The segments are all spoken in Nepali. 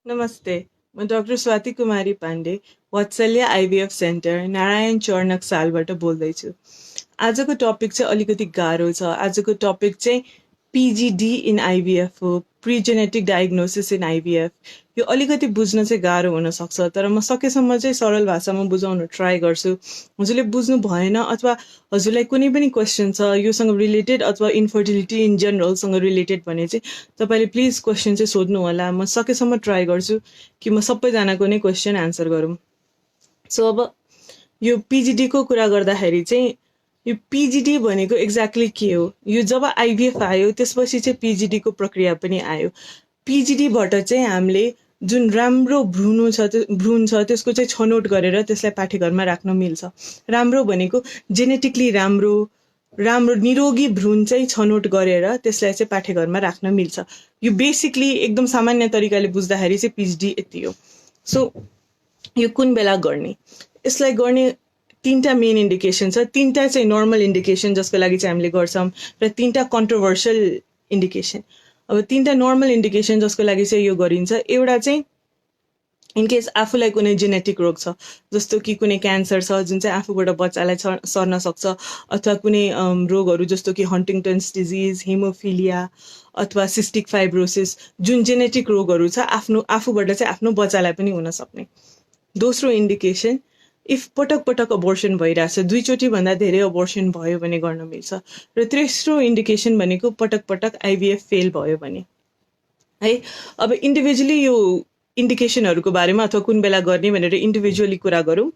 नमस्ते, म डाक्टर स्वाति कुमारी पाण्डे वात्सल्य आइभीएफ सेन्टर नारायण चर्नक सालबाट बोल्दैछु। आजको टपिक चाहिँ अलिकति गाह्रो छ। आजको टपिक चाहिँ पिजिडी इन आइभीएफ हो, pre genetic diagnosis in IVF. यो अलिकति बुझ्न चाहिँ गाह्रो हुनसक्छ, तर म सकेसम्म चाहिँ सरल भाषामा बुझाउन ट्राई गर्छु। हजुरले बुझ्नु भएन अथवा हजुरलाई कुनै पनि क्वेसन छ योसँग रिलेटेड अथवा इन्फर्टिलिटी इन जेनरलसँग रिलेटेड भने चाहिँ तपाईँले प्लिज क्वेसन चाहिँ सोध्नु होला। म सकेसम्म ट्राई गर्छु कि म सबैजनाको नै क्वेसन एन्सर गरौँ। सो अब यो पिजिडीको कुरा गर्दाखेरि चाहिँ यो पिजिडी भनेको एक्ज्याक्टली के हो? यो जब आइभीएफ आयो त्यसपछि चाहिँ पिजिडीको प्रक्रिया पनि आयो। पिजिडीबाट चाहिँ हामीले जुन राम्रो भ्रूण छ त्यसको चाहिँ छनौट गरेर त्यसलाई पाठेघरमा राख्न मिल्छ। राम्रो भनेको जेनेटिकली राम्रो निरोगी भ्रूण चाहिँ छनौट गरेर त्यसलाई चाहिँ पाठेघरमा राख्न मिल्छ। यो बेसिकली एकदम सामान्य तरिकाले बुझ्दाखेरि चाहिँ पिजिडी यति हो। सो यो कुन बेला गर्ने? यसलाई गर्ने तीनटा मेन इन्डिकेसन छ। तीनटा चाहिँ नर्मल इन्डिकेसन जसको लागि चाहिँ हामीले गर्छौँ र तीनटा कन्ट्रोभर्सियल इन्डिकेसन। अब तीनटा नर्मल इन्डिकेसन जसको लागि चाहिँ यो गरिन्छ, एउटा चाहिँ इनकेस आफूलाई कुनै जेनेटिक रोग छ, जस्तो कि कुनै क्यान्सर छ जुन चाहिँ आफूबाट बच्चालाई सर्न सक्छ, अथवा कुनै रोगहरू जस्तो कि हन्टिङटन्स डिजिज, हिमोफिलिया अथवा सिस्टिक फाइब्रोसिस, जुन जेनेटिक रोगहरू छ आफूबाट चाहिँ आफ्नो बच्चालाई पनि हुन सक्ने। दोस्रो इन्डिकेसन, इफ पटक पटक अबोर्सन भइरहेछ, दुईचोटि भन्दा धेरै अबोर्सन भयो भने गर्न मिल्छ। र तेस्रो इन्डिकेसन भनेको पटक पटक आइभीएफ फेल भयो भने है। अब इन्डिभिजुअली यो इन्डिकेसनहरूको बारेमा अथवा कुन बेला गर्ने भनेर इन्डिभिजुअली कुरा गरौँ,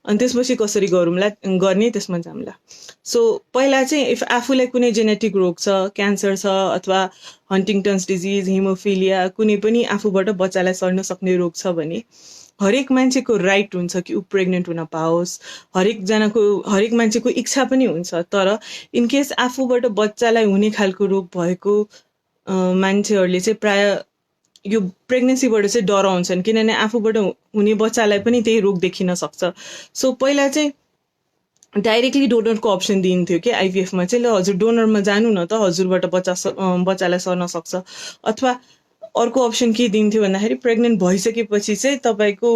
अनि त्यसपछि कसरी गर्ने त्यसमा जाउँला। सो पहिला चाहिँ इफ आफूलाई कुनै जेनेटिक रोग छ, क्यान्सर छ अथवा हन्टिङटन्स डिजिज, हिमोफिलिया, कुनै पनि आफूबाट बच्चालाई सर्न सक्ने रोग छ भने हरेक मान्छेको राइट हुन्छ कि ऊ प्रेग्नेन्ट हुन पाओस्। हरेक मान्छेको इच्छा पनि हुन्छ। तर इनकेस आफूबाट बच्चालाई हुने खालको रोग भएको मान्छेहरूले चाहिँ प्राय यो प्रेग्नेन्सीबाट चाहिँ डराउँछन्, किनभने आफूबाट हुने बच्चालाई पनि त्यही रोग देखिन सक्छ। सो पहिला चाहिँ डाइरेक्टली डोनरको अप्सन दिइन्थ्यो कि आइभीएफमा चाहिँ, ल हजुर डोनरमा जानु न त, हजुरबाट बच्चालाई सर्न सक्छ। अथवा अर्को अप्सन के दिन्थ्यो भन्दाखेरि प्रेग्नेन्ट भइसकेपछि चाहिँ तपाईँको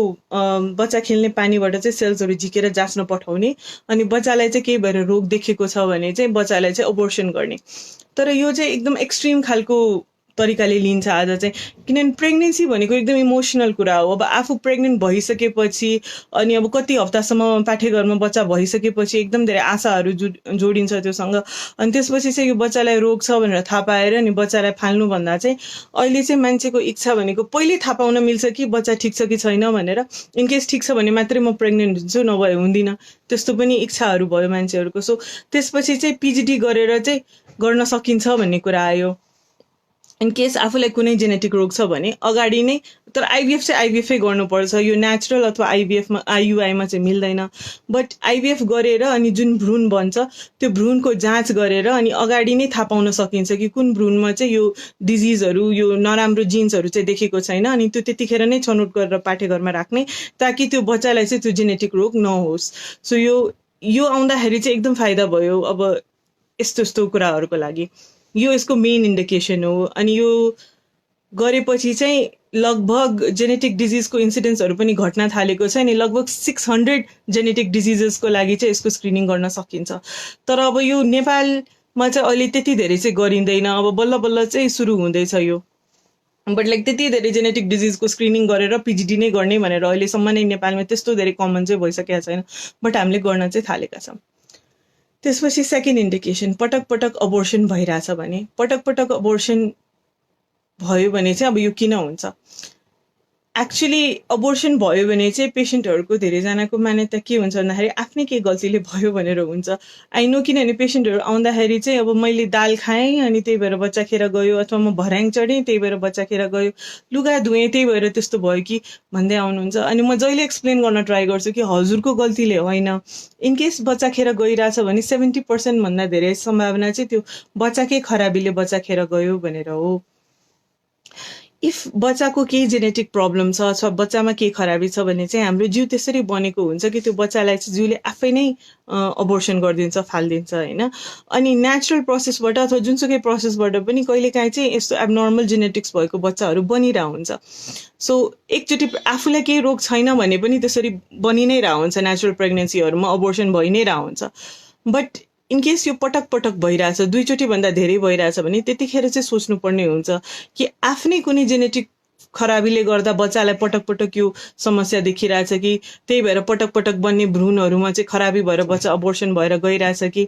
बच्चा खेल्ने पानीबाट चाहिँ सेल्सहरू झिकेर जाँच्न पठाउने, अनि बच्चालाई चाहिँ केही भएर रोग देखेको छ भने चाहिँ बच्चालाई चाहिँ अबोर्सन गर्ने। तर यो चाहिँ एकदम एक्सट्रिम खालको तरिकाले लिन्छ आज चाहिँ, किनभने प्रेग्नेन्सी भनेको एकदम इमोसनल कुरा हो। अब आफू प्रेग्नेन्ट भइसकेपछि अनि अब कति हप्तासम्म पाठेघरमा बच्चा भइसकेपछि एकदम धेरै आशाहरू जोडिन्छ त्योसँग, अनि त्यसपछि चाहिँ यो बच्चालाई रोग छ भनेर थाहा पाएर अनि बच्चालाई फाल्नुभन्दा चाहिँ अहिले चाहिँ मान्छेको इच्छा भनेको पहिले थाहा पाउन मिल्छ कि बच्चा ठिक छ कि छैन भनेर। इनकेस ठिक छ भने मात्रै म प्रेग्नेन्ट हुन्छु, नभए हुँदिनँ, त्यस्तो पनि इच्छाहरू भयो मान्छेहरूको। सो त्यसपछि चाहिँ पिजिडी गरेर चाहिँ गर्न सकिन्छ भन्ने कुरा आयो। इनकेस आफूलाई कुनै जेनेटिक रोग छ भने अगाडि नै, तर आइभीएफ चाहिँ आइभीएफै गर्नुपर्छ, यो नेचुरल अथवा आइभीएफमा आइयुआईमा चाहिँ मिल्दैन। बट आइभीएफ गरेर अनि जुन भ्रूण बन्छ त्यो भ्रूणको जाँच गरेर अनि अगाडि नै थाहा पाउन सकिन्छ कि कुन भ्रूणमा चाहिँ यो डिजिजहरू, यो नराम्रो जिन्सहरू चाहिँ देखेको छैन, अनि त्यो त्यतिखेर नै छनौट गरेर पाठेघरमा राख्ने, ताकि त्यो बच्चालाई चाहिँ त्यो जेनेटिक रोग नहोस्। सो यो आउँदाखेरि चाहिँ एकदम फाइदा भयो अब यस्तो कुराहरूको लागि। यो यसको मेन इन्डिकेसन हो। अनि यो गरेपछि चाहिँ लगभग जेनेटिक डिजिजको इन्सिडेन्सहरू पनि घट्न थालेको छ, अनि लगभग 600 जेनेटिक डिजिजेसको लागि चाहिँ यसको स्क्रिनिङ गर्न सकिन्छ। तर अब यो नेपालमा चाहिँ अहिले त्यति धेरै चाहिँ गरिँदैन, अब बल्ल बल्ल चाहिँ सुरु हुँदैछ यो। बट लाइक त्यति धेरै जेनेटिक डिजिजको स्क्रिनिङ गरेर पिजिडी नै गर्ने भनेर अहिलेसम्म नै नेपालमा त्यस्तो धेरै कमन चाहिँ भइसकेको छैन, बट हामीले गर्न चाहिँ थालेका छौँ। त्यसपछि सेकेन्ड इन्डिकेसन, पटक पटक अबोर्सन भइरहेछ भने, पटक पटक अबोर्सन भयो भने चाहिँ अब यो किन हुन्छ? एक्चुअली अबोर्सन भयो भने चाहिँ पेसेन्टहरूको धेरैजनाको मान्यता के हुन्छ भन्दाखेरि आफ्नै केही गल्तीले भयो भनेर हुन्छ। आई नो, किनभने पेसेन्टहरू आउँदाखेरि चाहिँ अब मैले दाल खाएँ अनि त्यही भएर बच्चा खेर गयो, अथवा म भर्याङ चढेँ त्यही भएर बच्चा खेर गयो, लुगा धुएँ त्यही भएर त्यस्तो भयो कि भन्दै आउनुहुन्छ। अनि म जहिले एक्सप्लेन गर्न ट्राई गर्छु कि हजुरको गल्तीले होइन। इनकेस बच्चा खेर गइरहेछ भने 70% भन्दा धेरै सम्भावना चाहिँ त्यो बच्चाकै खराबीले बच्चा खेर गयो भनेर हो। इफ बच्चाको केही जेनेटिक प्रब्लम छ अथवा बच्चामा केही खराबी छ भने चाहिँ हाम्रो जिउ त्यसरी बनेको हुन्छ कि त्यो बच्चालाई चाहिँ जिउले आफै नै अबोर्सन गरिदिन्छ, फालिदिन्छ होइन। अनि नेचुरल प्रोसेसबाट अथवा जुनसुकै प्रोसेसबाट पनि कहिलेकाहीँ चाहिँ यस्तो एबनर्मल जेनेटिक्स भएको बच्चाहरू बनिरहेको हुन्छ। सो एकचोटि आफूलाई केही रोग छैन भने पनि त्यसरी बनि नै रहेको हुन्छ, नेचुरल प्रेग्नेन्सीहरूमा अबोर्सन भइ नै रहेको हुन्छ। बट इन केस यो पटक पटक भइरहेछ, 2 चोटिभन्दा धेरै भइरहेछ भने त्यतिखेर चाहिँ सोच्नुपर्ने हुन्छ कि आफ्नै कुनै जेनेटिक खराबीले गर्दा बच्चालाई पटक पटक यो समस्या देखिरहेछ कि त्यही भएर पटक पटक बन्ने भ्रूणहरूमा चाहिँ खराबी भएर बच्चा अबोर्सन भएर गइरहेछ कि।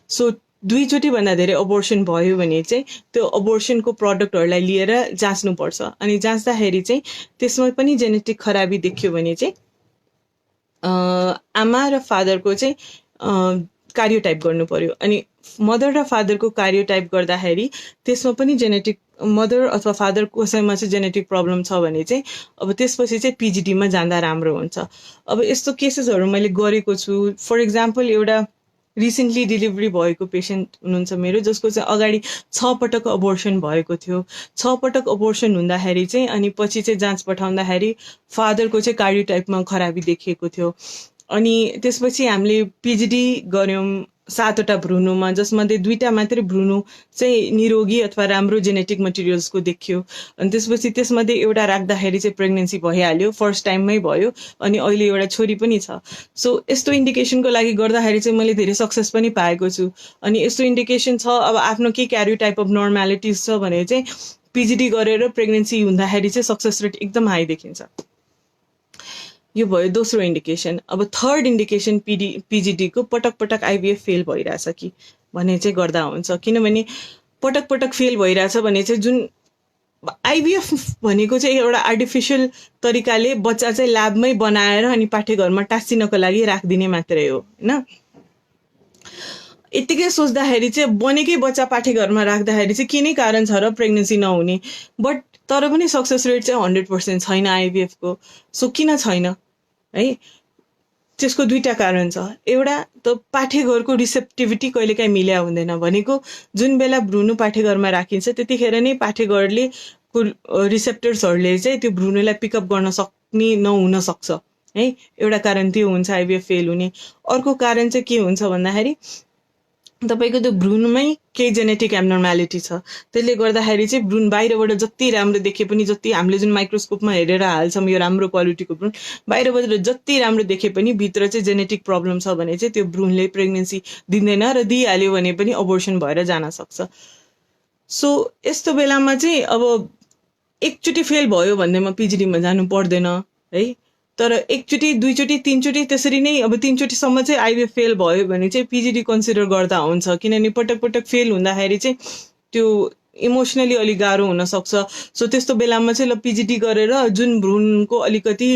सो 2 चोटिभन्दा धेरै अबोर्सन भयो भने चाहिँ त्यो अबोर्सनको प्रडक्टहरूलाई लिएर जाँच्नुपर्छ। अनि जाँच्दाखेरि चाहिँ त्यसमा पनि जेनेटिक खराबी देखियो भने चाहिँ आमा र फादरको चाहिँ कार्योटाइप गर्नु पर्यो। अनि मदर र फादरको कार्योटाइप गर्दाखेरि त्यसमा पनि जेनेटिक मदर अथवा फादर कसैमा चाहिँ जेनेटिक प्रब्लम छ भने चाहिँ अब त्यसपछि चाहिँ पिजिडीमा जाँदा राम्रो हुन्छ। अब यस्तो केसेसहरू मैले गरेको छु। फर इक्जाम्पल एउटा रिसेन्टली डेलिभरी भएको पेसेन्ट हुनुहुन्छ मेरो, जसको चाहिँ अगाडि 6 पटक अबोर्सन भएको थियो। 6 पटक अबोर्सन हुँदाखेरि चाहिँ अनि पछि चाहिँ जाँच पठाउँदाखेरि फादरको चाहिँ कार्योटाइपमा खराबी देखिएको थियो। अनि त्यसपछि हामीले पिजिडी गऱ्यौँ 7वटा भ्रूणमा, जसमध्ये 2टा मात्रै भ्रूण चाहिँ निरोगी अथवा राम्रो जेनेटिक मटेरियल्सको देखियो। अनि त्यसपछि त्यसमध्ये एउटा राख्दाखेरि चाहिँ प्रेग्नेन्सी भइहाल्यो, फर्स्ट टाइममै भयो। अनि अहिले एउटा छोरी पनि छ। सो यस्तो इन्डिकेसनको लागि गर्दाखेरि चाहिँ मैले धेरै सक्सेस पनि पाएको छु। अनि यस्तो इन्डिकेसन छ अब आफ्नो केही क्यारियोटाइप अफ नर्मालिटिज छ भने चाहिँ पिजिडी गरेर प्रेग्नेन्सी हुँदाखेरि चाहिँ सक्सेस रेट एकदम हाई देखिन्छ। यो भयो दोस्रो इन्डिकेसन। अब थर्ड इन्डिकेसन पिजिडीको पटक पटक आइभीएफ फेल भइरहेछ कि भने चाहिँ गर्दा हुन्छ। किनभने पटक पटक फेल भइरहेछ भने चाहिँ जुन आइभीएफ भनेको चाहिँ एउटा आर्टिफिसियल तरिकाले बच्चा चाहिँ ल्याबमै बनाएर अनि पाठ्यघरमा टाँसिनको लागि राखिदिने मात्रै हो होइन। यत्तिकै सोच्दाखेरि चाहिँ बनेकै बच्चा पाठ्यघरमा राख्दाखेरि चाहिँ के नै कारण छ र प्रेग्नेन्सी नहुने। बट तर पनि सक्सेस रेट चाहिँ 100% छैन आइभीएफको। सो किन छैन है? त्यसको 2टा कारण छ। एउटा त पाठ्यघरको रिसेप्टिभिटी कहिलेकाहीँ मिल्या हुँदैन। भनेको जुन बेला भ्रूण पाठ्यघरमा राखिन्छ त्यतिखेर नै पाठ्यघरले रिसेप्टर्सहरूले चाहिँ त्यो भ्रूणलाई पिकअप गर्न सक्ने नहुन सक्छ है। एउटा कारण त्यो हुन्छ आइभीएफ फेल हुने। अर्को कारण चाहिँ के हुन्छ भन्दाखेरि तपाईँको त्यो भ्रूणमै केही जेनेटिक एब्नर्म्यालिटी छ। त्यसले गर्दाखेरि चाहिँ भ्रूण बाहिरबाट जति राम्रो देखे पनि, जति हामीले जुन माइक्रोस्कोपमा हेरेर हाल्छौँ यो राम्रो क्वालिटीको भ्रूण, बाहिरबाट जति राम्रो देखे पनि भित्र चाहिँ जेनेटिक प्रब्लम छ भने चाहिँ त्यो भ्रूणले प्रेग्नेन्सी दिँदैन र दिइहाल्यो भने पनि अबोर्सन भएर जान सक्छ। सो यस्तो बेलामा चाहिँ अब एकचोटि फेल भयो भन्दैमा पिजिडीमा जानु पर्दैन है। तर 1 चोटि 2 चोटि 3 चोटि त्यसरी नै अब 3 चोटिसम्म चाहिँ आइभीएफ फेल भयो भने चाहिँ पिजिडी कन्सिडर गर्दा हुन्छ। किनभने पटक पटक फेल हुँदाखेरि चाहिँ त्यो इमोसनली अलिक गाह्रो हुनसक्छ। सो त्यस्तो बेलामा चाहिँ ल पिजिडी गरेर जुन भ्रूणको अलिकति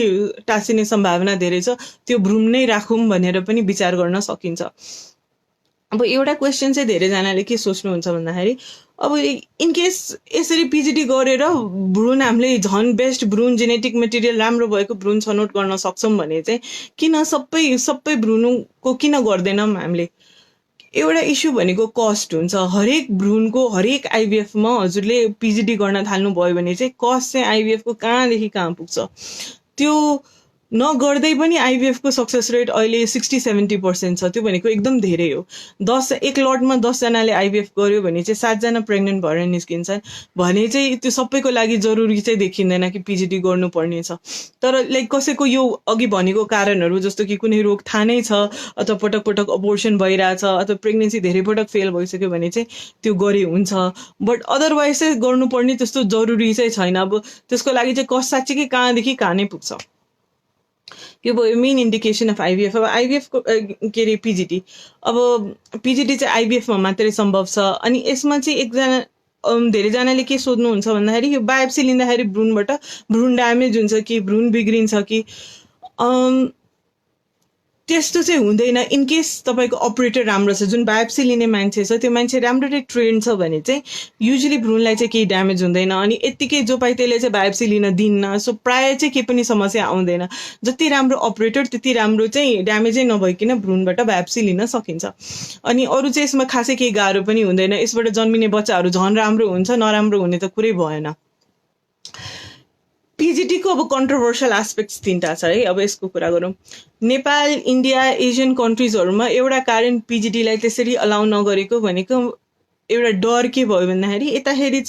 टाँसिने सम्भावना धेरै छ त्यो भ्रूण नै राखौँ भनेर पनि विचार गर्न सकिन्छ। अब एउटा क्वेसन चाहिँ धेरैजनाले के सोच्नुहुन्छ भन्दाखेरि अब इनकेस यसरी पिजिडी गरेर भ्रूण हामीले झन् बेस्ट भ्रूण जेनेटिक मेटेरियल राम्रो भएको भ्रूण छनौट गर्न सक्छौँ भने चाहिँ किन सबै भ्रूणको किन गर्दैनौँ हामीले? एउटा इस्यु भनेको कस्ट हुन्छ। हरेक भ्रूणको हरेक आइभीएफमा हजुरले पिजिडी गर्न थाल्नुभयो भने चाहिँ कस्ट चाहिँ आइभीएफको कहाँदेखि कहाँ पुग्छ। त्यो नगर्दै पनि आइभीएफको सक्सेस रेट अहिले 60-70% छ। त्यो भनेको एकदम धेरै हो। 1 लटमा 10 जनाले आइभीएफ गर्यो भने चाहिँ 7 जना प्रेग्नेन्ट भएर निस्किन्छन् भने चाहिँ त्यो सबैको लागि जरुरी चाहिँ देखिँदैन कि पिजिडी गर्नुपर्ने छ। तर लाइक कसैको यो अघि भनेको कारणहरू जस्तो कि कुनै रोग थाहा नै छ अथवा पटक पटक अबोर्सन भइरहेछ अथवा प्रेग्नेन्सी धेरै पटक फेल भइसक्यो भने चाहिँ त्यो गरे हुन्छ। बट अदरवाइज चाहिँ गर्नुपर्ने त्यस्तो जरुरी चाहिँ छैन। अब त्यसको लागि चाहिँ कस्ट साँच्चीकै कहाँदेखि कहाँ नै पुग्छ। यो भयो मेन इन्डिकेसन अफ आइभीएफ। अब आइभीएफको के अरे पिजिडी, अब पिजिडी चाहिँ आइभीएफमा मात्रै सम्भव छ। अनि यसमा चाहिँ धेरैजनाले के सोध्नुहुन्छ भन्दाखेरि यो बायोप्सी लिँदाखेरि भ्रूणबाट भ्रूण ड्यामेज हुन्छ कि भ्रूण बिग्रिन्छ कि त्यस्तो चाहिँ हुँदैन। इनकेस तपाईँको अपरेटर राम्रो छ, जुन बायोप्सी लिने मान्छे छ त्यो मान्छे राम्ररी ट्रेन छ भने चाहिँ युजली भ्रूणलाई चाहिँ केही ड्यामेज हुँदैन। अनि यत्तिकै जो पाइ त्यसले चाहिँ बायोप्सी लिन दिन्न। सो प्रायः चाहिँ केही पनि समस्या आउँदैन। जति राम्रो अपरेटर त्यति राम्रो चाहिँ ड्यामेजै नभइकन भ्रूणबाट बायोप्सी लिन सकिन्छ। अनि अरू चाहिँ यसमा खासै केही गाह्रो पनि हुँदैन। यसबाट जन्मिने बच्चाहरू झन् राम्रो हुन्छ, नराम्रो हुने त कुरै भएन। पिजिटीको अब कन्ट्रोभर्सियल एस्पेक्ट्स तीनटा छ है। अब यसको कुरा गरौँ, नेपाल, इन्डिया, एसियन कन्ट्रिजहरूमा एउटा कारण पिजिटीलाई त्यसरी अलाउ नगरेको भनेको एउटा डर के भयो भन्दाखेरि यताखेरि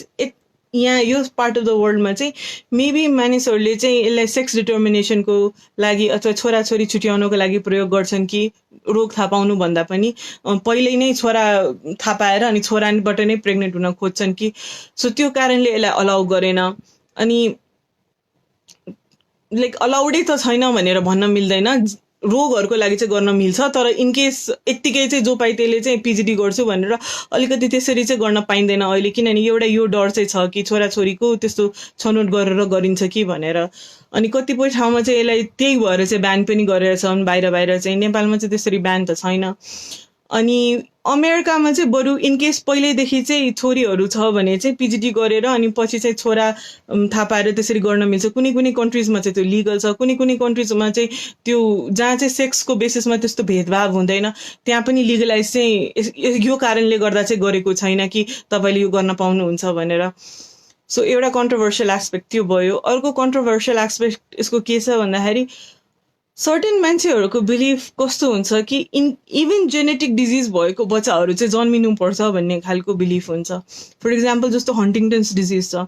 यहाँ यो पार्ट अफ द वर्ल्डमा चाहिँ मेबी मानिसहरूले चाहिँ यसलाई सेक्स डिटर्मिनेसनको लागि अथवा छोराछोरी छुट्याउनको लागि प्रयोग गर्छन् कि रोग थाहा पाउनु भन्दा पनि पहिल्यै नै छोरा थाहा पाएर अनि छोराबाट नै प्रेग्नेन्ट हुन खोज्छन् कि, सो त्यो कारणले यसलाई अलाउ गरेन। अनि लाइक अलाउडै त छैन भनेर भन्न मिल्दैन, रोगहरूको लागि चाहिँ गर्न मिल्छ, तर इनकेस यत्तिकै चाहिँ जो पाइ त्यसले चाहिँ पिजिडी गर्छु भनेर अलिकति त्यसरी चाहिँ गर्न पाइँदैन अहिले, किनभने एउटा यो डर चाहिँ छ कि छोराछोरीको त्यस्तो छनौट गरेर गरिन्छ कि भनेर। अनि कतिपय ठाउँमा चाहिँ यसलाई त्यही भएर चाहिँ ब्यान पनि गरेर छन्, बाहिर बाहिर चाहिँ। नेपालमा चाहिँ त्यसरी ब्यान त छैन। अनि अमेरिकामा चाहिँ बरु इनकेस पहिल्यैदेखि चाहिँ छोरीहरू छ भने चाहिँ पिजिडी गरेर अनि पछि चाहिँ छोरा थाहा पाएर त्यसरी गर्न मिल्छ। कुनै कुनै कन्ट्रिजमा चाहिँ त्यो लिगल छ, कुनै कुनै कन्ट्रिजमा चाहिँ त्यो जहाँ चाहिँ सेक्सको बेसिसमा त्यस्तो भेदभाव हुँदैन त्यहाँ पनि लिगलाइज चाहिँ यो कारणले गर्दा चाहिँ गरेको छैन कि तपाईँले यो गर्न पाउनुहुन्छ भनेर। सो एउटा कन्ट्रोभर्सियल एस्पेक्ट त्यो भयो। अर्को कन्ट्रोभर्सियल एस्पेक्ट यसको के छ भन्दाखेरि सर्टेन मान्छेहरूको बिलिफ कस्तो हुन्छ कि इभन जेनेटिक डिजिज भएको बच्चाहरू चाहिँ जन्मिनुपर्छ भन्ने खालको बिलिफ हुन्छ। फर इक्जाम्पल जस्तो हन्टिङटन्स डिजिज छ,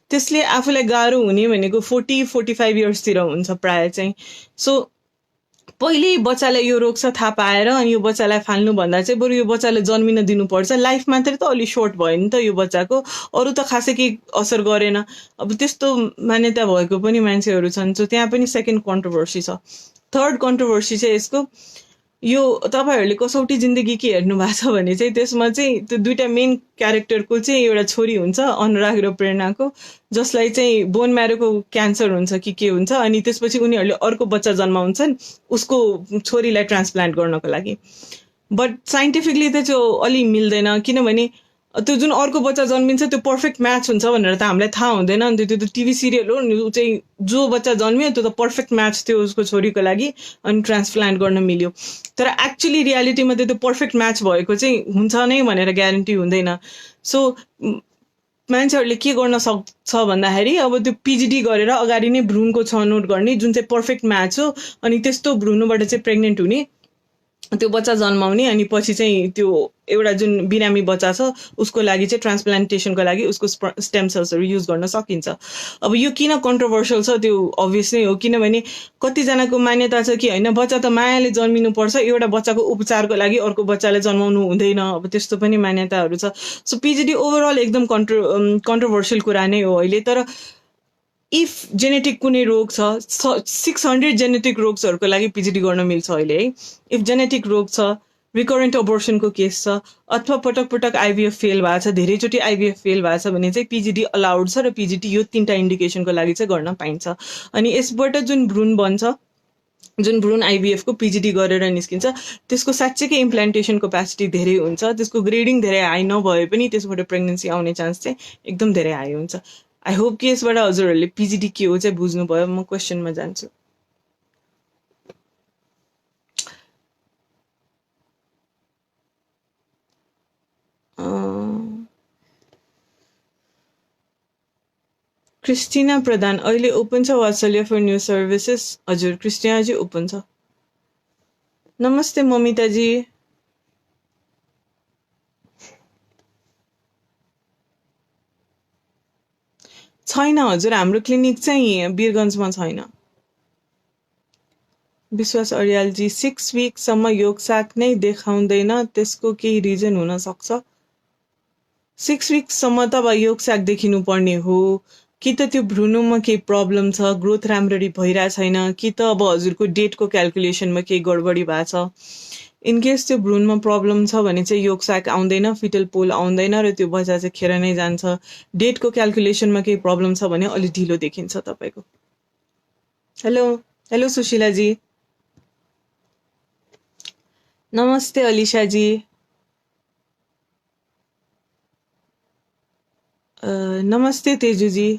त्यसले आफूलाई गाह्रो हुने भनेको 40-45 इयर्सतिर हुन्छ प्रायः चाहिँ। सो पहिले बच्चालाई यो रोग छ थाहा पाएर अनि यो बच्चालाई फाल्नुभन्दा चाहिँ बरु यो बच्चालाई जन्मिन दिनुपर्छ। लाइफ मात्रै त अलि सर्ट भयो नि त यो बच्चाको, अरू त खासै केही असर गरेन। अब त्यस्तो मान्यता भएको पनि मान्छेहरू छन्। सो त्यहाँ पनि सेकेन्ड कन्ट्रोभर्सी छ। थर्ड कन्ट्रोभर्सी चाहिँ यसको यो तपाईँहरूले कसौटी जिन्दगी के हेर्नु भएको छ भने चाहिँ त्यसमा चाहिँ त्यो दुईटा मेन क्यारेक्टरको चाहिँ एउटा छोरी हुन्छ, अनुराग र प्रेरणाको, जसलाई चाहिँ बोन म्यारोको क्यान्सर हुन्छ कि के हुन्छ। अनि त्यसपछि उनीहरूले अर्को बच्चा जन्माउँछन् उसको छोरीलाई ट्रान्सप्लान्ट गर्नको लागि। बट साइन्टिफिकली त त्यो अलि मिल्दैन, किनभने त्यो जुन अर्को बच्चा जन्मिन्छ त्यो पर्फेक्ट म्याच हुन्छ भनेर त हामीलाई थाहा हुँदैन नि। त्यो त टिभी सिरियल हो नि, चाहिँ जो बच्चा जन्मियो त्यो त पर्फेक्ट म्याच थियो उसको छोरीको लागि अनि ट्रान्सप्लान्ट गर्न मिल्यो। तर एक्चुअली रियालिटीमा त त्यो पर्फेक्ट म्याच भएको चाहिँ हुन्छ नै भनेर ग्यारेन्टी हुँदैन। सो मान्छेहरूले के गर्न सक्छ भन्दाखेरि अब त्यो पिजिडी गरेर अगाडि नै भ्रूणको छनौट गर्ने जुन चाहिँ पर्फेक्ट म्याच हो, अनि त्यस्तो भ्रूणबाट चाहिँ प्रेग्नेन्ट हुने, त्यो बच्चा जन्माउने, अनि पछि चाहिँ त्यो एउटा जुन बिरामी बच्चा छ उसको लागि चाहिँ ट्रान्सप्लान्टेसनको लागि उसको स्टेम सेल्सहरू युज गर्न सकिन्छ। अब यो किन कन्ट्रोभर्सियल छ त्यो अभियस नै हो, किनभने कतिजनाको मान्यता छ कि होइन बच्चा त मायाले जन्मिनुपर्छ, एउटा बच्चाको उपचारको लागि अर्को बच्चालाई जन्माउनु हुँदैन। अब त्यस्तो पनि मान्यताहरू छ। सो पिजिडी ओभरअल एकदम कन्ट्रोभर्सियल कुरा नै हो अहिले। तर इफ जेनेटिक कुनै रोग छ, 600 जेनेटिक रोग्सहरूको लागि पिजिडी गर्न मिल्छ अहिले है। इफ जेनेटिक रोग छ, रिकरेन्ट अबोर्सनको केस छ, अथवा पटक पटक आइभीएफ फेल भएको छ, धेरैचोटि आइभीएफ फेल भएको छ भने चाहिँ पिजिडी अलाउड छ र पिजिडी यो 3टा इन्डिकेसनको लागि चाहिँ गर्न पाइन्छ। अनि यसबाट जुन भ्रूण बन्छ, जुन भ्रूण आइभीएफको पिजिडी गरेर निस्किन्छ, त्यसको साँच्चैकै इम्प्लान्टेसन क्यापेसिटी धेरै हुन्छ। त्यसको ग्रेडिङ धेरै हाई नभए पनि त्यसबाट प्रेग्नेन्सी आउने चान्स चाहिँ एकदम धेरै हाई हुन्छ। आई होप कि यसबाट हजुरहरूले पिजिडी के हो चाहिँ बुझ्नुभयो। म क्वेसनमा जान्छु। क्रिस्टिना प्रधान, अहिले ओपन छ वात्सल्य फर न्यू सर्भिसेस? हजुर क्रिस्टिनाजी ओपन छ। नमस्ते ममिताजी। छैन हजुर, हाम्रो क्लिनिक चाहिँ वीरगन्जमा छैन। विश्वास अर्यालजी, 6 विकसम्म योगसाक नै देखाउँदैन, त्यसको केही रिजन हुन सक्छ? 6 विकसम्म त अब योगसाक देखिनु पर्ने हो कि त त्यो भ्रूणमा केही प्रब्लम छ, ग्रोथ राम्ररी भइरहेको छैन, कि त अब हजुरको डेटको क्यालकुलेसनमा केही गडबडी भएको छ। इनकेस त्यो भ्रूणमा प्रब्लम छ भने चाहिँ योगसाक आउँदैन, फिटल पोल आउँदैन र त्यो बच्चा चाहिँ खेर नै जान्छ। डेटको क्यालकुलेसनमा केही प्रब्लम छ भने अलि ढिलो देखिन्छ तपाईँको। हेलो हेलो सुशीलाजी। नमस्ते अलिसाजी। नमस्ते तेजुजी।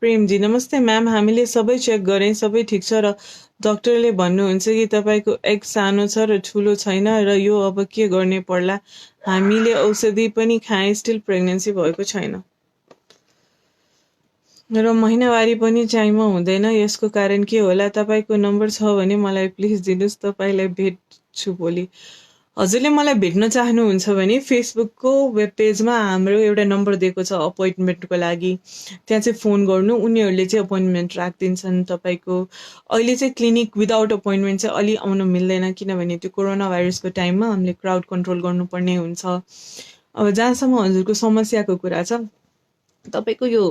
प्रेमजी नमस्ते म्याम, हामीले सबै चेक गरेँ, सबै ठिक छ र डाक्टरले भन्नुहुन्छ कि तपाईँको एग सानो छ र ठुलो छैन र यो अब के गर्ने पर्ला। हामीले औषधि पनि खाएँ, स्टिल प्रेग्नेन्सी भएको छैन र महिनावारी पनि टाइममा हुँदैन। यसको कारण के होला? तपाईँको नम्बर छ भने मलाई प्लिज दिनुहोस्, तपाईँलाई भेट्छु भोलि। हजुरले मलाई भेट्न चाहनुहुन्छ भने फेसबुकको वेब पेजमा हाम्रो एउटा नम्बर दिएको छ अपोइन्टमेन्टको लागि, त्यहाँ चाहिँ फोन गर्नु, उनीहरूले चाहिँ अपोइन्टमेन्ट राखिदिन्छन् तपाईँको। अहिले चाहिँ क्लिनिक विदाउट अपोइन्टमेन्ट चाहिँ अलि आउन मिल्दैन, किनभने त्यो कोरोना भाइरसको टाइममा हामीले क्राउड कन्ट्रोल गर्नुपर्ने हुन्छ। अब जहाँसम्म हजुरको समस्याको कुरा छ, तपाईँको यो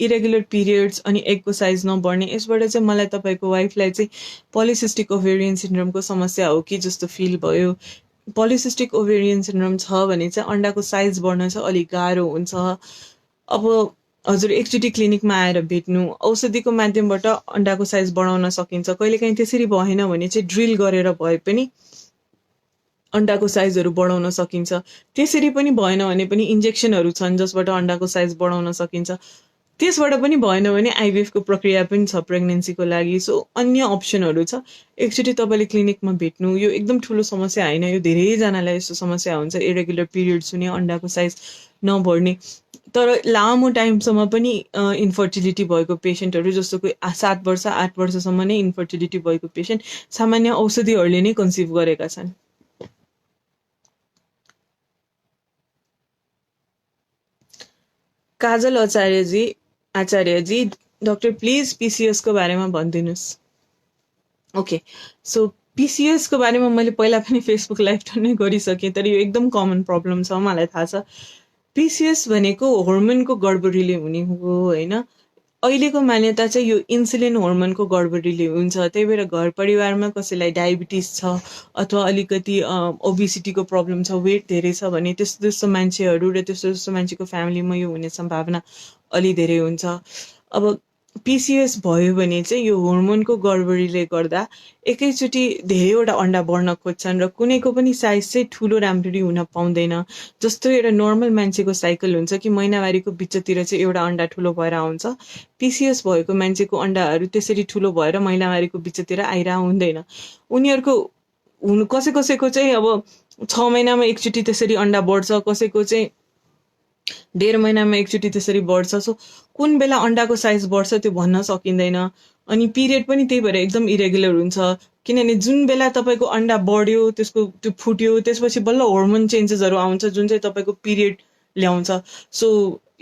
इरेगुलर पिरियड्स अनि एगको साइज नबढ्ने, यसबाट चाहिँ मलाई तपाईँको वाइफलाई चाहिँ पोलिसिस्टिक ओभेरियन सिन्ड्रोमको समस्या हो कि जस्तो फिल भयो। पोलिसिस्टिक ओभेरियन सिन्ड्रोम छ भने चाहिँ अन्डाको साइज बढ्न चाहिँ अलिक गाह्रो हुन्छ। अब हजुर एकचोटि क्लिनिकमा आएर भेट्नु, औषधिको माध्यमबाट अन्डाको साइज बढाउन सकिन्छ। कहिलेकाहीँ त्यसरी भएन भने चाहिँ ड्रिल गरेर भए पनि अन्डाको साइजहरू बढाउन सकिन्छ। त्यसरी पनि भएन भने पनि इन्जेक्सनहरू छन् जसबाट अन्डाको साइज बढाउन सकिन्छ। त्यसबाट पनि भएन भने आइभिएफको प्रक्रिया पनि छ प्रेग्नेन्सीको लागि। सो अन्य अप्सनहरू छ। एकचोटि तपाईँले क्लिनिकमा भेट्नु। यो एकदम ठुलो समस्या होइन, यो धेरैजनालाई यस्तो समस्या हुन्छ, इरेगुलर पिरियड्स हुने, अन्डाको साइज नबढ्ने। तर लामो टाइमसम्म पनि इन्फर्टिलिटी भएको पेसेन्टहरू, जस्तो कि 7 वर्ष 8 वर्षसम्म नै इन्फर्टिलिटी भएको पेसेन्ट सामान्य औषधिहरूले नै कन्सिभ गरेका छन्। काजल आचार्यजी, डक्टर प्लिज पिसिएसको बारेमा भनिदिनुहोस्। ओके, सो पिसिएसको बारेमा मैले पहिला पनि फेसबुक लाइभ नै गरिसकेँ, तर यो एकदम कमन प्रब्लम छ, मलाई थाहा छ। पिसिएस भनेको होर्मोनको गडबडीले हुने हो होइन। अहिलेको मान्यता चाहिँ यो इन्सुलिन होर्मोनको गडबडीले हुन्छ। त्यही भएर घर परिवारमा कसैलाई डायबिटिज छ अथवा अलिकति ओबिसिटीको प्रब्लम छ, वेट धेरै छ भने त्यस्तो मान्छेहरू र त्यस्तो मान्छेको फ्यामिलीमा यो हुने सम्भावना अलि धेरै हुन्छ। अब पिसिएस भयो भने चाहिँ यो होर्मोनको गडबडीले गर्दा एकैचोटि धेरैवटा अन्डा बढ्न खोज्छन् र कुनैको पनि साइज चाहिँ ठुलो राम्ररी हुन पाउँदैन। जस्तो एउटा नर्मल मान्छेको साइकल हुन्छ कि महिनावारीको बिचतिर चाहिँ एउटा अन्डा ठुलो भएर आउँछ, पिसिएस भएको मान्छेको अन्डाहरू त्यसरी ठुलो भएर महिनावारीको बिचतिर आइरह हुँदैन। उनीहरूको कसैको चाहिँ अब 6 महिनामा एकचोटि त्यसरी अन्डा बढ्छ, कसैको चाहिँ 1.5 महिनामा एकचोटि त्यसरी बढ्छ। सो कुन बेला अन्डाको साइज बढ्छ त्यो भन्न सकिँदैन। अनि पिरियड पनि त्यही भएर एकदम इरेगुलर हुन्छ, किनभने जुन बेला तपाईँको अन्डा बढ्यो, त्यो फुट्यो, त्यसपछि बल्ल होर्मोन चेन्जेसहरू आउँछ जुन चाहिँ तपाईँको पिरियड ल्याउँछ। सो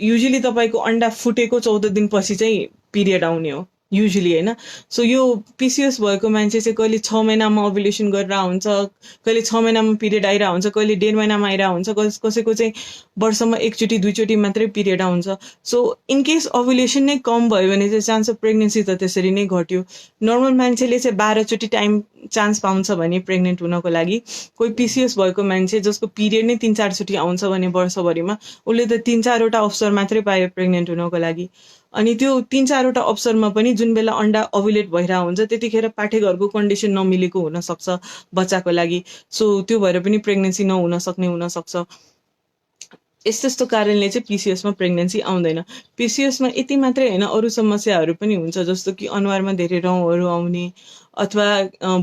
युजुअली तपाईँको अन्डा फुटेको 14 दिनपछि चाहिँ पिरियड आउने हो युजुअली होइन। सो यो पिसिएस भएको मान्छे चाहिँ कहिले 6 महिनामा ओभुलेसन गरेर हुन्छ, कहिले 6 महिनामा पिरियड आइरह हुन्छ, कहिले 1.5 महिनामा आइरह हुन्छ, कसैको चाहिँ वर्षमा एकचोटि 2 चोटि मात्रै पिरियड आउँछ। सो इनकेस ओभुलेसन नै कम भयो भने चाहिँ चान्स अफ प्रेग्नेन्सी त त्यसरी नै घट्यो। नर्मल मान्छेले चाहिँ 12 चोटि चान्स पाउँछ भने प्रेग्नेन्ट हुनको लागि। कोही पिसिएस भएको मान्छे जसको पिरियड नै 3-4 चोटि आउँछ भने वर्षभरिमा, उसले त 3-4वटा अवसर मात्रै पायो प्रेग्नेन्ट हुनको लागि। अनि त्यो 3-4वटा अवसरमा पनि जुन बेला अन्डा ओभुलेट भइरहेको हुन्छ त्यतिखेर पाठेघरको कन्डिसन नमिलेको हुनसक्छ बच्चाको लागि। सो त्यो भएर पनि प्रेग्नेन्सी नहुन सक्ने हुनसक्छ। यस्तो कारणले चाहिँ पिसिएसमा प्रेग्नेन्सी आउँदैन। पिसिएसमा यति मात्रै होइन, अरू समस्याहरू पनि हुन्छ, जस्तो कि अनुहारमा धेरै रौँहरू आउने अथवा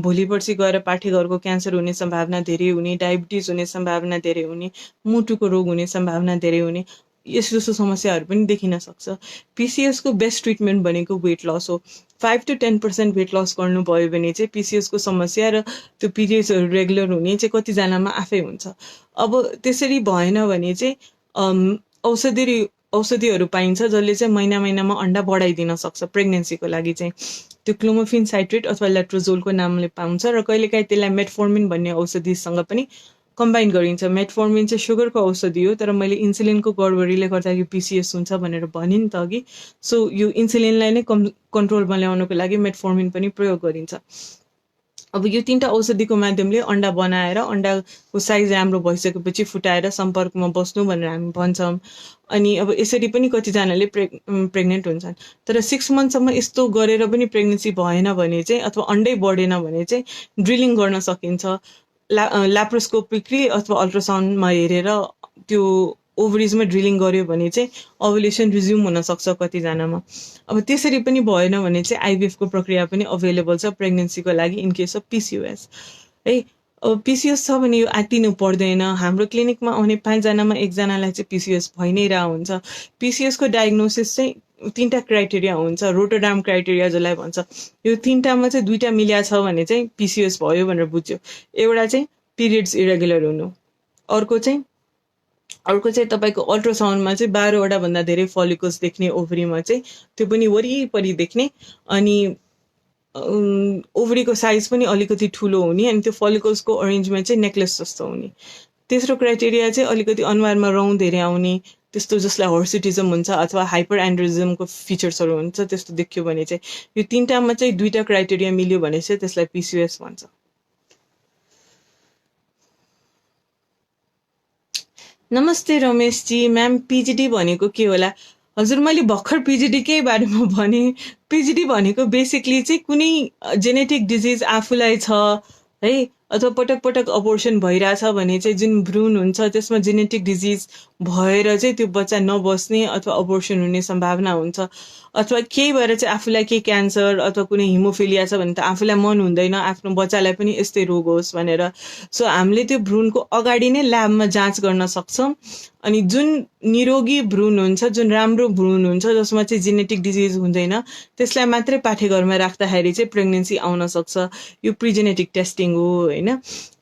भोलि पर्सि गएर पाठेघरको क्यान्सर हुने सम्भावना धेरै हुने, डायबिटिज हुने सम्भावना धेरै हुने, मुटुको रोग हुने सम्भावना धेरै हुने, यस्तो समस्याहरू पनि देखिन सक्छ। पिसिएसको बेस्ट ट्रिटमेन्ट भनेको वेट लस हो। 5 to 10% वेट लस गर्नुभयो भने चाहिँ पिसिएसको समस्या र त्यो पिरियड्सहरू रेगुलर हुने चाहिँ कतिजनामा आफै हुन्छ। अब त्यसरी भएन भने चाहिँ औषधिहरू पाइन्छ जसले चाहिँ महिनामा अन्डा बढाइदिन सक्छ प्रेग्नेन्सीको लागि चाहिँ। त्यो क्लोमोफिन साइट्रेट अथवा लेट्रोजोलको नामले पाउँछ र कहिलेकाहीँ त्यसलाई मेटफोर्मिन भन्ने औषधिसँग पनि कम्बाइन गरिन्छ। मेटफोर्मिन चाहिँ सुगरको औषधि हो, तर मैले इन्सुलिनको गडबडीले गर्दा यो पिसिएस हुन्छ भनेर भनेँ नि त अघि। सो यो इन्सुलिनलाई नै कन्ट्रोलमा ल्याउनको लागि मेटफोर्मिन पनि प्रयोग गरिन्छ। अब यो 3टा औषधिको माध्यमले अन्डा बनाएर अन्डाको साइज राम्रो भइसकेपछि फुटाएर सम्पर्कमा बस्नु भनेर हामी भन्छौँ। अनि अब यसरी पनि कतिजनाले प्रेग्नेन्ट हुन्छन्। तर 6 मन्थसम्म यस्तो गरेर पनि प्रेग्नेन्सी भएन भने चाहिँ अथवा अन्डै बढेन भने चाहिँ ड्रिलिङ गर्न सकिन्छ। ल्याप्रोस्कोपिकली अथवा अल्ट्रासाउन्डमा हेरेर त्यो ओभरिजमा ड्रिलिङ गर्यो भने चाहिँ ओभुलेसन रिज्युम हुनसक्छ कतिजनामा। अब त्यसरी पनि भएन भने चाहिँ आइभिएफको प्रक्रिया पनि अभाइलेबल छ प्रेग्नेन्सीको लागि इन केस अफ पिसिओएस है। अब पिसिओएस छ भने यो आत्तिनु पर्दैन। हाम्रो क्लिनिकमा आउने 5 जनामा 1 जनालाई चाहिँ पिसिओएस भइ नै रहेको हुन्छ। पिसिओएसको डायग्नोसिस चाहिँ 3टा क्राइटेरिया हुन्छ, रोटरडाम क्राइटेरिया जसलाई भन्छ। यो 3टामा चाहिँ 2टा मिल्या छ भने चाहिँ पिसिओएस भयो भनेर बुझ्यो। एउटा चाहिँ पिरियड्स इरेगुलर हुनु, अर्को चाहिँ तपाईँको अल्ट्रासाउन्डमा चाहिँ 12वटा भन्दा धेरै फलिकल्स देख्ने ओभरीमा चाहिँ, त्यो पनि वरिपरि देख्ने, अनि ओभरीको साइज पनि अलिकति ठुलो हुने, अनि त्यो फलिकल्सको अरेन्जमेन्ट चाहिँ नेकलेस जस्तो हुने। तेस्रो क्राइटेरिया चाहिँ अलिकति अनुहारमा रौँ धेरै आउने, त्यस्तो जसलाई हर्सिटिजम हुन्छ अथवा हाइपर एन्ड्रोजमको फिचर्सहरू हुन्छ, त्यस्तो देख्यो भने चाहिँ, यो 3टामा चाहिँ 2टा क्राइटेरिया मिल्यो भने चाहिँ त्यसलाई पिसिओएस भन्छ। नमस्ते रमेशजी, म्याम पिजिडी भनेको के होला? हजुर, मैले भर्खर पिजिडीकै बारेमा भने। पिजिडी भनेको बेसिकली चाहिँ कुनै जेनेटिक डिजिज आफूलाई छ है, अथवा पटक पटक अबोर्सन भइरहेछ भने चाहिँ जुन भ्रूण हुन्छ त्यसमा जेनेटिक डिजिज भएर चाहिँ त्यो बच्चा नबस्ने अथवा अबोर्सन हुने सम्भावना हुन्छ, अथवा केही भएर चाहिँ आफूलाई केही क्यान्सर अथवा कुनै हिमोफिलिया छ भने त आफूलाई मन हुँदैन आफ्नो बच्चालाई पनि यस्तै रोग होस् भनेर। सो हामीले त्यो भ्रूणको अगाडि नै ल्याबमा जाँच गर्न सक्छौँ, अनि जुन निरोगी भ्रूण हुन्छ, जुन राम्रो भ्रूण हुन्छ जसमा चाहिँ जेनेटिक डिजिज हुँदैन, त्यसलाई मात्रै पाठेघरमा राख्दाखेरि चाहिँ प्रेग्नेन्सी आउन सक्छ। यो प्रिजेनेटिक टेस्टिङ हो होइन।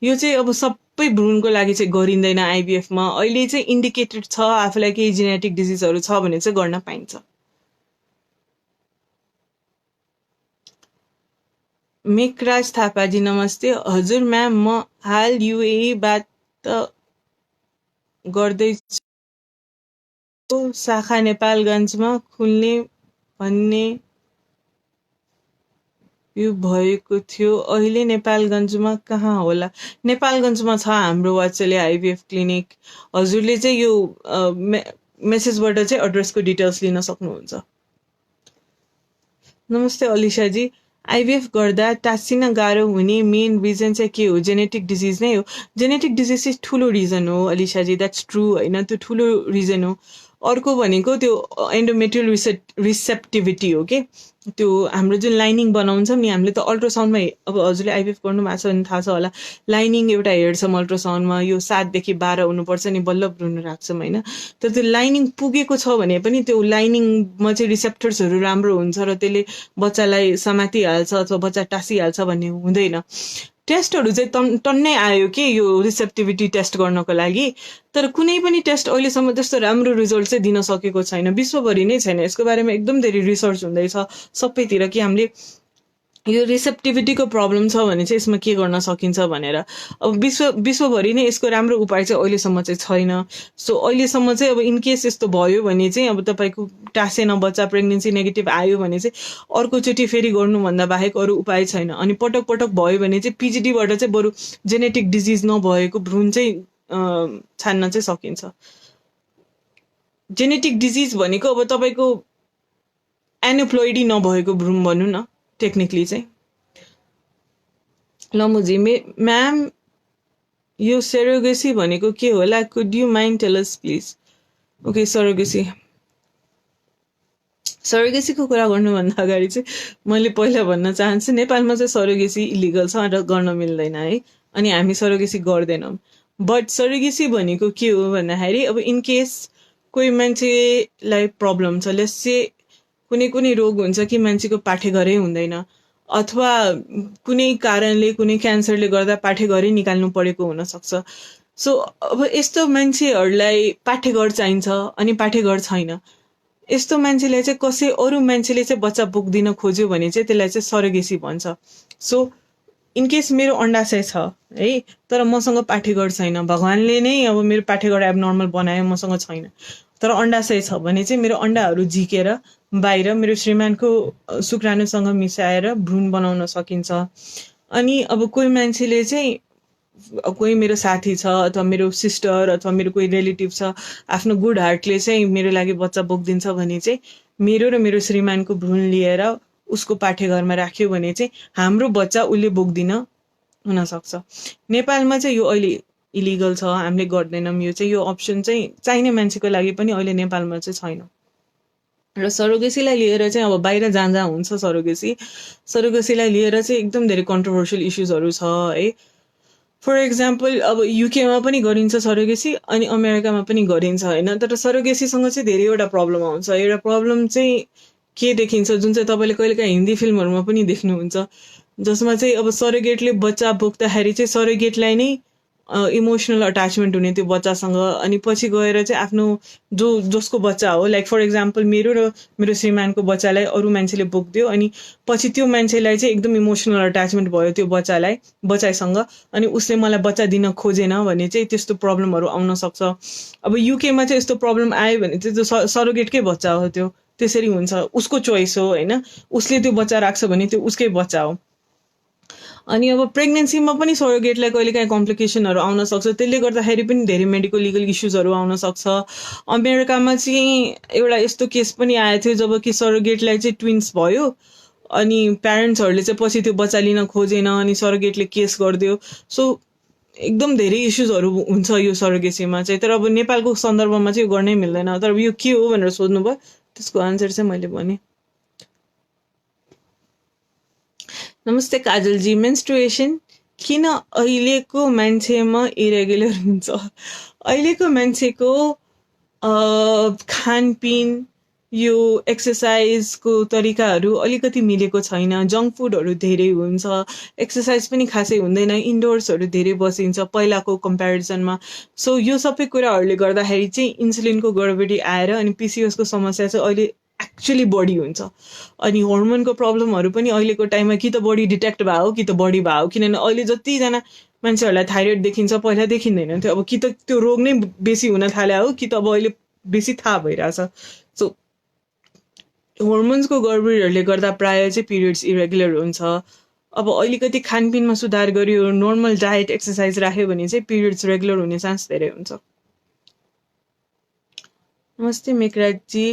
यो चाहिँ अब सबै भ्रूणको लागि चाहिँ गरिँदैन आइभिएफमा। अहिले चाहिँ इन्डिकेटेड छ आफूलाई केही जेनेटिक डिजिजहरू छ भने चाहिँ गर्न पाइन्छ। मेकराज थापाजी नमस्ते। हजुर म्याम, म हाल युएईबाट गर्दैछु, शाखा नेपालगञ्जमा खुल्ने भन्ने यो भएको थियो। अहिले नेपालगञ्जमा कहाँ होला? नेपालगञ्जमा छ हाम्रो वात्सल्य आइभिएफ क्लिनिक। हजुरले चाहिँ यो मेसेजबाट चाहिँ एड्रेसको डिटेल्स लिन सक्नुहुन्छ। नमस्ते अलिसाजी, आइभिएफ गर्दा टाँसिन गाह्रो हुने मेन रिजन चाहिँ के हो? जेनेटिक डिजिज नै हो। जेनेटिक डिजिज चाहिँ ठुलो रिजन हो अलिसाजी, द्याट्स ट्रु होइन, त्यो ठुलो रिजन हो। अर्को भनेको त्यो एन्डोमेट्रियल रिसेप्टिभिटी हो कि, त्यो हाम्रो जुन लाइनिङ बनाउँछौँ नि हामीले, त अल्ट्रासाउन्डमा अब हजुरले आइभिएफ गर्नु भएको छ भने थाहा छ होला, लाइनिङ एउटा हेर्छौँ अल्ट्रासाउन्डमा, यो 7 देखि 12 हुनुपर्छ नि, बल्ल भ्रूण राख्छौँ होइन। तर त्यो लाइनिङ पुगेको छ भने पनि त्यो लाइनिङमा चाहिँ रिसेप्टर्सहरू राम्रो हुन्छ र त्यसले बच्चालाई समातिहाल्छ अथवा बच्चा टाँसिहाल्छ भन्ने हुँदैन। टेस्टहरू चाहिँ टन्नै आयो कि यो रिसेप्टिभिटी टेस्ट गर्नको लागि, तर कुनै पनि टेस्ट अहिलेसम्म त्यस्तो राम्रो रिजल्ट चाहिँ दिन सकेको छैन। विश्वभरि नै छैन, यसको बारेमा एकदम धेरै रिसर्च हुँदैछ सबैतिर कि हामीले यो रिसेप्टिभिटीको प्रब्लम छ भने चाहिँ यसमा के गर्न सकिन्छ भनेर। अब विश्वभरि नै यसको राम्रो उपाय चाहिँ अहिलेसम्म चाहिँ छैन। सो अहिलेसम्म चाहिँ अब इनकेस यस्तो भयो भने चाहिँ अब तपाईँको टाँसेन बच्चा, प्रेग्नेन्सी नेगेटिभ आयो भने चाहिँ अर्कोचोटि फेरि गर्नुभन्दा बाहेक अरू उपाय छैन। अनि पटक पटक भयो भने चाहिँ पिजिडीबाट चाहिँ बरु जेनेटिक डिजिज नभएको भ्रूण चाहिँ छान्न चाहिँ सकिन्छ। जेनेटिक डिजिज भनेको अब तपाईँको एनोप्लोइडी नभएको भ्रूण भनौँ न टेक्निकली चाहिँ। लमुजी, म्याम यो सेरोगेसी भनेको के होला? Could you mind tell us please? Okay, सरोगेसीको कुरा गर्नुभन्दा अगाडि चाहिँ मैले पहिला भन्न चाहन्छु, नेपालमा चाहिँ सरोगेसी इलिगल छ र गर्न मिल्दैन है, अनि हामी सरोगेसी गर्दैनौँ। बट सरोगेसी भनेको के हो भन्दाखेरि, अब इनकेस कोही मान्छेलाई प्रब्लम छ, लेट्स से कुनै रोग हुन्छ कि मान्छेको पाठेघरै हुँदैन, अथवा कुनै कारणले कुनै क्यान्सरले गर्दा पाठेघरै निकाल्नु परेको हुनसक्छ। सो अब यस्तो मान्छेहरूलाई पाठेघर चाहिन्छ अनि पाठेघर छैन, यस्तो मान्छेलाई चाहिँ कसै अरू मान्छेले चाहिँ बच्चा बोक्दिन खोज्यो भने चाहिँ त्यसलाई चाहिँ सरोगेसी भन्छ। सो इनकेस मेरो अन्डाशय छ है, तर मसँग पाठेघर छैन, भगवान्ले नै अब मेरो पाठेघर एबनर्मल बनायो, मसँग छैन, तर अन्डाशय छ भने चाहिँ मेरो अन्डाहरू झिकेर बाहिर मेरो श्रीमानको शुक्राणुसँग मिसाएर भ्रूण बनाउन सकिन्छ। अनि अब कोही मान्छेले चाहिँ, कोही मेरो साथी छ अथवा मेरो सिस्टर अथवा मेरो कोही रिलेटिभ छ, आफ्नो गुड हार्टले चाहिँ मेरो लागि बच्चा बोकिदिन्छ भने चाहिँ मेरो र मेरो श्रीमानको भ्रूण लिएर उसको पाठेघरमा राख्यो भने चाहिँ हाम्रो बच्चा उसले बोक्दिन हुनसक्छ। नेपालमा चाहिँ यो अहिले इलिगल छ, हामीले गर्दैनौँ, यो अप्सन चाहिँ चाहिने मान्छेको लागि पनि अहिले नेपालमा चाहिँ छैन। र सरोगेसीलाई लिएर चाहिँ अब बाहिर जाँदा हुन्छ सरोगेसीलाई लिएर चाहिँ एकदम धेरै कन्ट्रोभर्सियल इस्युजहरू छ है। फर एक्जाम्पल अब युकेमा पनि गरिन्छ सरोगेसी अनि अमेरिकामा पनि गरिन्छ होइन। तर सरोगेसीसँग चाहिँ धेरैवटा प्रब्लम आउँछ। एउटा प्रब्लम चाहिँ के देखिन्छ, जुन चाहिँ तपाईँले कहिलेकाहीँ हिन्दी फिल्महरूमा पनि देख्नुहुन्छ, जसमा चाहिँ अब सरोगेटले बच्चा बोक्दाखेरि चाहिँ सरोगेटलाई नै इमोसनल अट्याचमेन्ट हुने त्यो बच्चासँग, अनि पछि गएर चाहिँ आफ्नो जसको बच्चा हो, लाइक फर एक्जाम्पल मेरो र मेरो श्रीमानको बच्चालाई अरू मान्छेले बोकिदियो अनि पछि त्यो मान्छेलाई चाहिँ एकदम इमोसनल अट्याचमेन्ट भयो त्यो बच्चासँग, अनि उसले मलाई बच्चा दिन खोजेन भने चाहिँ त्यस्तो प्रब्लमहरू आउन सक्छ। अब युकेमा चाहिँ यस्तो प्रब्लम आयो भने चाहिँ त्यो सरोगेटकै बच्चा हो, त्यो त्यसरी हुन्छ, उसको चोइस हो होइन। उसले त्यो बच्चा राख्छ भने त्यो उसकै बच्चा हो। अनि अब प्रेग्नेन्सीमा पनि सरोगेटलाई कहिलेकाहीँ कम्प्लिकेसनहरू आउन सक्छ, त्यसले गर्दाखेरि पनि धेरै मेडिकल लिगल इस्युजहरू आउन सक्छ। अमेरिकामा चाहिँ एउटा यस्तो केस पनि आएको थियो जब कि सरोगेटलाई चाहिँ ट्विन्स भयो अनि प्यारेन्ट्सहरूले चाहिँ पछि त्यो बच्चा लिन खोजेन अनि सरोगेटले केस गरिदियो। सो एकदम धेरै इस्युजहरू हुन्छ यो सरोगेसीमा चाहिँ। तर अब नेपालको सन्दर्भमा चाहिँ यो गर्नै मिल्दैन। तर यो के हो भनेर सोध्नुभयो, त्यसको आन्सर चाहिँ मैले भनेँ। नमस्ते काजलजी, मेन्स्ट्रुएसन किन अहिलेको मान्छेमा इरेगुलर हुन्छ? अहिलेको मान्छेको खानपिन, यो एक्सर्साइजको तरिकाहरू अलिकति मिलेको छैन। जङ्क फुडहरू धेरै हुन्छ, एक्सर्साइज पनि खासै हुँदैन, इन्डोर्सहरू धेरै बसिन्छ पहिलाको कम्पेरिजनमा। सो यो सबै कुराहरूले गर्दाखेरि चाहिँ इन्सुलिनको गडबडी आएर अनि पिसिओसको समस्या चाहिँ अहिले एक्चुअली बढी हुन्छ। अनि हर्मोनको प्रब्लमहरू पनि अहिलेको टाइममा कि त बढी डिटेक्ट भयो कि त बढी भयो, किनभने अहिले जतिजना मान्छेहरूलाई थाइरोइड देखिन्छ पहिला देखिँदैन थियो। अब कि त त्यो रोग नै बेसी हुन थाल्यो हो कि त अब अहिले बेसी थाहा भइरहेछ। सो हर्मोन्सको गडबडीहरूले गर्दा प्रायः चाहिँ पिरियड्स इरेगुलर हुन्छ। अब अलिकति खानपिनमा सुधार गरियो, नर्मल डायट एक्सर्साइज राख्यो भने चाहिँ पिरियड्स रेगुलर हुने चान्स धेरै हुन्छ। नमस्ते मेकराजी,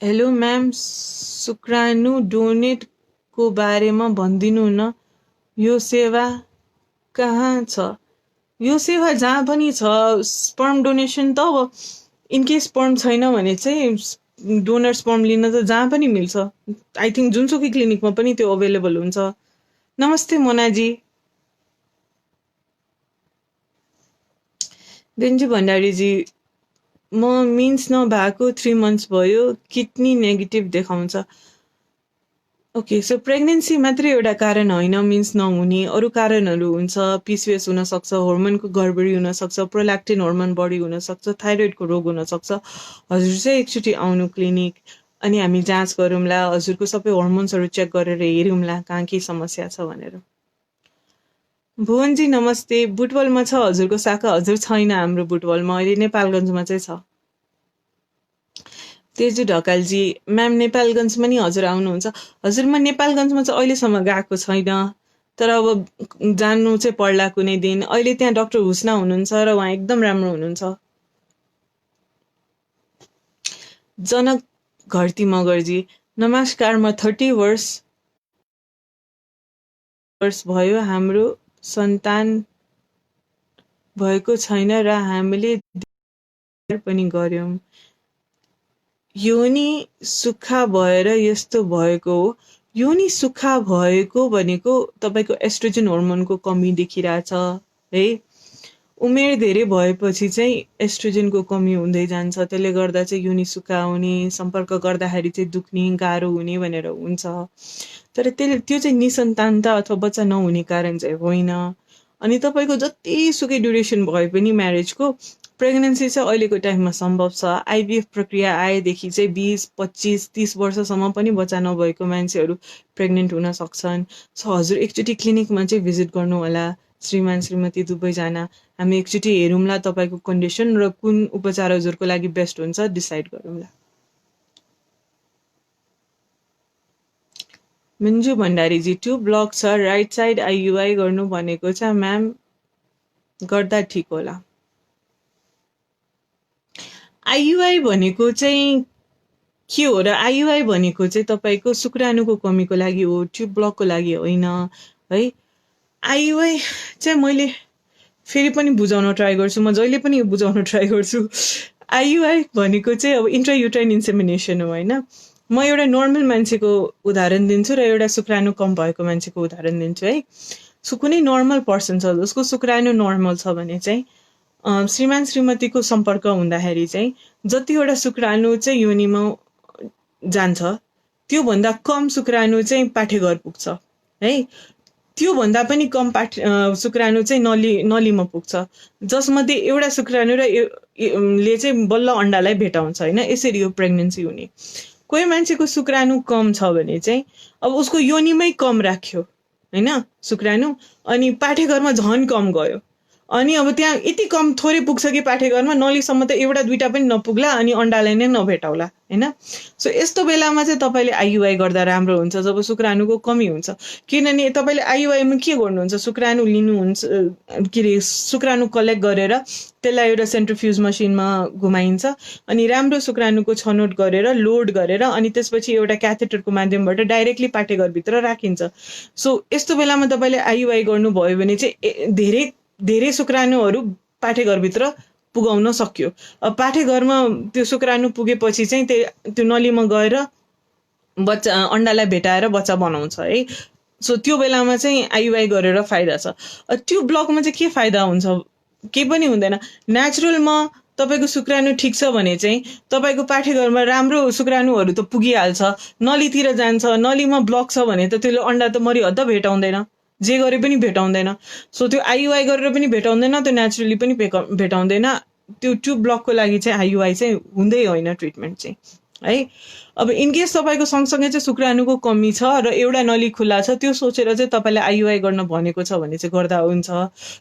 हेलो म्याम, शुक्राणु डोनेटको बारेमा भनिदिनु न, यो सेवा कहाँ छ? यो सेवा जहाँ पनि छ। स्पर्म डोनेसन त अब इनकेस स्पर्म छैन भने चाहिँ डोनर स्पर्म लिन त जहाँ पनि मिल्छ। आई थिङ्क जुनसुकै क्लिनिकमा पनि त्यो अभाइलेबल हुन्छ। नमस्ते मोनाजी। बेन्जु भण्डारीजी, म मिन्स नभएको 3 months भयो, किडनी नेगेटिभ देखाउँछ। ओके, सो प्रेग्नेन्सी मात्रै एउटा कारण होइन मिन्स नहुने, अरू कारणहरू हुन्छ। पिसिओएस हुनसक्छ, हर्मोनको गडबडी हुनसक्छ, प्रोल्याक्टिन हर्मोन बढी हुनसक्छ, थाइरोइडको रोग हुनसक्छ। हजुर चाहिँ एकचोटि आउनु क्लिनिक अनि हामी जाँच गरौँला, हजुरको सबै हर्मोन्सहरू चेक गरेर हेरौँला कहाँ के समस्या छ भनेर। भुवनजी नमस्ते, बुटवलमा छ हजुरको शाखा? हजुर छैन हाम्रो बुटवलमा, अहिले नेपालगञ्जमा चाहिँ छ। तेजु ढकालजी, म्याम नेपालगञ्जमा नि हजुर आउनुहुन्छ? हजुर म नेपालगञ्जमा चाहिँ अहिलेसम्म गएको छैन, तर अब जान्नु चाहिँ पर्ला कुनै दिन। अहिले त्यहाँ डाक्टर हुस्ना हुनुहुन्छ र उहाँ एकदम राम्रो हुनुहुन्छ। जनक घरती मगरजी, नमस्कार, म 30 वर्ष भयो, हाम्रो सन्तान भएको छैन र हामीले पनि गर्यौं। योनि सुक्खा भएर यस्तो भएको हो। योनि सुक्खा भएको भनेको तपाईँको एस्ट्रोजन हर्मोनको कमी देखिरहेछ है। उमेर धेरै भएपछि चाहिँ एस्ट्रोजनको कमी हुँदै जान्छ, त्यसले गर्दा चाहिँ योनि सुक्खा हुने, सम्पर्क गर्दाखेरि चाहिँ दुख्ने, गाह्रो हुने भनेर हुन्छ। तर त्यो चाहिँ निसन्तानता अथवा बच्चा नहुने कारण चाहिँ होइन। अनि तपाईँको जतिसुकै ड्युरेसन भए पनि म्यारेजको, प्रेग्नेन्सी चाहिँ अहिलेको टाइममा सम्भव छ। आइभीएफ प्रक्रिया आएदेखि चाहिँ 20, 25, 30 वर्षसम्म पनि बच्चा नभएको मान्छेहरू प्रेग्नेन्ट हुन सक्छन्। सो हजुर एकचोटि क्लिनिकमा चाहिँ भिजिट गर्नु होला, श्रीमान श्रीमती दुवैजना। हामी एकचोटि हेरौँला तपाईँको कन्डिसन र कुन उपचार हजुरको लागि बेस्ट हुन्छ डिसाइड गरौँला। मिन्जु भण्डारीजी, ट्युब ब्लक छ, राइट साइड आइयुआई गर्नु भनेको छ म्याम, गर्दा ठिक होला? आइयुआई भनेको चाहिँ के हो र? आइयुआई भनेको चाहिँ तपाईँको शुक्राणुको कमीको लागि हो, ट्युब ब्लकको लागि होइन है। आइयुआई चाहिँ मैले फेरि पनि बुझाउन ट्राई गर्छु, म जहिले पनि बुझाउन ट्राई गर्छु। आइयुआई भनेको चाहिँ अब इन्ट्रायुट्राइन इन्सेमिनेसन हो होइन। म एउटा नर्मल मान्छेको उदाहरण दिन्छु र एउटा शुक्राणु कम भएको मान्छेको उदाहरण दिन्छु है। सो कुनै नर्मल पर्सन छ जसको शुक्राणु नर्मल छ भने चाहिँ श्रीमान श्रीमतीको सम्पर्क हुँदाखेरि चाहिँ जतिवटा शुक्राणु चाहिँ योनिमा जान्छ त्योभन्दा कम शुक्राणु चाहिँ पाठेघर पुग्छ है। त्योभन्दा पनि कम शुक्राणु चाहिँ नलीमा पुग्छ, जसमध्ये एउटा शुक्राणु ले चाहिँ बल्ल अण्डालाई भेटाउँछ होइन। यसरी हो प्रेग्नेन्सी हुने। कोही मान्छेको शुक्राणु कम छ भने चाहिँ अब उसको योनिमै कम राख्यो होइन शुक्राणु, अनि पाठेघरमा झन् कम गयो, अनि अब त्यहाँ यति कम थोरै पुग्छ कि पाठेघरमा नलीसम्म त एउटा दुइटा पनि नपुग्ला अनि अण्डालाई नै नभेटाउला होइन। सो यस्तो बेलामा चाहिँ तपाईँले आइयुआई गर्दा राम्रो हुन्छ जब शुक्राणुको कमी हुन्छ। किनभने तपाईँले आइयुआईमा के गर्नुहुन्छ, शुक्राणु लिनुहुन्छ, के अरे शुक्राणु कलेक्ट गरेर त्यसलाई एउटा सेन्ट्रिफ्युज मसिनमा घुमाइन्छ अनि राम्रो शुक्राणुको छनौट गरेर लोड गरेर अनि त्यसपछि एउटा क्याथेटरको माध्यमबाट डाइरेक्टली पाठेघरभित्र राखिन्छ। सो यस्तो बेलामा तपाईँले आइयुआई गर्नुभयो भने चाहिँ धेरै शुक्राणुहरू पाठेघरभित्र पुगाउन सक्यो। अब पाठेघरमा त्यो शुक्राणु पुगेपछि चाहिँ त्यो नलीमा गएर बच्चा अण्डालाई भेटाएर बच्चा बनाउँछ है। सो त्यो बेलामा चाहिँ आइयुआई गरेर फाइदा छ। त्यो ब्लकमा चाहिँ के फाइदा हुन्छ, केही पनि हुँदैन। नेचुरलमा तपाईँको शुक्राणु ठिक छ भने चाहिँ तपाईँको पाठेघरमा राम्रो शुक्राणुहरू त पुगिहाल्छ, नलीतिर जान्छ। नलीमा ब्लक छ भने त त्यसले अण्डा त मरिहद्द भेटाउँदैन, जे गरे पनि भेटाउँदैन। सो त्यो आइयुआई गरेर पनि भेटाउँदैन, त्यो नेचुरली पनि भेटाउँदैन। त्यो ट्युब ब्लकको लागि चाहिँ आइयुआई चाहिँ हुँदै होइन ट्रिटमेन्ट चाहिँ है। अब इनकेस तपाईँको सँगसँगै चाहिँ शुक्राणुको कमी छ र एउटा नली खुल्ला छ, त्यो सोचेर चाहिँ तपाईँले आइयुआई गर्न भनेको छ भने चाहिँ गर्दा हुन्छ।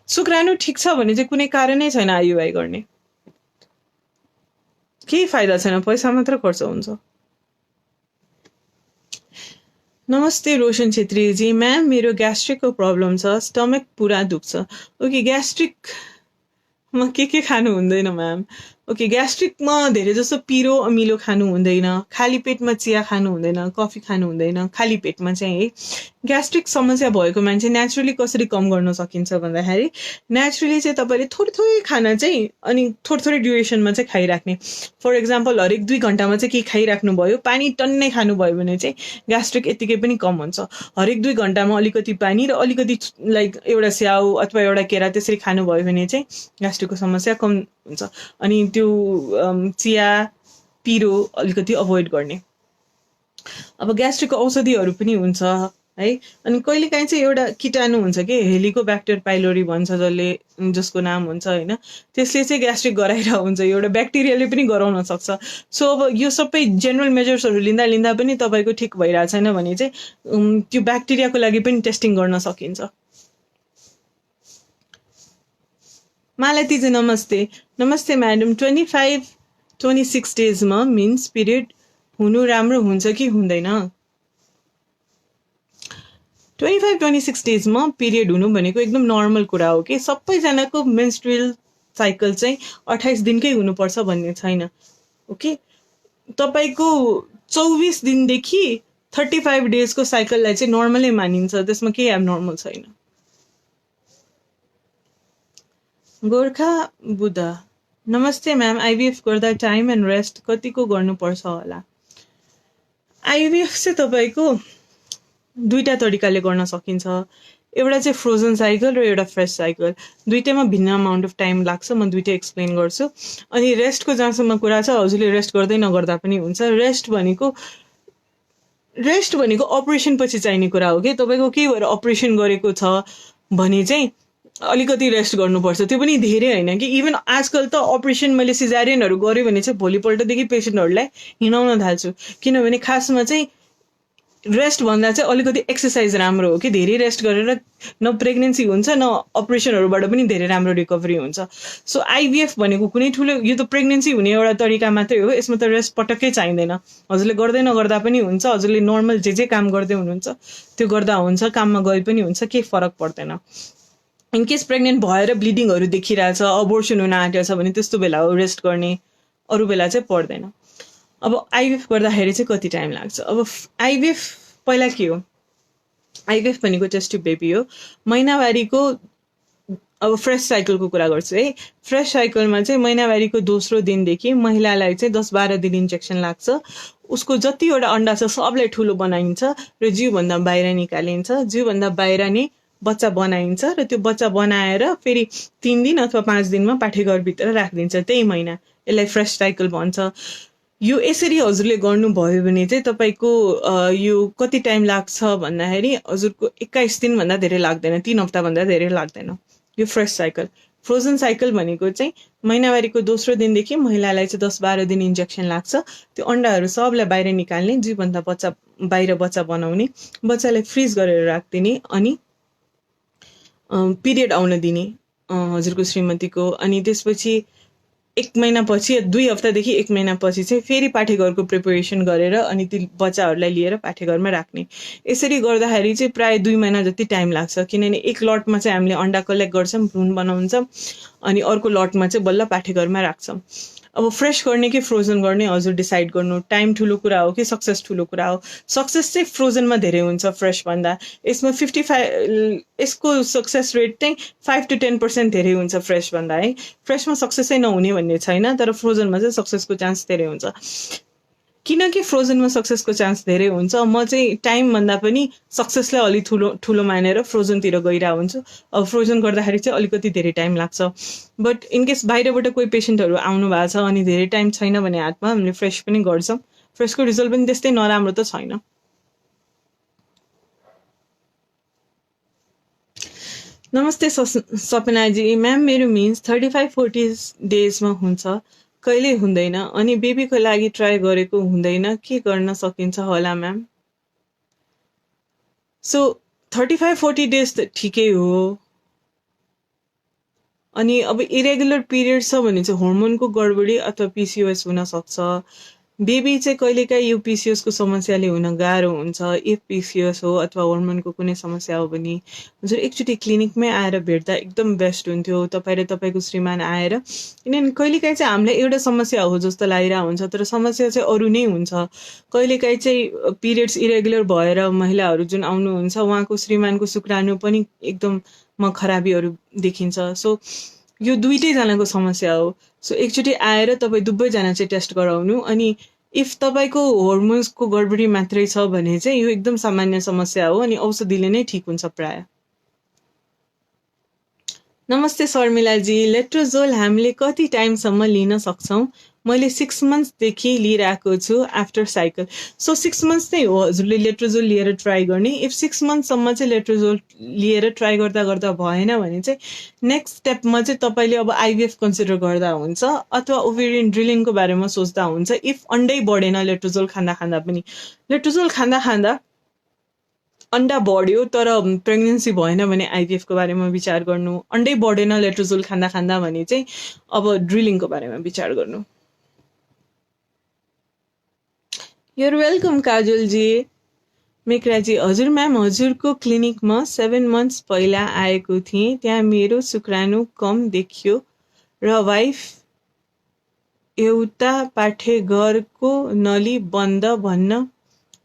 शुक्राणु ठिक छ भने चाहिँ कुनै कारणै छैन आइयुआई गर्ने, केही फाइदा छैन, पैसा मात्र खर्च हुन्छ। नमस्ते रोशन छेत्रीजी। म्याम मेरो ग्यास्ट्रिकको प्रब्लम छ, स्टमक पुरा दुख्छ। ओके, ग्यास्ट्रिकमा के खानु हुँदैन म्याम? ओके, ग्यास्ट्रिकमा धेरै जसो पिरो अमिलो खानु हुँदैन, खाली पेटमा चिया खानु हुँदैन, कफी खानु हुँदैन खाली पेटमा चाहिँ है। ग्यास्ट्रिक समस्या भएको मान्छे नेचुरली कसरी कम गर्न सकिन्छ भन्दाखेरि नेचुरली चाहिँ तपाईँले थोरै थोरै खाना चाहिँ अनि थोरै ड्युरेसनमा चाहिँ खाइराख्ने। फर इक्जाम्पल हरेक 2 घन्टामा चाहिँ केही खाइराख्नु भयो, पानी टन्नै खानुभयो भने चाहिँ ग्यास्ट्रिक यत्तिकै पनि कम हुन्छ। हरेक 2 घन्टामा अलिकति पानी र अलिकति लाइक एउटा स्याउ अथवा एउटा केरा त्यसरी खानुभयो भने चाहिँ ग्यास्ट्रिकको समस्या कम हुन्छ। अनि त्यो चिया पिरो अलिकति अभोइड गर्ने। अब ग्यास्ट्रिकको औषधिहरू पनि हुन्छ है। अनि कहिलेकाहीँ चाहिँ एउटा कीटाणु हुन्छ कि हेलिकोब्याक्टर पाइलोरी भन्छ जसको नाम हुन्छ होइन, त्यसले चाहिँ ग्यास्ट्रिक गराइरहेको हुन्छ। एउटा ब्याक्टेरियाले पनि गराउन सक्छ। सो अब यो सबै जेनरल मेजर्सहरू लिँदा पनि तपाईँको ठिक भइरहेको छैन भने चाहिँ त्यो ब्याक्टेरियाको लागि पनि टेस्टिङ गर्न सकिन्छ। मालतीजी नमस्ते। नमस्ते म्याडम। 25-26 डेजमा मिन्स पिरियड हुनु राम्रो हुन्छ कि हुँदैन? 25-26 डेजमा पिरियड हुनु भनेको एकदम नर्मल कुरा हो कि सबैजनाको मेन्स्ट्रुअल साइकल चाहिँ 28 दिनकै हुनुपर्छ भन्ने छैन। ओके, तपाईँको 24 दिनदेखि 35 डेजको साइकललाई चाहिँ नर्मलै मानिन्छ, त्यसमा केही एबनर्मल छैन। गोर्खा बुद्ध नमस्ते म्याम। आइभीएफ गर्दा टाइम एन्ड रेस्ट कतिको गर्नुपर्छ होला? आइभीएफ चाहिँ तपाईँको 2टा तरिकाले गर्न सकिन्छ। एउटा चाहिँ फ्रोजन साइकल र एउटा फ्रेस साइकल, दुइटैमा भिन्न अमाउन्ट अफ टाइम लाग्छ। म दुइटै एक्सप्लेन गर्छु। अनि रेस्टको जहाँसम्म कुरा छ, हजुरले रेस्ट गर्दै नगर्दा पनि हुन्छ। रेस्ट भनेको अपरेसन पछि चाहिने कुरा हो कि तपाईँको केही भएर अपरेसन गरेको छ भने चाहिँ अलिकति रेस्ट गर्नुपर्छ, त्यो पनि धेरै होइन कि। इभन आजकल त अपरेसन मैले सिजारियनहरू गरेँ भने चाहिँ भोलिपल्टदेखि पेसेन्टहरूलाई हिँडाउन थाल्छु, किनभने खासमा चाहिँ रेस्ट भन्दा चाहिँ अलिकति एक्सर्साइज राम्रो हो कि। धेरै रेस्ट गरेर न प्रेग्नेन्सी हुन्छ न अपरेसनहरूबाट पनि धेरै राम्रो रिकभरी हुन्छ। सो आइभीएफ भनेको कुनै ठुलो, यो त प्रेग्नेन्सी हुने एउटा तरिका मात्रै हो, यसमा त रेस्ट पटक्कै चाहिँदैन। हजुरले गर्दै नगर्दा पनि हुन्छ, हजुरले नर्मल जे काम गर्दै हुनुहुन्छ त्यो गर्दा हुन्छ, काममा गए पनि हुन्छ, केही फरक पर्दैन। इनकेस प्रेग्नेन्ट भएर ब्लिडिङहरू देखिरहेछ, अबोर्सन हुन आँटेको छ भने त्यस्तो बेला हो रेस्ट गर्ने, अरू बेला चाहिँ पर्दैन। अब आइभीएफ गर्दाखेरि चाहिँ कति टाइम लाग्छ? अब आइभीएफ पहिला के हो? आइभीएफ भनेको टेस्ट ट्युब बेबी हो। महिनावारीको अब फ्रेस साइकलको कुरा गर्छु है। फ्रेस साइकलमा चाहिँ महिनावारीको दोस्रो दिनदेखि महिलालाई चाहिँ 10-12 दिन इन्जेक्सन लाग्छ। उसको जतिवटा अन्डा छ सबलाई ठुलो बनाइन्छ र जिउभन्दा बाहिर निकालिन्छ। जिउभन्दा बाहिर नै बच्चा बनाइन्छ र त्यो बच्चा बनाएर फेरि 3 दिन अथवा 5 दिनमा पाठेघरभित्र राखिदिन्छ त्यही महिना। यसलाई फ्रेस साइकल भन्छ। यो यसरी हजुरले गर्नुभयो भने चाहिँ तपाईँको यो कति टाइम लाग्छ भन्दाखेरि हजुरको 21 दिनभन्दा धेरै लाग्दैन, 3 हप्ताभन्दा धेरै लाग्दैन यो फ्रेस साइकल। फ्रोजन साइकल भनेको चाहिँ महिनावारीको दोस्रो दिनदेखि महिलालाई चाहिँ 10-12 दिन इन्जेक्सन लाग्छ। त्यो अन्डाहरू सबलाई बाहिर निकाल्ने, जिउभन्दा बाहिर बच्चा बनाउने, बच्चालाई फ्रिज गरेर राखिदिने अनि पिरियड आउन दिने हजुरको श्रीमतीको। अनि त्यसपछि 1 महिनापछि 2 हप्तादेखि 1 महिनापछि चाहिँ फेरि पाठेघरको प्रिपरेसन गरेर अनि ती बच्चाहरूलाई लिएर पाठेघरमा राख्ने। यसरी गर्दाखेरि चाहिँ प्राय 2 महिना जति टाइम लाग्छ, किनभने एक लटमा चाहिँ हामीले अन्डा कलेक्ट गर्छौँ, भ्रूण बनाउँछौँ अनि अर्को लटमा चाहिँ बल्ल पाठेघरमा राख्छौँ। अब फ्रेस गर्ने कि फ्रोजन गर्ने हजुर डिसाइड गर्नु। टाइम ठुलो कुरा हो कि सक्सेस ठुलो कुरा हो? सक्सेस चाहिँ फ्रोजनमा धेरै हुन्छ फ्रेसभन्दा। यसमा 55 यसको सक्सेस रेट चाहिँ 5 to 10% धेरै हुन्छ फ्रेसभन्दा है। फ्रेसमा सक्सेसै नहुने भन्ने छैन, तर फ्रोजनमा चाहिँ सक्सेसको चान्स धेरै हुन्छ। किनकि फ्रोजनमा सक्सेसको चान्स धेरै हुन्छ, म चाहिँ टाइमभन्दा पनि सक्सेसलाई अलिक ठुलो मानेर फ्रोजनतिर गइरहेको हुन्छु। अब फ्रोजन गर्दाखेरि चाहिँ अलिकति धेरै टाइम लाग्छ, बट इनकेस बाहिरबाट कोही पेसेन्टहरू आउनु भएको छ अनि धेरै टाइम छैन भने हातमा, हामीले फ्रेस पनि गर्छौँ। फ्रेसको रिजल्ट पनि त्यस्तै नराम्रो त छैन। नमस्ते सपनाजी म्याम, मेरो मिन्स 35-40 डेजमा हुन्छ, कहिले हुँदैन अनि बेबीको लागि ट्राई गरेको हुँदैन, के गर्न सकिन्छ होला म्याम? सो 35-40 डेज त ठिकै हो। अनि अब इरेगुलर पिरियड छ भने चाहिँ होर्मोनको गडबडी अथवा पिसिओएस हुनसक्छ। बेबी चाहिँ कहिलेकाहीँ यो पिसिओएसको समस्याले हुन गाह्रो हुन्छ। इफ पिसिओएस हो अथवा होर्मोनको कुनै समस्या हो भने हजुर एकचोटि क्लिनिकमै आएर भेट्दा एकदम बेस्ट हुन्थ्यो, तपाईँ र तपाईँको श्रीमान आएर। किनभने कहिलेकाहीँ चाहिँ हामीलाई एउटा समस्या हो जस्तो लागिरहेको हुन्छ, तर समस्या चाहिँ अरू नै हुन्छ। कहिलेकाहीँ चाहिँ पिरियड्स इरेगुलर भएर महिलाहरू जुन आउनुहुन्छ उहाँको श्रीमानको शुक्राणु पनि एकदम खराबीहरू देखिन्छ। सो यो दुइटैजनाको समस्या हो। सो एकचोटि आएर तपाईँ दुवैजना चाहिँ टेस्ट गराउनु। अनि इफ तपाईँको होर्मोन्सको गडबडी मात्रै छ भने चाहिँ यो एकदम सामान्य समस्या हो अनि औषधिले नै ठिक हुन्छ प्राय। नमस्ते शर्मिलाजी, लेट्रोजोल हामीले कति टाइमसम्म लिन सक्छौँ? मैले 6 मन्थ्सदेखि लिइरहेको छु आफ्टर साइकल। सो 6 मन्थ्स नै हो हजुरले लेट्रोजोल लिएर ट्राई गर्ने। इफ 6 मन्थसम्म चाहिँ लेट्रोजोल लिएर ट्राई गर्दा गर्दा भएन भने चाहिँ नेक्स्ट स्टेपमा चाहिँ तपाईँले अब आइभिएफ कन्सिडर गर्दा हुन्छ अथवा ओभेरियन ड्रिलिङको बारेमा सोच्दा हुन्छ। इफ अन्डै बढेन लेट्रोजोल खाँदा पनि, लेट्रोजोल खाँदा अन्डा बढ्यो तर प्रेग्नेन्सी भएन भने आइभिएफको बारेमा विचार गर्नु। अन्डै बढेन लेट्रोजोल खाँदा भने चाहिँ अब ड्रिलिङको बारेमा विचार गर्नु। Your welcome काजलजी। मेक्राजी, हजुर म्याम, हजुरको क्लिनिकमा 7 मन्थ्स पहिला आएको थिएँ। त्यहाँ मेरो शुक्राणु कम देखियो र वाइफ एउटा पाठेघरको नली बन्द भन्न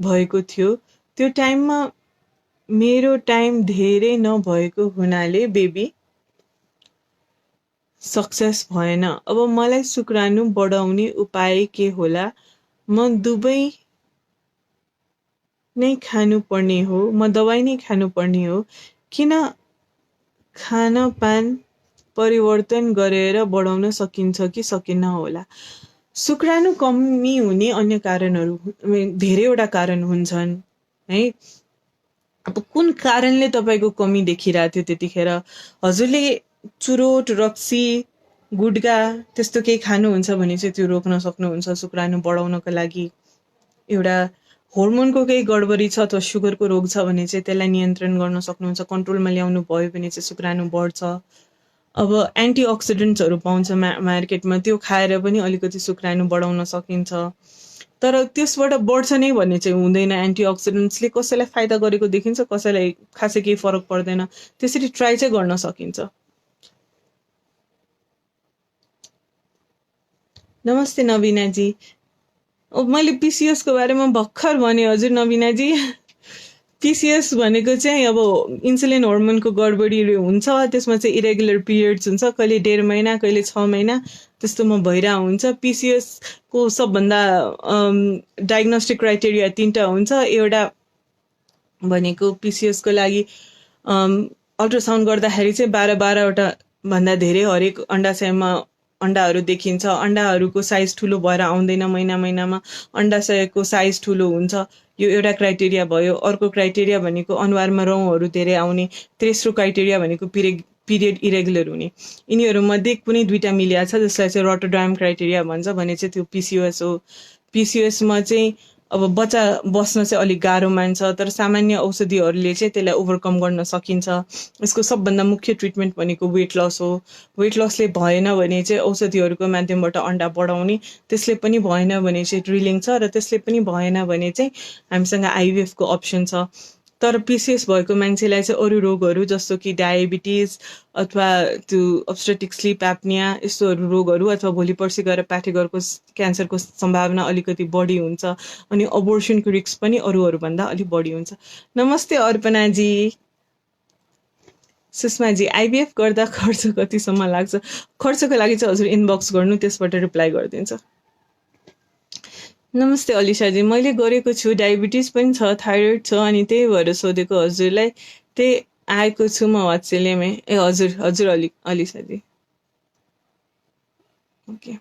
भएको थियो। त्यो टाइममा मेरो टाइम धेरै नभएको हुनाले बेबी सक्सेस भएन। अब मलाई शुक्राणु बढाउने उपाय के होला? म दुवै नै खानुपर्ने हो, म दबाई नै खानुपर्ने हो? किन खानपान परिवर्तन गरेर बढाउन सकिन्छ कि सकिन्न होला? शुक्राणु कमी हुने अन्य कारणहरू धेरैवटा कारण हुन्छन् है। अब कुन कारणले तपाईँको कमी देखिरहेको थियो त्यतिखेर? हजुरले चुरोट, रक्सी, गुड्का त्यस्तो केही खानुहुन्छ भने चाहिँ त्यो रोक्न सक्नुहुन्छ शुक्राणु बढाउनको लागि। एउटा होर्मोनको केही गडबडी छ अथवा सुगरको रोग छ भने चाहिँ त्यसलाई नियन्त्रण गर्न सक्नुहुन्छ। कन्ट्रोलमा ल्याउनु भयो भने चाहिँ शुक्राणु बढ्छ। अब एन्टिअक्सिडेन्ट्सहरू पाउँछ मार्केटमा, त्यो खाएर पनि अलिकति शुक्राणु बढाउन सकिन्छ। तर त्यसबाट बढ्छ नै भन्ने चाहिँ हुँदैन। एन्टिअक्सिडेन्ट्सले कसैलाई फाइदा गरेको देखिन्छ, कसैलाई खासै केही फरक पर्दैन। त्यसरी ट्राई चाहिँ गर्न सकिन्छ। नमस्ते नवीनाजी। मैले पिसिओएसको बारेमा भर्खर भने हजुर नवीनाजी। पिसिएस भनेको चाहिँ अब इन्सुलिन हर्मोनको गडबडीहरू हुन्छ, त्यसमा चाहिँ इरेगुलर पिरियड्स हुन्छ, कहिले 1.5 महिना कहिले 6 महिना त्यस्तोमा भइरहेको हुन्छ। पिसिएसको सबभन्दा डायग्नोस्टिक क्राइटेरिया 3टा हुन्छ। एउटा भनेको पिसिएसको लागि अल्ट्रासाउन्ड गर्दाखेरि चाहिँ 12-12वटा भन्दा धेरै हरेक अण्डाशयमा अण्डाहरू देखिन्छ। अण्डाहरूको साइज ठुलो भएर आउँदैन, महिनामा अण्डाशयको साइज ठुलो हुन्छ। यो एउटा क्राइटेरिया भयो। अर्को क्राइटेरिया भनेको अनुहारमा रौँहरू धेरै आउने। तेस्रो क्राइटेरिया भनेको पिरियड इरेगुलर हुने। यिनीहरूमध्ये कुनै 2टा मिलिया छ, जसलाई चाहिँ रोटरडायम क्राइटेरिया भन्छ भने चाहिँ त्यो पिसिओएस हो। पिसिओएसमा चाहिँ अब बच्चा बस्न चाहिँ अलिक गाह्रो मान्छ, तर सामान्य औषधिहरूले चाहिँ त्यसलाई ओभरकम गर्न सकिन्छ। यसको सबभन्दा मुख्य ट्रिटमेन्ट भनेको वेट लस हो। वेट लसले भएन भने चाहिँ औषधिहरूको माध्यमबाट अण्डा बढाउने, त्यसले पनि भएन भने चाहिँ ड्रिलिङ छ, र त्यसले पनि भएन भने चाहिँ हामीसँग आइभिएफको अप्सन छ। तर पिसिएस भएको मान्छेलाई चाहिँ अरू रोगहरू जस्तो कि डायबिटिज अथवा त्यो अब्स्ट्रेटिक स्लिप एप्निया यस्तोहरू रोगहरू अथवा भोलि पर्सि गएर पाठेघरको क्यान्सरको सम्भावना अलिकति बढी हुन्छ, अनि अबोर्सनको रिस्क पनि अरूहरूभन्दा अलिक बढी हुन्छ। नमस्ते अर्पणाजी। सुषमाजी, आइबिएफ गर्दा खर्च कतिसम्म लाग्छ? खर्चको लागि चाहिँ हजुर इनबक्स गर्नु, त्यसबाट रिप्लाई गरिदिन्छ। नमस्ते अलिसाजी, मैले गरेको छु, डायबिटिज पनि छ, थाइरोइड छ, अनि त्यही भएर सोधेको हजुरलाई। त्यही आएको छु म वात्सल्यमै। ए हजुर हजुर अलिसाजी, ओके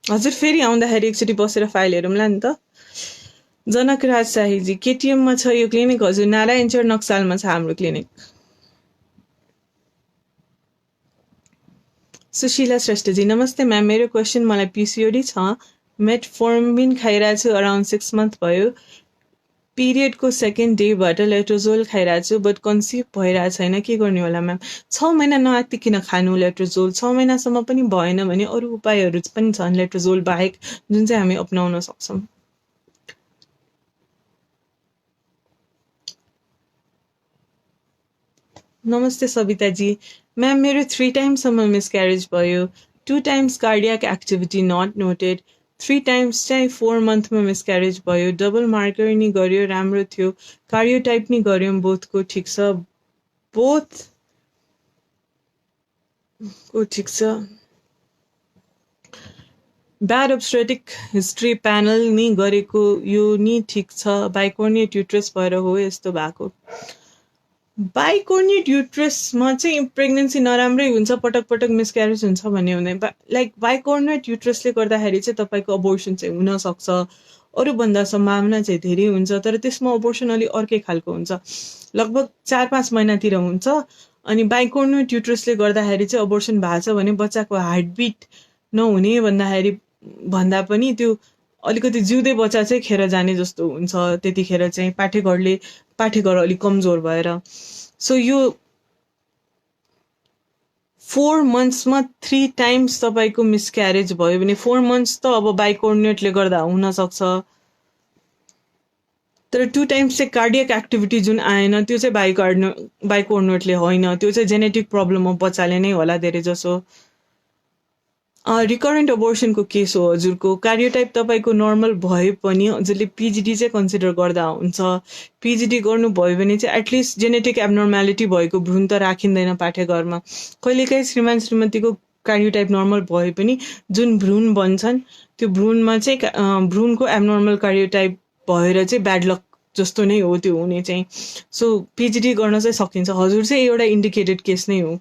हजुर, फेरि आउँदाखेरि एकचोटि बसेर फाइल हेरौँला नि त। जनकराज शाहीजी, केटिएममा छ यो क्लिनिक? हजुर, नारायणचर नक्सालमा छ हाम्रो क्लिनिक। सुशीला श्रेष्ठजी, नमस्ते म्याम, मेरो क्वेसन, मलाई पिसिओडी छ, मेटफोर्मिन खाइरहेको छु, अराउन्ड 6 मन्थ भयो। पिरियडको सेकेन्ड डेबाट लेट्रोजोल खाइरहेको छु, बट कन्सिभ भइरहेको छैन, के गर्ने होला म्याम? 6 महिना नआत्तिकिन खानु लेट्रोजोल। 6 महिनासम्म पनि भएन भने अरू उपायहरू पनि छन् लेट्रोजोल बाहेक, जुन चाहिँ हामी अपनाउन सक्छौँ। नमस्ते सविताजी, म्याम मेरो 3 टाइम्ससम्म मिसक्यारेज भयो। 2 times cardiac activity not noted, 3 times चाहिँ 4 मन्थमा मिसक्यारेज भयो। डबल मार्कर नि गर्यो, राम्रो थियो। कार्डियोटाइप नि गर्यौँ, बोथको ठिक छ, बोथको ठिक छ। ब्याड अब्स्ट्रेटिक हिस्ट्री प्यानल नि गरेको, यो नि ठिक छ। बाइकोर्नियट युट्रस भएर हो यस्तो भएको। बाइकोर्नियट युट्रसमा चाहिँ प्रेग्नेन्सी नराम्रै हुन्छ, पटक पटक मिसक्यारेज हुन्छ भन्ने हुँदैन। लाइक बाइकोर्नियट युट्रसले गर्दाखेरि चाहिँ तपाईँको अबोर्सन चाहिँ हुनसक्छ, अरूभन्दा सम्भावना चाहिँ धेरै हुन्छ, तर त्यसमा अबोर्सन अलिक अर्कै खालको हुन्छ, लगभग 4-5 महिनातिर हुन्छ। अनि बाइकोर्नियट युट्रसले गर्दाखेरि चाहिँ अबोर्सन भएको छ भने बच्चाको हार्टबिट नहुने भन्दा पनि त्यो अलिकति जिउँदै बच्चा चाहिँ खेर जाने जस्तो हुन्छ। त्यतिखेर चाहिँ पाठेघर अलिक कमजोर भएर। सो यो 4 मन्थ्समा 3 टाइम्स तपाईँको मिसक्यारेज भयो भने 4 मन्थ्स त अब बाइकोर्नियटले गर्दा हुनसक्छ, तर 2 टाइम्स चाहिँ कार्डियक एक्टिभिटी जुन आएन त्यो चाहिँ बाइकोर्नियटले होइन, त्यो चाहिँ जेनेटिक प्रब्लम हो, बच्चाले नै होला धेरै जसो। रिकरेन्ट अबोर्सनको केस हो हजुरको। कार्डियोटाइप तपाईँको नर्मल भए पनि हजुरले पिजिडी चाहिँ कन्सिडर गर्दा हुन्छ। पिजिडी गर्नुभयो भने चाहिँ एटलिस्ट जेनेटिक एब्नर्म्यालिटी भएको भ्रूण त राखिँदैन पाठेघरमा। कहिलेकाहीँ श्रीमान श्रीमतीको कार्डियोटाइप नर्मल भए पनि जुन भ्रूण बन्छन् त्यो भ्रूणमा चाहिँ भ्रूणको एब्नर्मल कार्डियोटाइप भएर चाहिँ ब्याड लक जस्तो नै हो त्यो हुने चाहिँ। सो पिजिडी गर्न चाहिँ सकिन्छ, हजुर चाहिँ एउटा इन्डिकेटेड केस नै हो।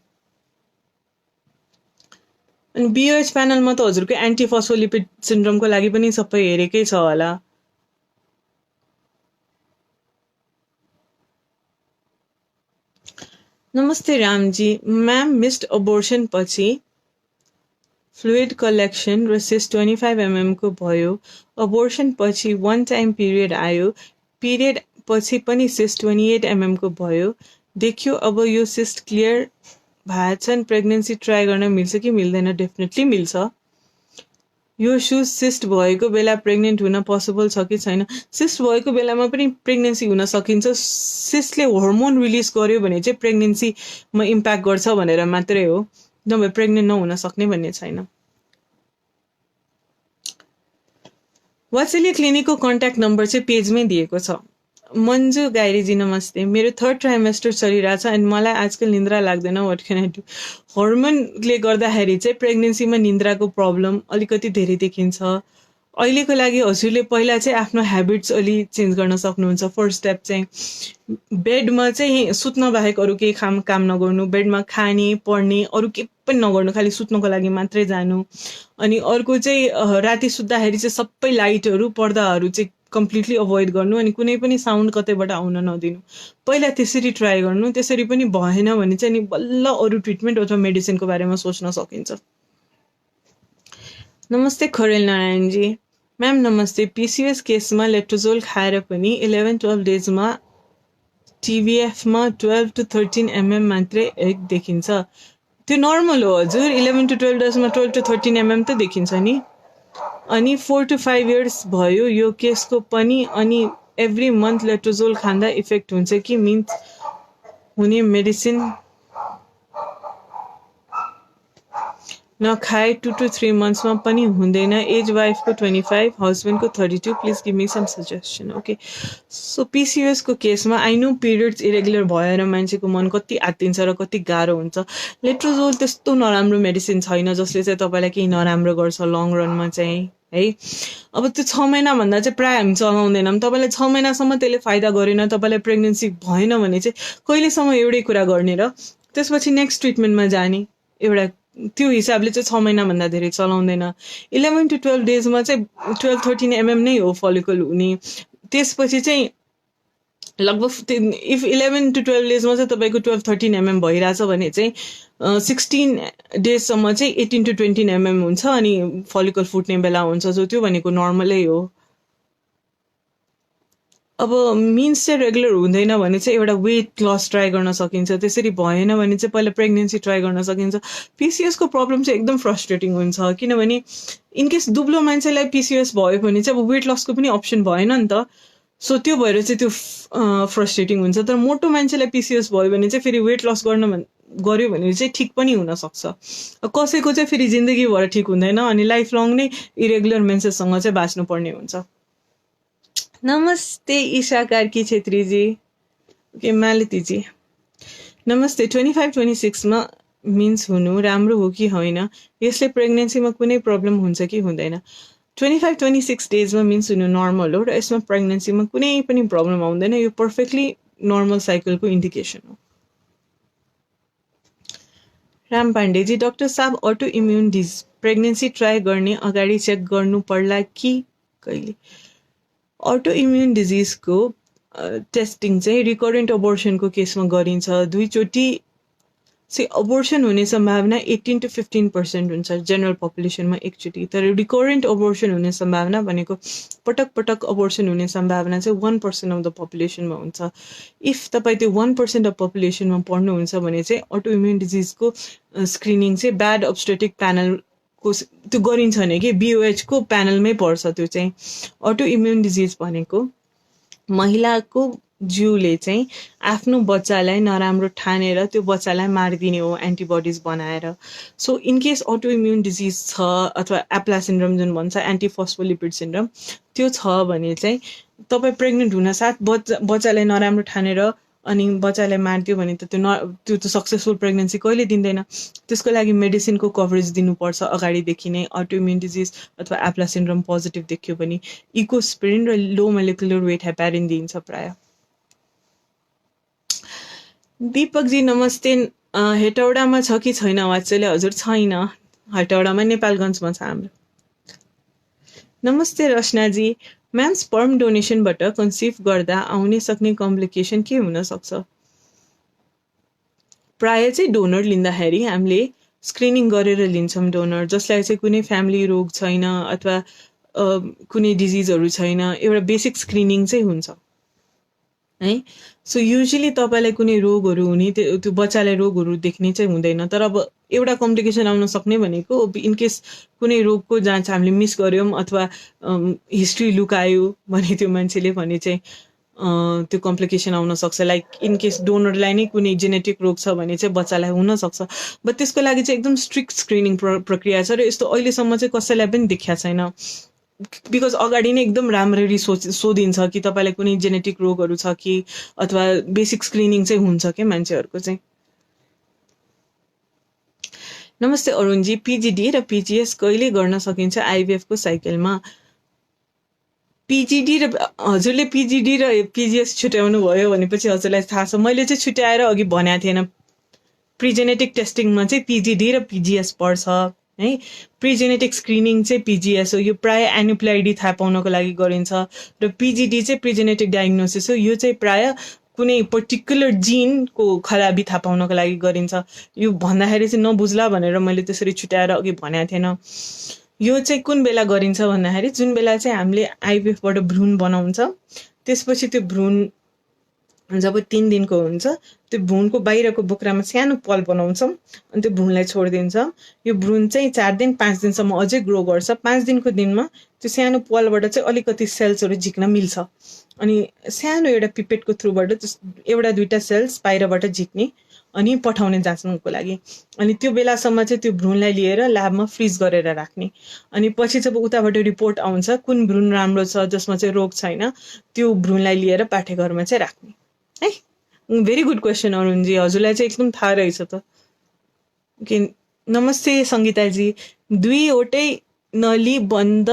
अनि बिओएच प्यानलमा त हजुरको एन्टिफोस्फोलिपिड सिन्ड्रोमको लागि पनि सबै हेरेकै छ होला। नमस्ते रामजी, म्याम मिस्ड अबोर्सन पछि फ्लुइड कलेक्सन र सिस्ट 25 mm को भयो। अबोर्सन पछि 1 टाइम पिरियड आयो, पिरियड पछि पनि सिस्ट 28 mm को भयो। देखियो अब यो सिस्ट क्लियर भएछन्, प्रेग्नेन्सी ट्राई गर्न मिल्छ कि मिल्दैन? डेफिनेटली मिल्छ। यो सिस्ट भएको बेला प्रेग्नेन्ट हुन पोसिबल छ कि छैन? सिस्ट भएको बेलामा पनि प्रेग्नेन्सी हुन सकिन्छ। सिस्टले हर्मोन रिलिज गर्यो भने चाहिँ प्रेग्नेन्सीमा इम्प्याक्ट गर्छ भनेर मात्रै हो, नभए प्रेग्नेन्ट नहुन सक्ने भन्ने छैन। वात्सल्य क्लिनिकको कन्ट्याक्ट नम्बर चाहिँ पेजमै दिएको छ। मन्जु गाइरीजी नमस्ते। मेरो थर्ड ट्राइमेस्टर चलिरहेछ अनि मलाई आजकल निन्द्रा लाग्दैन, व्हाट क्यान आई डु? हर्मोनले गर्दाखेरि चाहिँ प्रेग्नेन्सीमा निन्द्राको प्रब्लम अलिकति धेरै देखिन्छ। अहिलेको लागि हजुरले पहिला चाहिँ आफ्नो ह्याबिट्स अलि चेन्ज गर्न सक्नुहुन्छ। फर्स्ट स्टेप चाहिँ बेडमा चाहिँ सुत्न बाहेक अरू केही काम नगर्नु, बेडमा खाने पढ्ने अरू केही पनि नगर्नु, खालि सुत्नको लागि मात्रै जानु। अनि अर्को चाहिँ राति सुत्दाखेरि चाहिँ सबै लाइटहरू पर्दाहरू चाहिँ कम्प्लिटली अभोइड गर्नु अनि कुनै पनि साउन्ड कतैबाट आउन नदिनु। पहिला त्यसरी ट्राई गर्नु, त्यसरी पनि भएन भने चाहिँ नि बल्ल अरू ट्रिटमेन्ट अथवा मेडिसिनको बारेमा सोच्न सकिन्छ। नमस्ते खरेल नारायणजी। म्याम नमस्ते। पिसिएस केसमा लेट्रोजोल खाएर पनि 11-12 डेजमा टिबिएफमा 12 to 13 mm मात्रै एग देखिन्छ। त्यो नर्मल हो हजुर, 11 to 12 डेजमा 12 to 13 mm त देखिन्छ नि। अनि 4 to 5 years भयो यो केसको पनि। अनि एभ्री मन्थ लेट्रोजोल खाँदा इफेक्ट हुन्छ कि मिन्स हुने मेडिसिन नखाए 2 to 3 monthsमा पनि हुँदैन। एज वाइफको 25, हस्बेन्डको 32। Please give me some suggestion. Okay, so पिसिओएसको केसमा आई नो पिरियड्स इरेगुलर भएर मान्छेको मन कति आत्तिन्छ र कति गाह्रो हुन्छ। लेट्रोजोल त्यस्तो नराम्रो मेडिसिन छैन जसले चाहिँ तपाईँलाई केही नराम्रो गर्छ लङ रनमा चाहिँ है। अब त्यो 6 महिनाभन्दा चाहिँ प्रायः हामी चलाउँदैनौँ। तपाईँलाई 6 महिनासम्म त्यसले फाइदा गरेन, तपाईँलाई प्रेग्नेन्सी भएन भने चाहिँ कहिलेसम्म एउटै कुरा गर्ने र त्यसपछि नेक्स्ट ट्रिटमेन्टमा जाने एउटा त्यो हिसाबले चाहिँ 6 महिनाभन्दा धेरै चलाउँदैन। 11 to 12 डेजमा चाहिँ 12-13 mm नै हो फलिकल हुने। त्यसपछि चाहिँ लगभग इफ 11 to 12 डेजमा चाहिँ तपाईँको 12-13 mm भइरहेछ भने चाहिँ 16 डेजसम्म चाहिँ 18 to 20 mm हुन्छ अनि फलिकल फुट्ने बेला हुन्छ, जो त्यो भनेको नर्मलै हो। अब मिन्स चाहिँ रेगुलर हुँदैन भने चाहिँ एउटा वेट लस ट्राई गर्न सकिन्छ। त्यसरी भएन भने चाहिँ पहिला प्रेग्नेन्सी ट्राई गर्न सकिन्छ। पिसिएसको प्रब्लम चाहिँ एकदम फ्रस्ट्रेटिङ हुन्छ, किनभने इनकेस दुब्लो मान्छेलाई पिसिएस भयो भने चाहिँ अब वेट लसको पनि अप्सन भएन नि त। सो त्यो भएर चाहिँ त्यो फ्रस्ट्रेटिङ हुन्छ। तर मोटो मान्छेलाई पिसिएस भयो भने चाहिँ फेरि वेट लस गर्यो भने चाहिँ ठिक पनि हुनसक्छ। कसैको चाहिँ फेरि जिन्दगीभर ठिक हुँदैन अनि लाइफ लङ नै इरेगुलर मेन्सेससँग चाहिँ बाँच्नुपर्ने हुन्छ। नमस्ते ईशा कार्की छेत्रीजी। ओके, मालतीजी नमस्ते। 25-26मा मिन्स हुनु राम्रो हो कि होइन? यसले प्रेग्नेन्सीमा कुनै प्रब्लम हुन्छ कि हुँदैन? 25-26 डेजमा मिन्स हुनु नर्मल हो र यसमा प्रेग्नेन्सीमा कुनै पनि प्रब्लम आउँदैन। यो पर्फेक्टली नर्मल साइकलको इन्डिकेसन हो। राम पाण्डेजी, डाक्टर साहब अटो इम्युन प्रेग्नेन्सी ट्राई गर्ने अगाडि चेक गर्नु पर्ला कि कहिले? अटो इम्युन डिजिजको टेस्टिङ चाहिँ रिकरेन्ट अबोर्सनको केसमा गरिन्छ। 2 चोटि चाहिँ अबोर्सन हुने सम्भावना 18 to 15% हुन्छ जेनरल पपुलेसनमा एकचोटि। तर रिकरेन्ट अबोर्सन हुने सम्भावना भनेको पटक पटक अबोर्सन हुने सम्भावना चाहिँ 1% अफ द पपुलेसनमा हुन्छ। इफ तपाईँ त्यो 1% अफ पपुलेसनमा पढ्नुहुन्छ भने चाहिँ अटो इम्युन डिजिजको स्क्रिनिङ चाहिँ ब्याड अब्स्टेटिक प्यानल त्यो गरिन्छ भने कि बिओएचको प्यानलमै पर्छ। त्यो चाहिँ अटो इम्युन डिजिज भनेको महिलाको जिउले चाहिँ आफ्नो बच्चालाई नराम्रो ठानेर त्यो बच्चालाई मारिदिने हो एन्टिबडिज बनाएर। So in case auto immune disease छ अथवा एप्ला सिन्ड्रोम जुन भन्छ एन्टिफोस्फोलिपिड सिन्ड्रोम त्यो छ भने चाहिँ तपाईँ प्रेग्नेन्ट हुनसाथ बच्चालाई नराम्रो ठानेर अनि बच्चालाई मारिदियो भने त त्यो त सक्सेसफुल प्रेग्नेन्सी कहिले दिँदैन। त्यसको लागि मेडिसिनको कभरेज दिनुपर्छ अगाडिदेखि नै। अटो इम्युन डिजिज अथवा एप्ला सिन्ड्रोम पोजिटिभ देखियो भने इकोस्पिरिन र लो मोलिकुलर वेट हेपारिन दिइन्छ प्रायः। दीपकजी नमस्ते। हेटौडामा छ कि छैन वात्सल्य? हजुर छैन, हेटौडामा नेपालगञ्जमा छ हाम्रो। नमस्ते रचनाजी। म्याम स्पर्म डोनेसनबाट कन्सिभ गर्दा आउन सक्ने कम्प्लिकेसन के हुन सक्छ? प्राय चाहिँ डोनर लिँदाखेरि हामीले स्क्रिनिङ गरेर लिन्छौँ डोनर, जसलाई चाहिँ कुनै फ्यामिली रोग छैन अथवा कुनै डिजिजहरू छैन। एउटा बेसिक स्क्रिनिङ चाहिँ हुन्छ है। सो युजली तपाईँलाई कुनै रोगहरू हुने त्यो बच्चालाई रोगहरू देख्ने चाहिँ हुँदैन। तर अब एउटा कम्प्लिकेसन आउन सक्ने भनेको इनकेस कुनै रोगको जाँच हामीले मिस गऱ्यौँ अथवा हिस्ट्री लुकायो भने त्यो मान्छेले भने चाहिँ त्यो कम्प्लिकेसन आउन सक्छ। लाइक इनकेस डोनरलाई नै कुनै जेनेटिक रोग छ भने चाहिँ बच्चालाई हुनसक्छ। बट त्यसको लागि चाहिँ एकदम स्ट्रिक्ट स्क्रिनिङ प्रक्रिया छ र यस्तो अहिलेसम्म चाहिँ कसैलाई पनि देखिया छैन। बिकज अगाडि नै एकदम राम्ररी सोधिन्छ कि तपाईँलाई कुनै जेनेटिक रोगहरू छ कि अथवा बेसिक स्क्रिनिङ चाहिँ हुन्छ कि मान्छेहरूको चाहिँ। नमस्ते अरुणजी, पिजिडी र पिजिएस कहिले गर्न सकिन्छ आइभीएफको साइकलमा? पिजिडी र हजुरले पिजिडी र पिजिएस छुट्याउनु भयो भनेपछि हजुरलाई थाहा छ। मैले चाहिँ छुट्याएर अघि भनेको थिएन। प्रिजेनेटिक टेस्टिङमा चाहिँ पिजिडी र पिजिएस पर्छ है। प्रिजेनेटिक स्क्रिनिङ चाहिँ पिजिएस हो। यो प्राय एन्युप्लाइडी थाहा पाउनको लागि गरिन्छ र पिजिडी चाहिँ प्रिजेनेटिक डायग्नोसिस हो। यो चाहिँ प्राय कुनै पर्टिकुलर जिनको खराबी थाहा पाउनको लागि गरिन्छ। यो भन्दाखेरि चाहिँ नबुझ्ला भनेर मैले त्यसरी छुट्याएर अघि भनेको थिएन। यो चाहिँ कुन बेला गरिन्छ भन्दाखेरि जुन बेला चाहिँ हामीले आइभीएफबाट भ्रूण बनाउँछ, त्यसपछि त्यो भ्रूण जब 3 दिनको हुन्छ त्यो भ्रूणको बाहिरको बोक्रामा सानो पल बनाउँछौँ अनि त्यो भ्रूणलाई छोडिदिन्छ। यो भ्रूण चाहिँ 4 दिन 5 दिनसम्म अझै ग्रो गर्छ। 5 दिनको दिनमा त्यो सानो पलबाट चाहिँ अलिकति सेल्सहरू झिक्न मिल्छ अनि सानो एउटा पिपेटको थ्रुबाट एउटा दुईटा सेल्स बाहिरबाट झिक्ने अनि पठाउने जाँच्नको लागि। अनि त्यो बेलासम्म चाहिँ त्यो भ्रूणलाई लिएर ल्याबमा फ्रिज गरेर राख्ने। अनि पछि जब उताबाट रिपोर्ट आउँछ कुन भ्रूण राम्रो छ जसमा चाहिँ रोग छैन त्यो भ्रूणलाई लिएर पाठेघरमा चाहिँ राख्ने है। भेरी गुड क्वेसन अरुणजी, हजुरलाई चाहिँ एकदम थाहा रहेछ त। ओके, नमस्ते सङ्गीताजी। 2वटै नली बन्द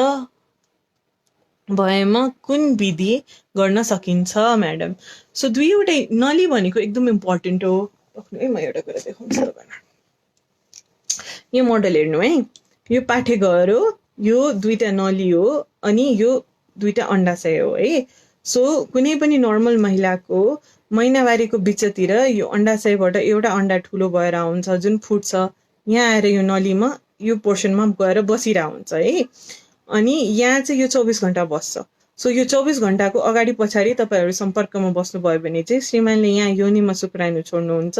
भएमा कुन विधि गर्न सकिन्छ म्याडम? सो 2वटै नली भनेको एकदम इम्पोर्टेन्ट हो। है म एउटा कुरा देखाउँछु तपाईँलाई। यो मोडल हेर्नु है, यो पाठेघर हो, यो 2टा नली हो अनि यो 2टा अण्डाशय हो है। सो कुनै पनि नर्मल महिलाको महिनावारीको बिचतिर यो अण्डाशयबाट एउटा अण्डा ठुलो भएर आउँछ जुन फुट्छ। यहाँ आएर यो नलीमा यो पोर्सनमा गएर बसिरहेको हुन्छ है। अनि यहाँ चाहिँ यो 24 घण्टा बस्छ। सो यो 24 घण्टाको अगाडि पछाडि तपाईँहरू सम्पर्कमा बस्नुभयो भने चाहिँ श्रीमानले यहाँ योनिमा शुक्राणु छोड्नुहुन्छ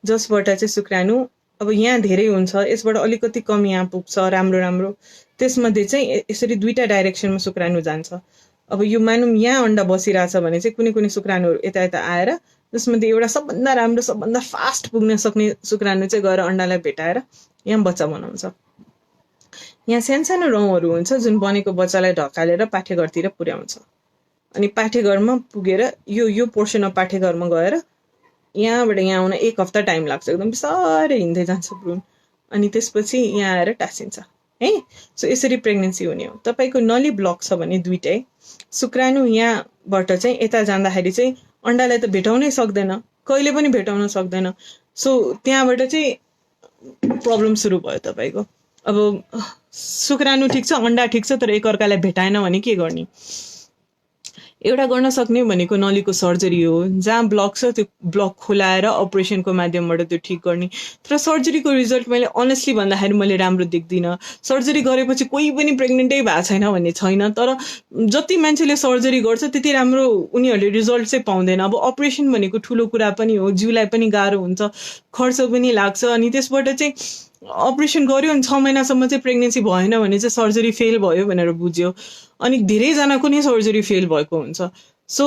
जसबाट चाहिँ शुक्राणु अब यहाँ धेरै हुन्छ, यसबाट अलिकति कम यहाँ पुग्छ राम्रो। त्यसमध्ये चाहिँ यसरी 2टा डाइरेक्सनमा शुक्राणु जान्छ। अब यो मानौँ यहाँ अण्डा बसिरहेछ भने चाहिँ कुनै शुक्राणुहरू यता आएर जसमध्ये एउटा सबभन्दा राम्रो सबभन्दा फास्ट पुग्न सक्ने शुक्राणु चाहिँ गएर अण्डालाई भेटाएर यहाँ बच्चा बनाउँछ। यहाँ सानो रौँहरू हुन्छ जुन बनेको बच्चालाई ढकालेर पाठेघरतिर पुर्याउँछ। अनि पाठेघरमा पुगेर यो पोर्सन अफ पाठेघरमा गएर यहाँबाट यहाँ आउन 1 हप्ता टाइम लाग्छ। एकदम बिस्तारै हिँड्दै जान्छ भ्रूण अनि त्यसपछि यहाँ आएर टाँसिन्छ है। सो यसरी प्रेग्नेन्सी हुने हो। तपाईँको नली ब्लक छ भने 2टै शुक्राणु यहाँबाट चाहिँ यता जाँदाखेरि चाहिँ अण्डालाई त भेटाउनै सक्दैन, कहिले पनि भेटाउन सक्दैन। सो त्यहाँबाट चाहिँ प्रब्लम सुरु भयो तपाईँको। अब शुक्राणु ठिक छ, अण्डा ठिक छ, तर एकअर्कालाई भेटाएन भने के गर्ने? एउटा गर्न सक्ने भनेको नलीको सर्जरी हो। जहाँ ब्लक छ त्यो ब्लक खोलाएर अपरेसनको माध्यमबाट त्यो ठिक गर्ने। तर सर्जरीको रिजल्ट मैले अनेस्टली भन्दाखेरि मैले राम्रो देख्दिनँ। सर्जरी गरेपछि कोही पनि प्रेग्नेन्टै भएको छैन भन्ने छैन, तर जति मान्छेले सर्जरी गर्छ त्यति राम्रो उनीहरूले रिजल्ट चाहिँ पाउँदैन। अब अपरेसन भनेको ठुलो कुरा पनि हो, जिउलाई पनि गाह्रो हुन्छ, खर्च पनि लाग्छ। अनि त्यसबाट चाहिँ अपरेसन गर्यो अनि 6 महिनासम्म चाहिँ प्रेग्नेन्सी भएन भने चाहिँ सर्जरी फेल भयो भनेर बुझ्यो। अनि धेरैजनाको नै सर्जरी फेल भएको हुन्छ। सो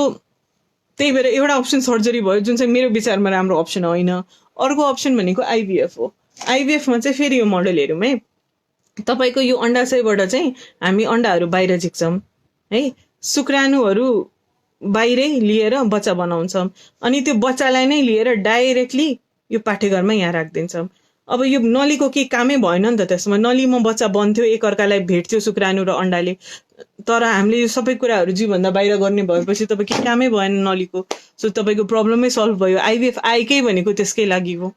त्यही भएर एउटा अप्सन सर्जरी भयो जुन चाहिँ मेरो विचारमा राम्रो अप्सन होइन। अर्को अप्सन भनेको आइभीएफ हो। आइभीएफमा चाहिँ फेरि यो मोडल हेरौँ है। तपाईँको यो अण्डाशयबाट चाहिँ हामी अण्डाहरू बाहिर झिक्छौँ है, शुक्राणुहरू बाहिरै लिएर बच्चा बनाउँछौँ अनि त्यो बच्चालाई नै लिएर डाइरेक्टली यो पाठेघरमा यहाँ राखिदिन्छौँ। अब यो नलीको केही कामै भएन नि त। त्यसमा नलीमा बच्चा बन्थ्यो, एकअर्कालाई भेट्थ्यो शुक्राणु र अण्डाले, तर हामीले यो सबै कुराहरू जीवभन्दा बाहिर गर्ने भएपछि तपाईँ केही कामै भएन नलीको। सो तपाईँको प्रब्लमै सल्भ भयो। आइभीएफ आएकै भनेको त्यसकै लागि हो।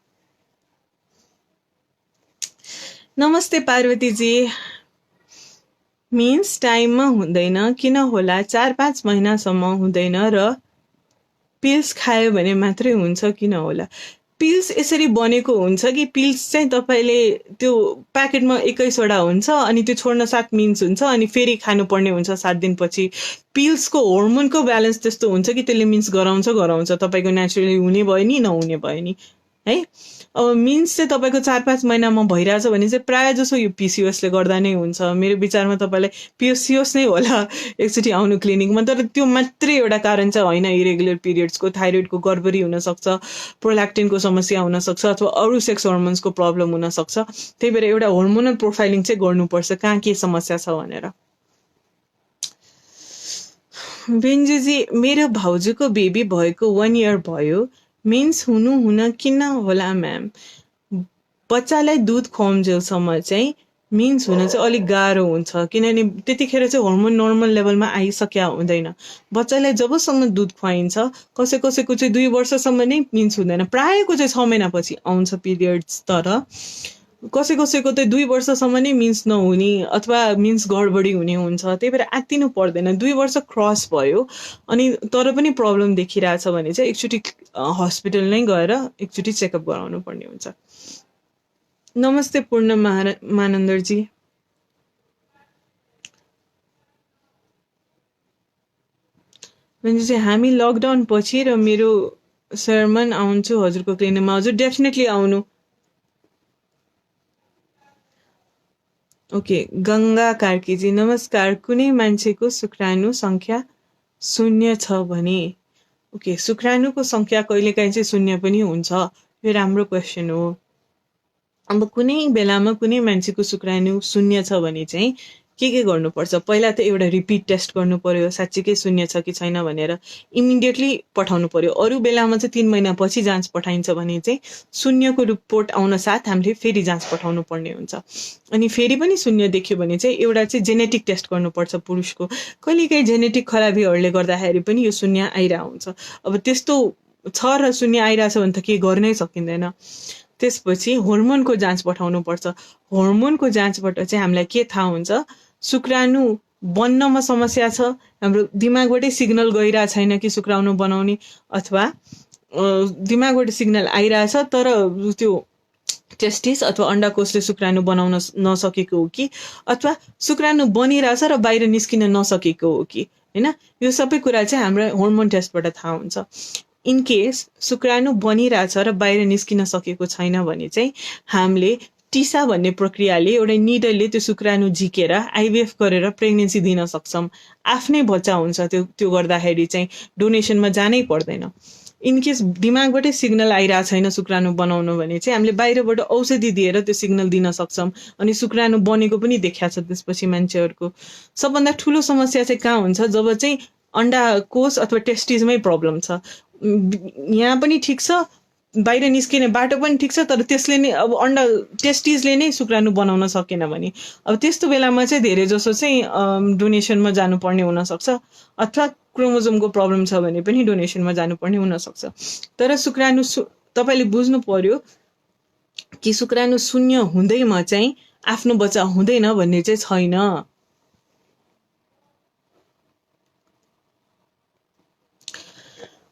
नमस्ते पार्वतीजी। मिन्स टाइममा हुँदैन किन होला? 4-5 महिनासम्म हुँदैन र पिल्स खायो भने मात्रै हुन्छ किन होला? पिल्स यसरी बनेको हुन्छ कि पिल्स चाहिँ तपाईँले त्यो प्याकेटमा 21वटा हुन्छ अनि त्यो छोड्न 7 मिन्स हुन्छ अनि फेरि खानुपर्ने हुन्छ 7 दिनपछि। पिल्सको होर्मोनको ब्यालेन्स त्यस्तो हुन्छ कि त्यसले मिन्स गराउँछ तपाईँको नेचुरली हुने भयो नि नहुने भयो नि है। अब मिन्स चाहिँ तपाईँको 4-5 महिनामा भइरहेछ भने चाहिँ प्रायः जसो यो पिसिओसले गर्दा नै हुन्छ। मेरो विचारमा तपाईँलाई पिसिओस नै होला एकचोटि आउनु क्लिनिकमा। तर त्यो मात्रै एउटा कारण चाहिँ होइन। इरेगुलर पिरियड्सको, थाइरोइडको गडबडी हुनसक्छ, प्रोल्याक्टिनको समस्या हुनसक्छ अथवा अरू सेक्स हर्मोन्सको प्रब्लम हुनसक्छ। त्यही भएर एउटा होर्मोनल प्रोफाइलिङ चाहिँ गर्नुपर्छ कहाँ के समस्या छ भनेर। बेन्जुजी, मेरो भाउजूको बेबी भएको 1 इयर भयो। मिन्स हुन किन होला म्याम? बच्चालाई दुध खुवाउन्जेलसम्म चाहिँ मिन्स हुन चाहिँ अलिक गाह्रो हुन्छ, किनभने त्यतिखेर चाहिँ हर्मोन नर्मल लेभलमा आइसक्या हुँदैन। बच्चालाई जबसम्म दुध खुवाइन्छ, कसैको चाहिँ 2 वर्षसम्म नै मिन्स हुँदैन, प्रायःको चाहिँ 6 महिनापछि आउँछ पिरियड्स। तर कसैको चाहिँ 2 वर्षसम्म नै मिन्स नहुने अथवा मिन्स गडबडी हुने हुन्छ। त्यही भएर आत्तिनु पर्दैन। 2 वर्ष क्रस भयो अनि तर पनि प्रब्लम देखिरहेछ भने चाहिँ एकचोटि हस्पिटल नै गएर एकचोटि चेकअप गराउनु पर्ने हुन्छ। नमस्ते पूर्ण मानन्दरजी। भने चाहिँ हामी लकडाउन पछि र मेरो शर्मन आउँछु हजुरको क्लिनिकमा। हजुर डेफिनेटली आउनु। ओके, गङ्गा कार्कीजी नमस्कार। कुनै मान्छेको शुक्राणु सङ्ख्या 0 छ भने, ओके, शुक्राणुको सङ्ख्या कहिलेकाहीँ चाहिँ 0 पनि हुन्छ। यो राम्रो क्वेसन हो। अब कुनै बेलामा कुनै मान्छेको शुक्राणु 0 छ भने चाहिँ के गर्नुपर्छ? पहिला त एउटा रिपिट टेस्ट गर्नु पर्यो, साँच्चीकै 0 छ कि छैन भनेर इमिडिएटली पठाउनु पर्यो। अरू बेलामा चाहिँ 3 महिनापछि जाँच पठाइन्छ भने चाहिँ 0को रिपोर्ट आउन साथ हामीले फेरि जाँच पठाउनु पर्ने हुन्छ। अनि फेरि पनि 0 देख्यो भने चाहिँ एउटा चाहिँ जेनेटिक टेस्ट गर्नुपर्छ पुरुषको। कहिलेकाहीँ जेनेटिक खराबीहरूले गर्दाखेरि पनि यो 0 आइरहेको हुन्छ। अब त्यस्तो छ र 0 आइरहेछ भने त के गर्नै सकिँदैन। त्यसपछि होर्मोनको जाँच पठाउनुपर्छ। होर्मोनको जाँचबाट चाहिँ हामीलाई के थाहा हुन्छ? शुक्राणु बन्नमा समस्या छ, हाम्रो दिमागबाटै सिग्नल गइरहेको छैन कि शुक्राणु बनाउने, अथवा दिमागबाट सिग्नल आइरहेछ तर त्यो टेस्टिस अथवा अण्डाकोषले शुक्राणु बनाउन नसकेको हो कि, अथवा शुक्राणु बनिरहेछ र बाहिर निस्किन नसकेको हो कि, होइन? यो सबै कुरा चाहिँ हाम्रो होर्मोन टेस्टबाट थाहा हुन्छ। इन केस शुक्राणु बनिरहेछ र बाहिर निस्किन सकेको छैन भने चाहिँ हामीले टिसा भन्ने प्रक्रियाले एउटा निडलले त्यो शुक्राणु झिकेर आइभीएफ गरेर प्रेग्नेन्सी दिन सक्छौँ। आफ्नै बच्चा हुन्छ त्यो गर्दाखेरि चाहिँ डोनेसनमा जानै पर्दैन। इनकेस दिमागबाटै सिग्नल आइरहेको छैन शुक्राणु बनाउनु भने चाहिँ हामीले बाहिरबाट औषधि दिएर त्यो सिग्नल दिन सक्छौँ अनि शुक्राणु बनेको पनि देखिएको छ। त्यसपछि मान्छेहरूको सबभन्दा ठुलो समस्या चाहिँ कहाँ हुन्छ? जब चाहिँ अण्डाकोष अथवा टेस्टिसमै प्रब्लम छ। यहाँ पनि ठिक छ, बाहिर निस्किने बाटो पनि ठिक छ, तर त्यसले नै अब टेस्टिसले नै शुक्राणु बनाउन सकेन भने अब त्यस्तो बेलामा चाहिँ धेरै जसो चाहिँ डोनेसनमा जानुपर्ने हुनसक्छ, अथवा क्रोमोजोमको प्रब्लम छ भने पनि डोनेसनमा जानुपर्ने हुनसक्छ। तर शुक्राणु तपाईँले बुझ्नु पर्यो कि शुक्राणु 0 हुँदैमा चाहिँ आफ्नो बच्चा हुँदैन भन्ने चाहिँ छैन।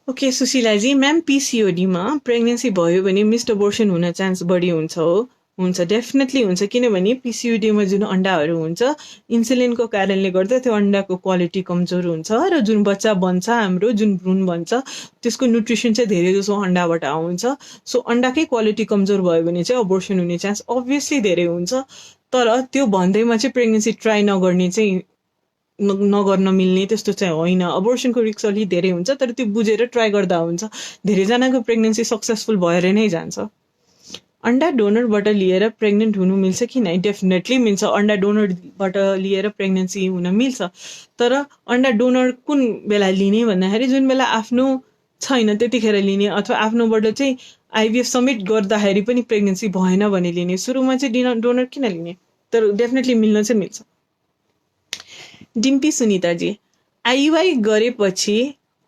ओके सुशीलाजी, म्याम पिसिओडीमा प्रेग्नेन्सी भयो भने मिस्ड अबोर्सन हुन चान्स बढी हुन्छ हो? हुन्छ, डेफिनेटली हुन्छ। किनभने पिसिओडीमा जुन अन्डाहरू हुन्छ इन्सुलिनको कारणले गर्दा त्यो अन्डाको क्वालिटी कमजोर हुन्छ र जुन बच्चा बन्छ हाम्रो जुन भ्रूण बन्छ त्यसको न्युट्रिसन चाहिँ धेरै जसो अन्डाबाट आउँछ। सो अन्डाकै क्वालिटी कमजोर भयो भने चाहिँ अबोर्सन हुने चान्स अभियसली धेरै हुन्छ। तर त्यो भन्दैमा चाहिँ प्रेग्नेन्सी ट्राई नगर्ने चाहिँ नगर्न मिल्ने त्यस्तो चाहिँ होइन। अबोर्सनको रिस्क अलिक धेरै हुन्छ तर त्यो बुझेर ट्राई गर्दा हुन्छ। धेरैजनाको प्रेग्नेन्सी सक्सेसफुल भएर नै जान्छ। अन्डा डोनरबाट लिएर प्रेग्नेन्ट हुनु मिल्छ कि नै? डेफिनेटली मिल्छ। अन्डा डोनरबाट लिएर प्रेग्नेन्सी हुन मिल्छ। तर अन्डा डोनर कुन बेला लिने भन्दाखेरि जुन बेला आफ्नो छैन त्यतिखेर लिने, अथवा आफ्नोबाट चाहिँ आइभीएफ समेत गर्दाखेरि पनि प्रेग्नेन्सी भएन भने लिने। सुरुमा चाहिँ डोनर किन लिने? तर डेफिनेटली मिल्न चाहिँ मिल्छ। डिम्पी सुनिताजी, आइयुआई गरेपछि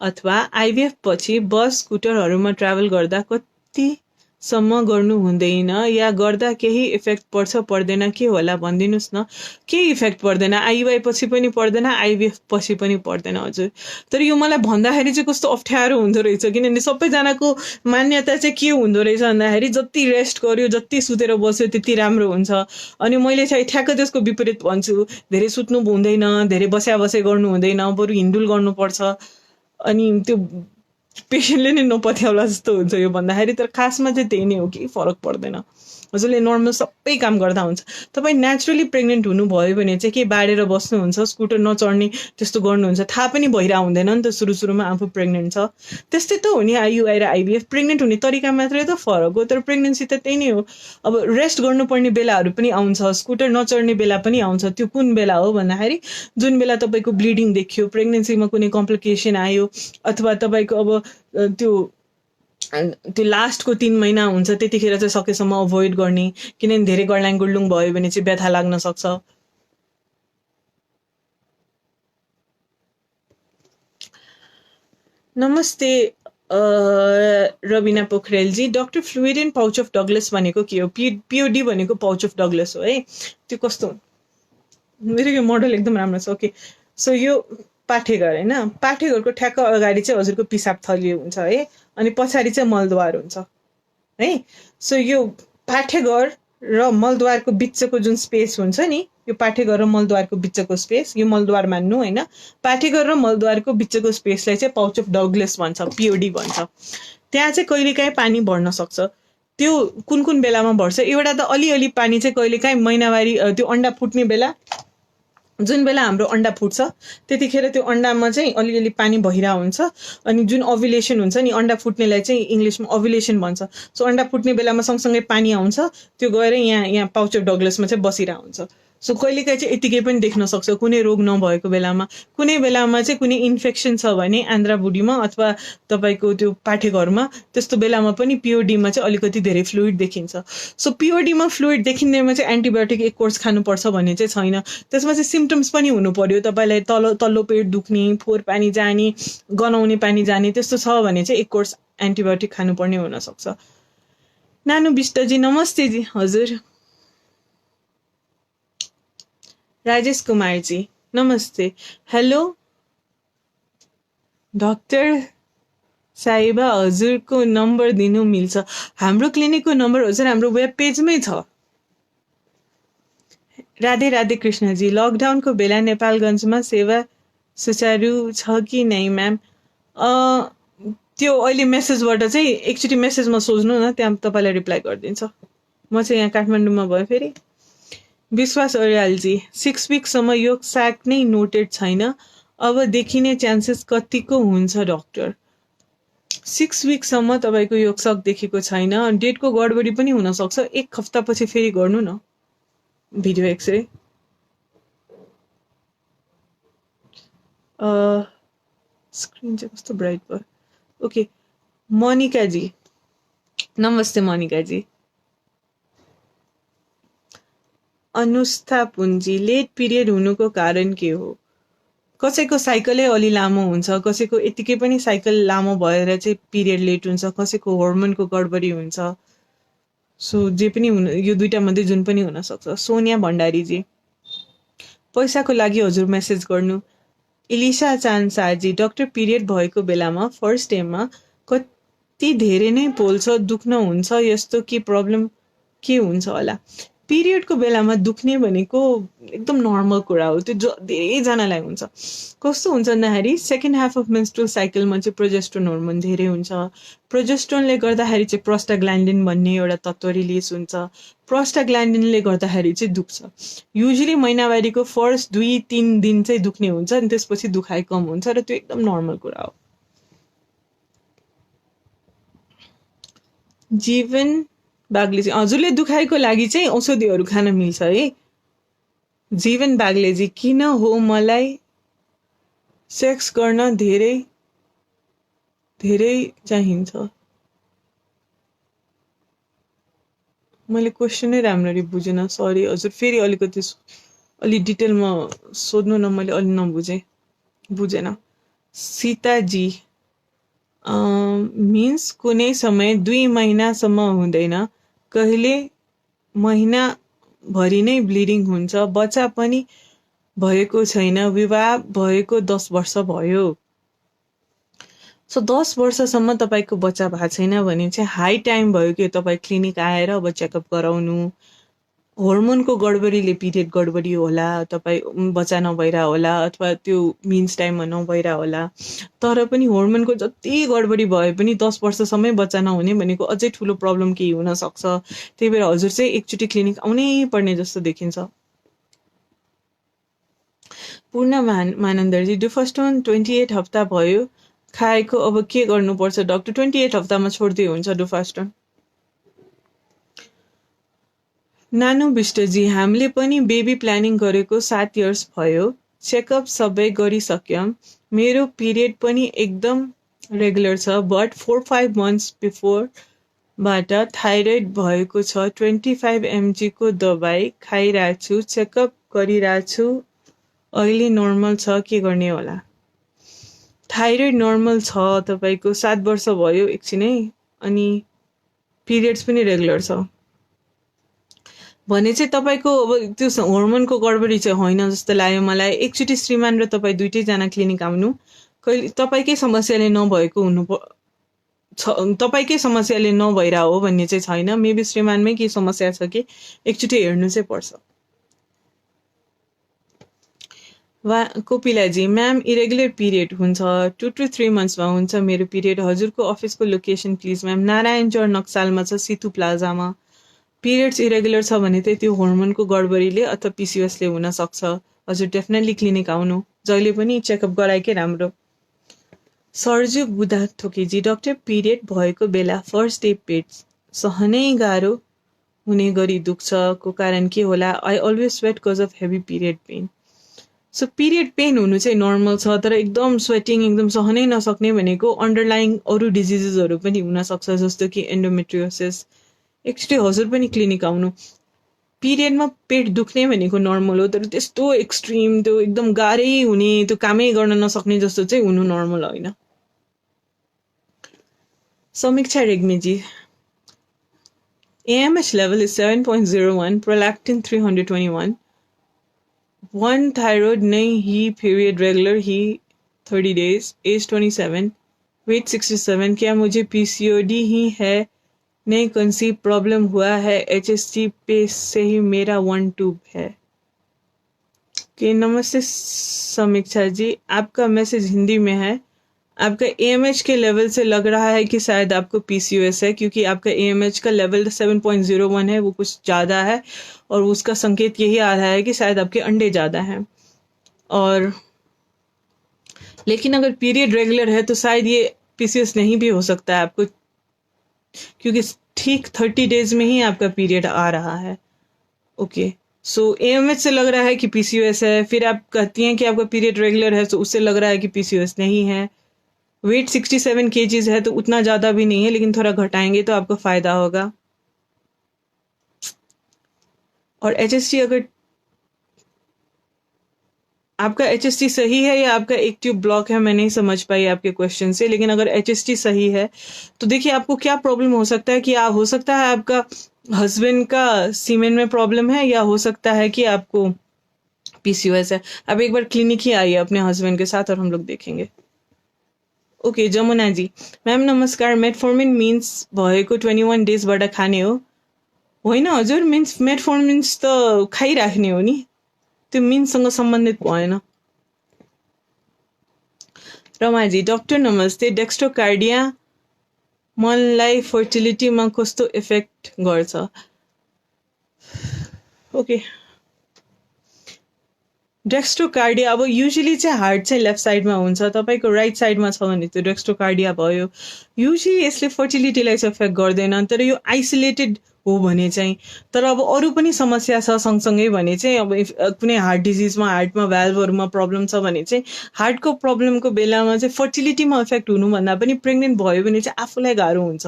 अथवा आइभीएफ पछि बस स्कुटरहरूमा ट्राभल गर्दा कतिसम्म गर्नु हुँदैन या गर्दा केही इफेक्ट पर्छ पर्दैन के होला भनिदिनुहोस् न? केही इफेक्ट पर्दैन। आइयुआई पछि पनि पर्दैन, आइभीएफ पछि पनि पर्दैन हजुर। तर यो मलाई भन्दाखेरि चाहिँ कस्तो अप्ठ्यारो हुँदो रहेछ, किनभने सबैजनाको मान्यता चाहिँ के हुँदो रहेछ भन्दाखेरि जति रेस्ट गर्यो जति सुतेर बस्यो त्यति राम्रो हुन्छ। अनि मैले चाहिँ ठ्याक्क त्यसको विपरीत भन्छु। धेरै सुत्नु हुँदैन, धेरै बस्या गर्नु हुँदैन, बरु हिन्डुल गर्नुपर्छ। अनि त्यो पेसेन्टले नै नपत्याउला जस्तो हुन्छ यो भन्दाखेरि। तर खासमा चाहिँ त्यही नै हो, केही फरक पर्दैन। हजुरले नर्मल सबै काम गर्दा हुन्छ। तपाईँ नेचुरली प्रेग्नेन्ट हुनुभयो भने चाहिँ के बारेर बस्नुहुन्छ, स्कुटर नचढ्ने त्यस्तो गर्नुहुन्छ, थाहा पनि भइरहेको हुँदैन नि त सुरुमा आफू प्रेग्नेन्ट छ। त्यस्तै त हो नि आइयुआई र आइभीएफ, प्रेग्नेन्ट हुने तरिका मात्रै त फरक हो, तर प्रेग्नेन्सी त त्यही नै हो। अब रेस्ट गर्नुपर्ने बेलाहरू पनि आउँछ, स्कुटर नचढ्ने बेला पनि आउँछ। त्यो कुन बेला हो भन्दाखेरि जुन बेला तपाईँको ब्लिडिङ देखियो, प्रेग्नेन्सीमा कुनै कम्प्लिकेसन आयो, अथवा तपाईँको अब त्यो लास्टको 3 महिना हुन्छ, त्यतिखेर चाहिँ सकेसम्म अभोइड गर्ने, किनभने धेरै गर्लाङ गुर्लुङ भयो भने चाहिँ व्यथा लाग्न सक्छ। नमस्ते रविना पोखरेलजी। Doctor fluid in pouch of Douglas भनेको के हो? पिओडी भनेको पाउच अफ डगलस हो है। त्यो कस्तो? मेरो यो मोडल एकदम राम्रो छ। ओके, सो यो पाठेघर होइन, पाठेघरको ठ्याक्क अगाडि चाहिँ हजुरको पिसाब थली हुन्छ है, अनि पछाडि चाहिँ मलद्वार हुन्छ है। सो यो पाठेघर र मलद्वारको बिचको जुन स्पेस हुन्छ नि, यो पाठेघर र मलद्वारको बिचको स्पेस, यो मलद्वार मान्नु होइन, पाठेघर र मलद्वारको बिचको स्पेसलाई चाहिँ पाउच अफ डगलस भन्छ, पिओडी भन्छ। त्यहाँ चाहिँ कहिलेकाहीँ पानी बढ्न सक्छ। त्यो कुन कुन बेलामा बढ्छ? एउटा त अलिअलि पानी चाहिँ कहिलेकाहीँ महिनावारी त्यो अन्डा फुट्ने बेला, जुन बेला हाम्रो अन्डा फुट्छ त्यतिखेर त्यो अन्डामा चाहिँ अलिअलि पानी भइरहेको हुन्छ, अनि जुन ओभुलेसन हुन्छ नि, अन्डा फुट्नेलाई चाहिँ इङ्ग्लिसमा ओभुलेसन भन्छ। सो अन्डा फुट्ने बेलामा सँगसँगै पानी आउँछ, त्यो गएर यहाँ पाउच अफ डगलसमा चाहिँ बसिरहेको हुन्छ। सो कहिलेकाहीँ चाहिँ यतिकै पनि देख्न सक्छ, कुनै रोग नभएको बेलामा। कुनै बेलामा चाहिँ कुनै इन्फेक्सन छ भने आन्द्रा बुढीमा अथवा तपाईँको त्यो पाठेघरमा, त्यस्तो बेलामा पनि पिओडीमा चाहिँ अलिकति धेरै फ्लुइड देखिन्छ। सो पिओडीमा फ्लुइड देखिँदैमा चाहिँ एन्टिबायोटिक एक कोर्स खानुपर्छ भन्ने चाहिँ छैन। त्यसमा चाहिँ सिम्टम्स पनि हुनु पर्यो। तपाईँलाई तल्लो पेट दुख्ने, फोहोर पानी जाने, गनाउने पानी जाने, त्यस्तो छ भने चाहिँ एक कोर्स एन्टिबायोटिक खानुपर्ने हुनसक्छ। नानु विष्टजी नमस्ते जी। हजुर। राजेश कुमारजी नमस्ते। हेलो डाक्टर साहिबा, हजुरको नम्बर दिनु मिल्छ? हाम्रो क्लिनिकको नम्बर हजुर हाम्रो वेब पेजमै छ। राधे राधे कृष्णजी। लकडाउनको बेला नेपालगञ्जमा सेवा सुचारू छ कि नै म्याम? त्यो अहिले मेसेजबाट चाहिँ एकचोटि मेसेजमा सोच्नु न, त्यहाँ तपाईँलाई रिप्लाई गरिदिन्छ। म चाहिँ यहाँ काठमाडौँमा भयो। फेरि विश्वास अर्यालजी, 6 विकसम्म यो स्याक नै नोटेड छैन, अब देखिने चान्सेस कतिको हुन्छ डाक्टर? 6 विकसम्म तपाईँको यो सक देखेको छैन, डेटको गडबडी पनि हुनसक्छ। 1 हप्तापछि फेरि गर्नु न भिडियो एक्सरे। स्क्रिन चाहिँ कस्तो ब्राइट भयो। ओके, मनिकाजी नमस्ते। मनिकाजी। अनुष्ठा पुन्जी, लेट पिरियड हुनुको कारण के हो? कसैको साइकलै अलि लामो हुन्छ, कसैको यतिकै पनि साइकल लामो भएर चाहिँ पिरियड लेट हुन्छ, कसैको हर्मोनको गडबडी हुन्छ। सो जे पनि यो दुईटा मध्ये जुन पनि हुनसक्छ। सोनिया भण्डारीजी, पैसाको लागि हजुर मेसेज गर्नु। इलिसा चान्साजी, डक्टर पिरियड भएको बेलामा फर्स्ट टाइममा कति धेरै नै पोल्छ, दुख्न हुन्छ, यस्तो के प्रब्लम के हुन्छ होला? पिरियडको बेलामा दुख्ने भनेको एकदम नर्मल कुरा हो, त्यो धेरैजनालाई हुन्छ। कस्तो हुन्छ भन्दाखेरि सेकेन्ड हाफ अफ मेन्स्ट्रुअल साइकलमा चाहिँ प्रोजेस्ट्रोन हर्मोन धेरै हुन्छ। प्रोजेस्ट्रोनले गर्दाखेरि चाहिँ प्रोस्टाग्ल्यान्डिन भन्ने एउटा तत्त्व रिलिज हुन्छ। प्रोस्टाग्ल्यान्डिनले गर्दाखेरि चाहिँ दुख्छ। युजली महिनावारीको फर्स्ट 2-3 दिन चाहिँ दुख्ने हुन्छ, अनि त्यसपछि दुखाइ कम हुन्छ, र त्यो एकदम नर्मल कुरा हो। जीवन बाग्लेजी, हजुरले दुखाइको लागि चाहिँ औषधिहरू खान मिल्छ है। जीवन बाग्लेजी, किन हो मलाई सेक्स गर्न धेरै धेरै चाहिन्छ? मैले क्वेसनै राम्ररी बुझेन, सरी हजुर। फेरि अलिकति अलि डिटेलमा सोध्नु न, मैले अलि नबुझेँ, बुझेन। सीताजी, मिन्स कुनै समय 2 महिनासम्म हुँदैन, कहिले महिनाभरि नै ब्लिडिङ हुन्छ, बच्चा पनि भएको छैन, विवाह भएको 10 वर्ष भयो। सो 10 वर्षसम्म तपाईँको बच्चा भएको छैन भने चाहिँ हाई टाइम भयो कि तपाईँ क्लिनिक आएर अब चेकअप गराउनु। हर्मोनको गडबडीले पिरियड गडबडी होला, तपाईँ बच्चा नभइरह होला अथवा त्यो मिन्स टाइममा नभइरह होला, तर पनि हर्मोनको जति गडबडी भए पनि 10 वर्षसम्मै बच्चा नहुने भनेको अझै ठुलो प्रब्लम केही हुनसक्छ। त्यही भएर हजुर चाहिँ एकचोटि क्लिनिक आउनै पर्ने जस्तो देखिन्छ। पूर्ण मानन्दरजी, डुफस्टोन 28 हप्ता भयो खाएको, अब के गर्नुपर्छ डाक्टर? 28 हप्तामा छोड्दै हुन्छ डुफस्टोन? नानु विष्टजी, हामीले पनि बेबी प्लानिङ गरेको 7 इयर्स भयो, चेकअप सबै गरिसक्यौँ, मेरो पिरियड पनि एकदम रेगुलर छ, बट 4-5 मन्थ्स बिफोरबाट थाइरोइड भएको छ, 25 mg को दबाई खाइरहेको छु, चेकअप गरिरहेको छु, अहिले नर्मल छ, के गर्ने होला? थाइरोइड नर्मल छ, तपाईँको 7 वर्ष भयो एकछिनै, अनि पिरियड्स पनि रेगुलर छ भने चाहिँ तपाईँको अब त्यो हर्मोनको गडबडी चाहिँ होइन जस्तो लाग्यो मलाई। एकचोटि श्रीमान र तपाईँ दुइटैजना क्लिनिक आउनु। कहिले तपाईँकै समस्याले नभएको तपाईँकै समस्याले नभइरह हो भन्ने चाहिँ छैन, मेबी श्रीमानमै केही समस्या छ कि एकचोटि हेर्नु चाहिँ पर्छ। कोपिलाजी, म्याम इरेगुलर पिरियड हुन्छ, 2 to 3 मन्थ्समा हुन्छ मेरो पिरियड, हजुरको अफिसको लोकेसन प्लिज म्याम? नारायण चौर नक्सालमा छ, सितु प्लाजामा। पिरियड्स इरेगुलर छ भने चाहिँ त्यो हर्मोनको गडबडीले अथवा पिसिओएसले हुनसक्छ। हजुर डेफिनेटली क्लिनिक आउनु, जहिले पनि चेकअप गराएकै राम्रो। सर्जु बुधा थोकेजी, डाक्टर पिरियड भएको बेला फर्स्ट डे पेट सहनै गाह्रो हुने गरी दुख्छको कारण के होला? I always sweat cause of heavy period pain. So period pain हुनु चाहिँ नर्मल छ, तर एकदम स्वेटिङ एकदम सहनै नसक्ने भनेको अन्डरलाइङ अरू डिजिजेसहरू पनि हुनसक्छ, जस्तो कि एन्डोमेट्रियोसिस। एकचोटि हजुर पनि क्लिनिक आउनु। पिरियडमा पेट दुख्ने भनेको नर्मल हो, तर त्यस्तो एक्सट्रिम त्यो एकदम गाह्रै हुने, त्यो कामै गर्न नसक्ने जस्तो चाहिँ हुनु नर्मल होइन। समीक्षा रेग्मीजी, AMH level is 7.01, prolactin 321, 1 thyroid नहीं ही, पीरियड रेगुलर ही 30 days, एज 27, वेट 67, क्या मुझे PCOD ही है? नहीं कंसीव प्रॉब्लम हुआ है, HSG पे से ही मेरा 1 ट्यूब है। कि नमस्ते समीक्षा जी, आपका मैसेज हिंदी में है। आपका AMH के लेवल से लग रहा है कि शायद आपको PCOS है, क्योंकि आपका AMH का लेवल 7.01 है, वो कुछ ज़्यादा है, और उसका संकेत यही आ रहा है कि शायद आपके अंडे ज़्यादा हैं। और लेकिन अगर पीरियड रेगुलर है तो शायद ये PCOS नहीं भी हो सकता है आपको, क्योंकि ठीक 30 डेज में ही आपका पीरियड आ रहा है। ओके, सो AMH से लग रहा है कि PCOS है, फिर आप कहती हैं कि आपका पीरियड रेगुलर है, तो उससे लग रहा है कि PCOS नहीं है। वेट 67 kg है, तो उतना ज़्यादा भी नहीं है, लेकिन थोड़ा घटाएंगे तो आपको फ़ायदा होगा। और HSG, अगर आपका HSG सही है या आपका एक ट्यूब ब्लॉक है, मैं नहीं समझ पाई आपके क्वेश्चन से, लेकिन अगर HSG सही है तो देखिए आपको क्या प्रॉब्लम हो सकता है कि हो सकता है आपका हस्बैंड का सीमेन में प्रॉब्लम है, या हो सकता है कि आपको PCOS है। अब एक बार क्लिनिक ही आइए अपने हस्बैंड के साथ और हम लोग देखेंगे। ओके, जमुना जी, मैम नमस्कार, मेटफोर्मिन मिन्स भएको 21 डेजबाट खाने हो? होइन हजुर, मिन्स मेटफोर्मिन्स त खाइराख्ने हो नि, त्यो मिन्ससँग सम्बन्धित भएन। रमाजी, डाक्टर नमस्ते, डेक्स्ट्रोकार्डिया मनलाई फर्टिलिटीमा कस्तो इफेक्ट गर्छ? ओके, डेक्स्ट्रोकार्डिया अब युजली चाहिँ हार्ट चाहिँ लेफ्ट साइडमा हुन्छ, तपाईँको राइट साइडमा छ भने त्यो डेक्स्ट्रोकार्डिया भयो। युजली यसले फर्टिलिटीलाई चाहिँ इफेक्ट गर्दैन, तर यो आइसोलेटेड हो भने चाहिँ, तर अब अरू पनि समस्या छ सँगसँगै भने चाहिँ, अब कुनै हार्ट डिजिजमा हार्टमा भ्याल्भहरूमा प्रब्लम छ भने चाहिँ, हार्टको प्रब्लमको बेलामा चाहिँ फर्टिलिटीमा इफेक्ट हुनुभन्दा पनि प्रेग्नेन्ट भयो भने चाहिँ आफूलाई गाह्रो हुन्छ।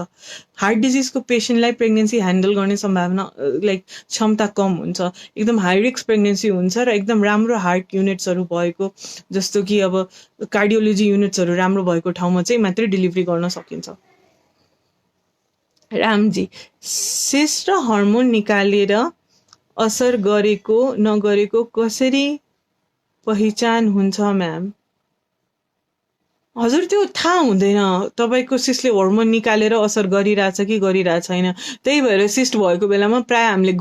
हार्ट डिजिजको पेसेन्टलाई प्रेग्नेन्सी ह्यान्डल गर्ने सम्भावना क्षमता कम हुन्छ, एकदम हाई रिस्क प्रेग्नेन्सी हुन्छ, र एकदम राम्रो हार्ट युनिट्सहरू भएको, जस्तो कि अब कार्डियोलोजी युनिट्सहरू राम्रो भएको ठाउँमा चाहिँ मात्रै डेलिभरी गर्न सकिन्छ। रामजी, सिस र हर्मोन निकालेर असर गरेको नगरेको कसरी पहिचान हुन्छ म्याम? हजुर त्यो थाहा हुँदैन तपाईँको सिस्टले हर्मोन निकालेर असर गरिरहेछ कि गरिरहेको छैन। त्यही भएर सिस्ट भएको बेलामा प्राय हामीले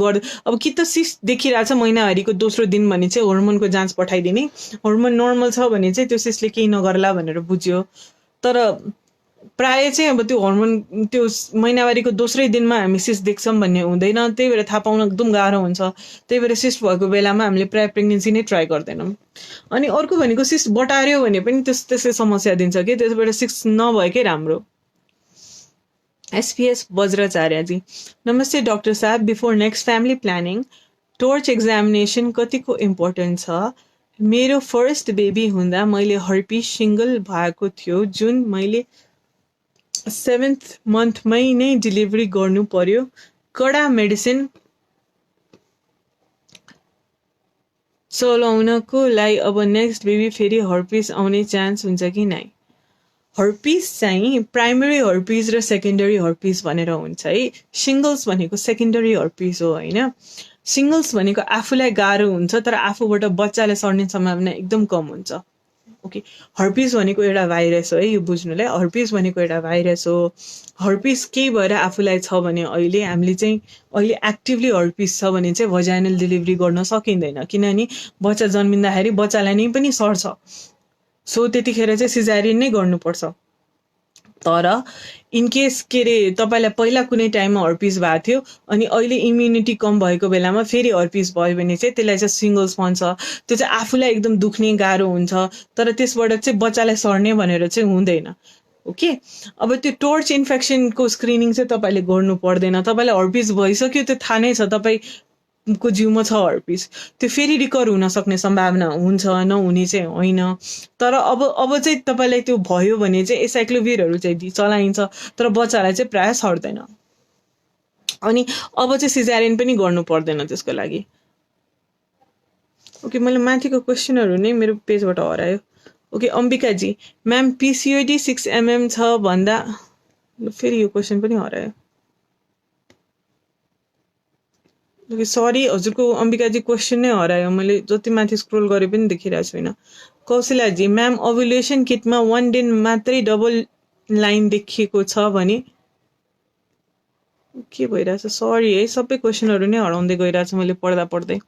अब कि त सिस्ट देखिरहेछ महिनावारीको दोस्रो दिन भने चाहिँ हर्मोनको जाँच पठाइदिने, हर्मोन नर्मल छ भने चाहिँ त्यो सिस्टले केही नगर्ला भनेर बुझ्यो। तर प्राय चाहिँ अब त्यो हर्मोन त्यो महिनावारीको दोस्रै दिनमा हामी सिस्ट देख्छौँ भन्ने हुँदैन, त्यही भएर थाहा पाउन एकदम गाह्रो हुन्छ। त्यही भएर सिस्ट भएको बेलामा हामीले प्राय प्रेग्नेन्सी नै ट्राई गर्दैनौँ। अनि अर्को भनेको सिस्ट बटार्यो भने पनि त्यसले समस्या दिन्छ कि, त्यसबाट सिस्ट नभएकै राम्रो। एसपीएस वज्राचार्यजी, नमस्ते डॉक्टर साहब, before next family planning torch examination कतिको इम्पोर्टेन्ट छ? मेरो फर्स्ट बेबी हुँदा मैले हर्पिस सिंगल भएको थियो, जुन मैले 7th मन्थमै नै डेलिभरी गर्नु पर्यो। कडा मेडिसिन चलाउनको लागि अब नेक्स्ट बेबी फेरि हर्पिस आउने चान्स हुन्छ कि नै? हर्पिस चाहिँ प्राइमरी हर्पिस र सेकेन्डरी हर्पिस भनेर हुन्छ है। सिङ्गल्स भनेको सेकेन्डरी हर्पिस हो होइन। सिङ्गल्स भनेको आफूलाई गाह्रो हुन्छ तर आफूबाट बच्चाले सर्ने सम्भावना एकदम कम हुन्छ। ओके, हर्पिस भनेको एउटा भाइरस हो है, यो बुझ्नुलाई। हर्पिस भनेको एउटा भाइरस हो। हर्पिस केही भएर आफूलाई छ भने अहिले हामीले चाहिँ अहिले एक्टिभली हर्पिस छ भने चाहिँ भजाइनल डेलिभरी गर्न सकिँदैन, किनभने बच्चा जन्मिँदाखेरि बच्चालाई नै पनि सर्छ। सो त्यतिखेर चाहिँ सिजारियन नै गर्नुपर्छ। तर इनकेस के अरे तपाईँलाई पहिला कुनै टाइममा हर्पिस भएको थियो अनि अहिले इम्युनिटी कम भएको बेलामा फेरि हर्पिस भयो भने चाहिँ त्यसलाई चाहिँ सिङ्गल्स भन्छ। त्यो चाहिँ आफूलाई एकदम दुख्ने गाह्रो हुन्छ तर त्यसबाट चाहिँ बच्चालाई सर्ने भनेर चाहिँ हुँदैन। ओके, अब त्यो टोर्च इन्फेक्सनको स्क्रिनिङ चाहिँ तपाईँले गर्नु पर्दैन। तपाईँलाई हर्पिस भइसक्यो त्यो थाहा नै छ, तपाईँको जिउमा छ हर्पिस, त्यो फेरि रिकभर हुन सक्ने सम्भावना हुन्छ, नहुने चाहिँ होइन। तर अब चाहिँ तपाईँलाई त्यो भयो भने चाहिँ एसाइक्लोभिरहरू चाहिँ चलाइन्छ तर बच्चालाई चाहिँ प्रायः सर्दैन। अनि अब चाहिँ सिजारियन पनि गर्नु पर्दैन त्यसको लागि। ओके, मैले माथिको क्वेसनहरू नै मेरो पेजबाट हरायो। Okay, Ambikaji, ma'am PCOD 6 mm छ भन्दा, फेरि यो क्वेसन पनि हरायो। ओके, सरी हजुरको अम्बिकाजी क्वेसन नै हरायो, मैले जति माथि स्क्रोल गरे पनि देखिरहेको छुइनँ। कौशल्याजी, म्याम ओभुलेसन किटमा 1 दिन मात्रै डबल लाइन देखिएको छ भने के भइरहेछ? सरी है, सबै क्वेसनहरू नै हराउँदै गइरहेछ मैले पढ्दा पढ्दै।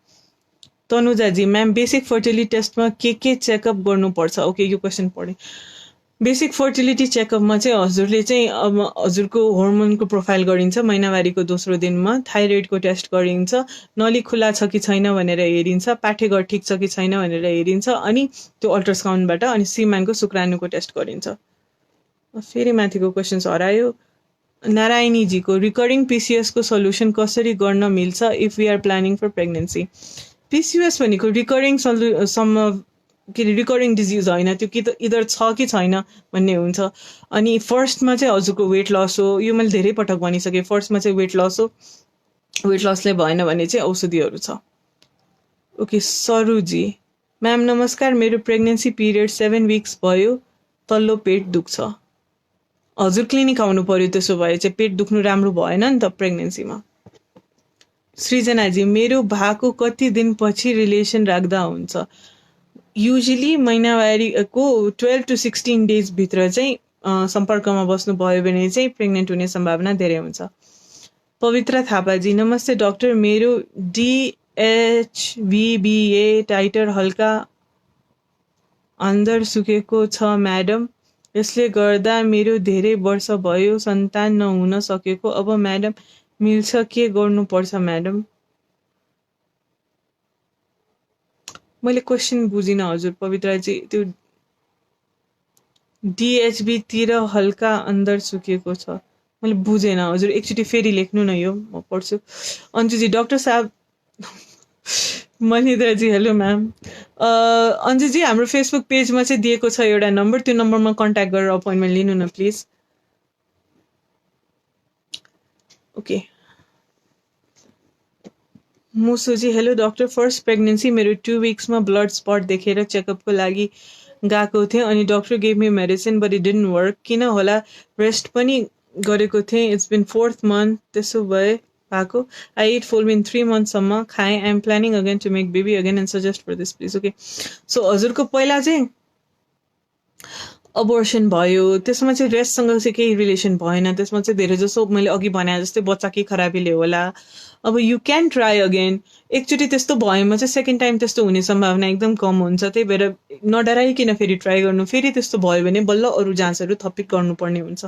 तनुजाजी, म्याम बेसिक फर्टिलिटी टेस्टमा के चेकअप गर्नुपर्छ? ओके, यो क्वेसन पढेँ। बेसिक फर्टिलिटी चेकअपमा चाहिँ हजुरले चाहिँ अब हजुरको हर्मोनको प्रोफाइल गरिन्छ महिनावारीको दोस्रो दिनमा, थाइरोइडको टेस्ट गरिन्छ, नली खुला छ कि छैन भनेर हेरिन्छ, पाठेघर ठिक छ कि छैन भनेर हेरिन्छ, अनि त्यो अल्ट्रासाउन्डबाट अनि सीमानको शुक्राणुको टेस्ट गरिन्छ। फेरि माथिको क्वेसन्स हरायो। नारायणीजीको, रिकरिङ पिसिएसको सल्युसन कसरी गर्न मिल्छ if we are planning for pregnancy? PCS भनेको रिकरिङ डिजिज होइन, त्यो कि त इदर छ कि छैन भन्ने हुन्छ। अनि फर्स्टमा चाहिँ हजुरको वेट लस हो, यो मैले धेरै पटक भनिसकेँ। फर्स्टमा चाहिँ वेट लस हो, वेट लसले भएन भने चाहिँ औषधिहरू छ। ओके, सरुजी, म्याम नमस्कार, मेरो प्रेग्नेन्सी पिरियड 7 weeks भयो, तल्लो पेट दुख्छ। हजुर क्लिनिक आउनु पर्यो, त्यसो भए चाहिँ पेट दुख्नु राम्रो भएन नि त प्रेग्नेन्सीमा। सृजनाजी, मेरो भएको कति दिनपछि रिलेसन राख्दा हुन्छ? युजली महिनावारीको 12 to 16 days भित्र चाहिँ सम्पर्कमा बस्नु भयो भने चाहिँ प्रेग्नेन्ट हुने सम्भावना धेरै हुन्छ। पवित्र थापाजी, नमस्ते डक्टर, मेरो DHVBA टाइटर हल्का अंदर सुकेको छ म्याडम, यसले गर्दा मेरो धेरै वर्ष भयो सन्तान नहुन सकेको, अब म्याडम मिल्छ, के गर्नुपर्छ म्याडम? मैले क्वेसन बुझिनँ हजुर पवित्राजी, त्यो DHB तिर हल्का अंदर सुकेको छ, मैले बुझेन हजुर, एकचोटि फेरि लेख्नु न, यो म पढ्छु। अन्जुजी, डक्टर साहब, मनिन्द्रजी, हेलो म्याम। अन्जुजी, हाम्रो फेसबुक पेजमा चाहिँ दिएको छ एउटा नम्बर, त्यो नम्बरमा कन्ट्याक्ट गरेर अपोइन्टमेन्ट लिनु न प्लिज। ओके, मुसुजी, हेलो डक्टर, फर्स्ट प्रेग्नेन्सी मेरो 2 weeks में ब्लड स्पट देखेर चेकअपको लागि गएको थिएँ अनि doctor gave me medicine but it didn't work, किन होला? रेस्ट पनि गरेको थिएँ, इट्स बिन 4th month, त्यसो भए भएको। आई इट फुलबिन 3 monthsसम्म खाएँ। I am planning again to make baby again and suggest for this please. Okay, so हजुरको पहिला चाहिँ अबोर्सन भयो, त्यसमा चाहिँ रेस्टसँग चाहिँ केही रिलेसन भएन, त्यसमा चाहिँ धेरै जसो मैले अघि भने जस्तै बच्चाकै खराबीले होला। अब यु क्यान ट्राई अगेन, एकचोटि त्यस्तो भएमा चाहिँ सेकेन्ड टाइम त्यस्तो हुने सम्भावना एकदम कम हुन्छ, त्यही भएर नडराइकन फेरि ट्राई गर्नु, फेरि त्यस्तो भयो भने बल्ल अरू जाँचहरू थपिक गर्नुपर्ने हुन्छ।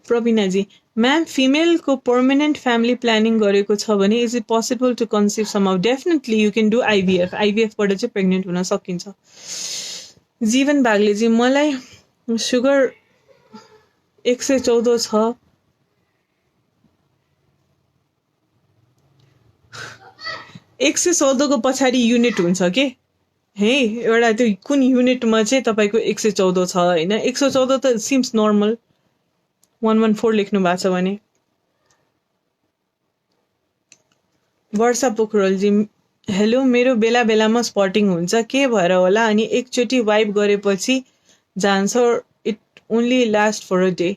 प्रवीणाजी, म्याम फिमेलको पर्मानेन्ट फ्यामिली प्लानिङ गरेको छ भने is it possible to conceive somehow? Definitely you can do IVF, आइभीएफबाट चाहिँ प्रेग्नेन्ट हुन सकिन्छ। जीवन बाग्लेजी, मलाई सुगर 114 छ, 114 को पछाडि युनिट हुन्छ के है, एउटा त्यो कुन युनिटमा चाहिँ तपाईँको 114 छ होइन, 114 त सिम्स नर्मल, 114 लेख्नु भएको छ भने। वर्षा पोखरेलजी, हेलो, मेरो बेला बेलामा स्पटिङ हुन्छ, के भएर होला? अनि एकचोटि वाइप गरेपछि जान्छ, it only last for a day.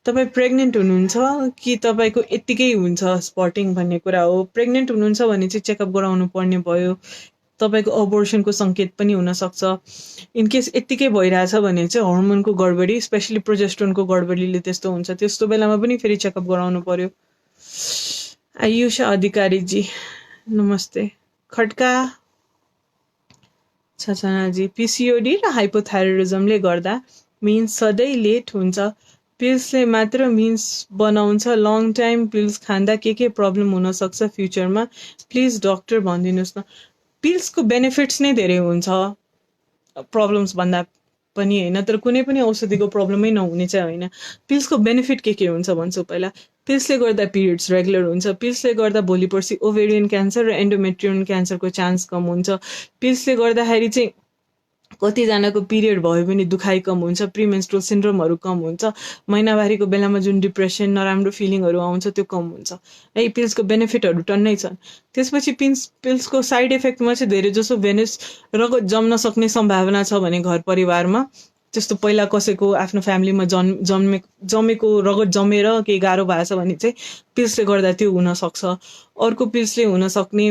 तपाईँ प्रेग्नेन्ट हुनुहुन्छ कि तपाईँको यत्तिकै हुन्छ स्पटिङ भन्ने कुरा हो। प्रेग्नेन्ट हुनुहुन्छ भने चाहिँ चेकअप गराउनु पर्ने भयो, तपाईँको अबोर्सनको सङ्केत पनि हुनसक्छ। इनकेस यत्तिकै भइरहेछ भने चाहिँ हर्मोनको गडबडी, स्पेसली प्रोजेस्ट्रोनको गडबडीले त्यस्तो हुन्छ, त्यस्तो बेलामा पनि फेरि चेकअप गराउनु पर्यो। आयुषा अधिकारीजी, नमस्ते। खड्का छचनाजी, पिसिओडी र हाइपोथाइरोइडिजमले गर्दा मिन्स सधैँ लेट हुन्छ, पिल्सले मात्र मिन्स बनाउँछ, लङ टाइम पिल्स खाँदा के प्रब्लम हुनसक्छ फ्युचरमा, प्लिज डक्टर भनिदिनुहोस् न। पिल्सको बेनिफिट्स नै धेरै हुन्छ प्रब्लम्स भन्दा पनि होइन, तर कुनै पनि औषधिको प्रब्लमै नहुने चाहिँ होइन। पिल्सको बेनिफिट के हुन्छ भन्छु पहिला। पिल्सले गर्दा पिरियड्स रेगुलर हुन्छ, पिल्सले गर्दा भोलि पर्सि ओभेरियन क्यान्सर र एन्डोमेट्रियन क्यान्सरको चान्स कम हुन्छ, पिल्सले गर्दाखेरि चाहिँ कतिजनाको पिरियड भयो भने दुखाइ कम हुन्छ, प्रिमेन्स्ट्रुअल सिन्ड्रोमहरू कम हुन्छ, महिनावारीको बेलामा जुन डिप्रेसन नराम्रो फिलिङहरू आउँछ त्यो कम हुन्छ है। पिल्सको बेनिफिटहरू टन्नै छन्। त्यसपछि पिल्सको साइड इफेक्टमा चाहिँ धेरै जसो भेनस रगत जम्न सक्ने सम्भावना छ भने घर परिवारमा त्यस्तो पहिला कसैको आफ्नो फ्यामिलीमा जमेको रगत जमेर केही गाह्रो भएछ भने चाहिँ पिल्सले गर्दा त्यो हुनसक्छ। अर्को पिल्सले हुनसक्ने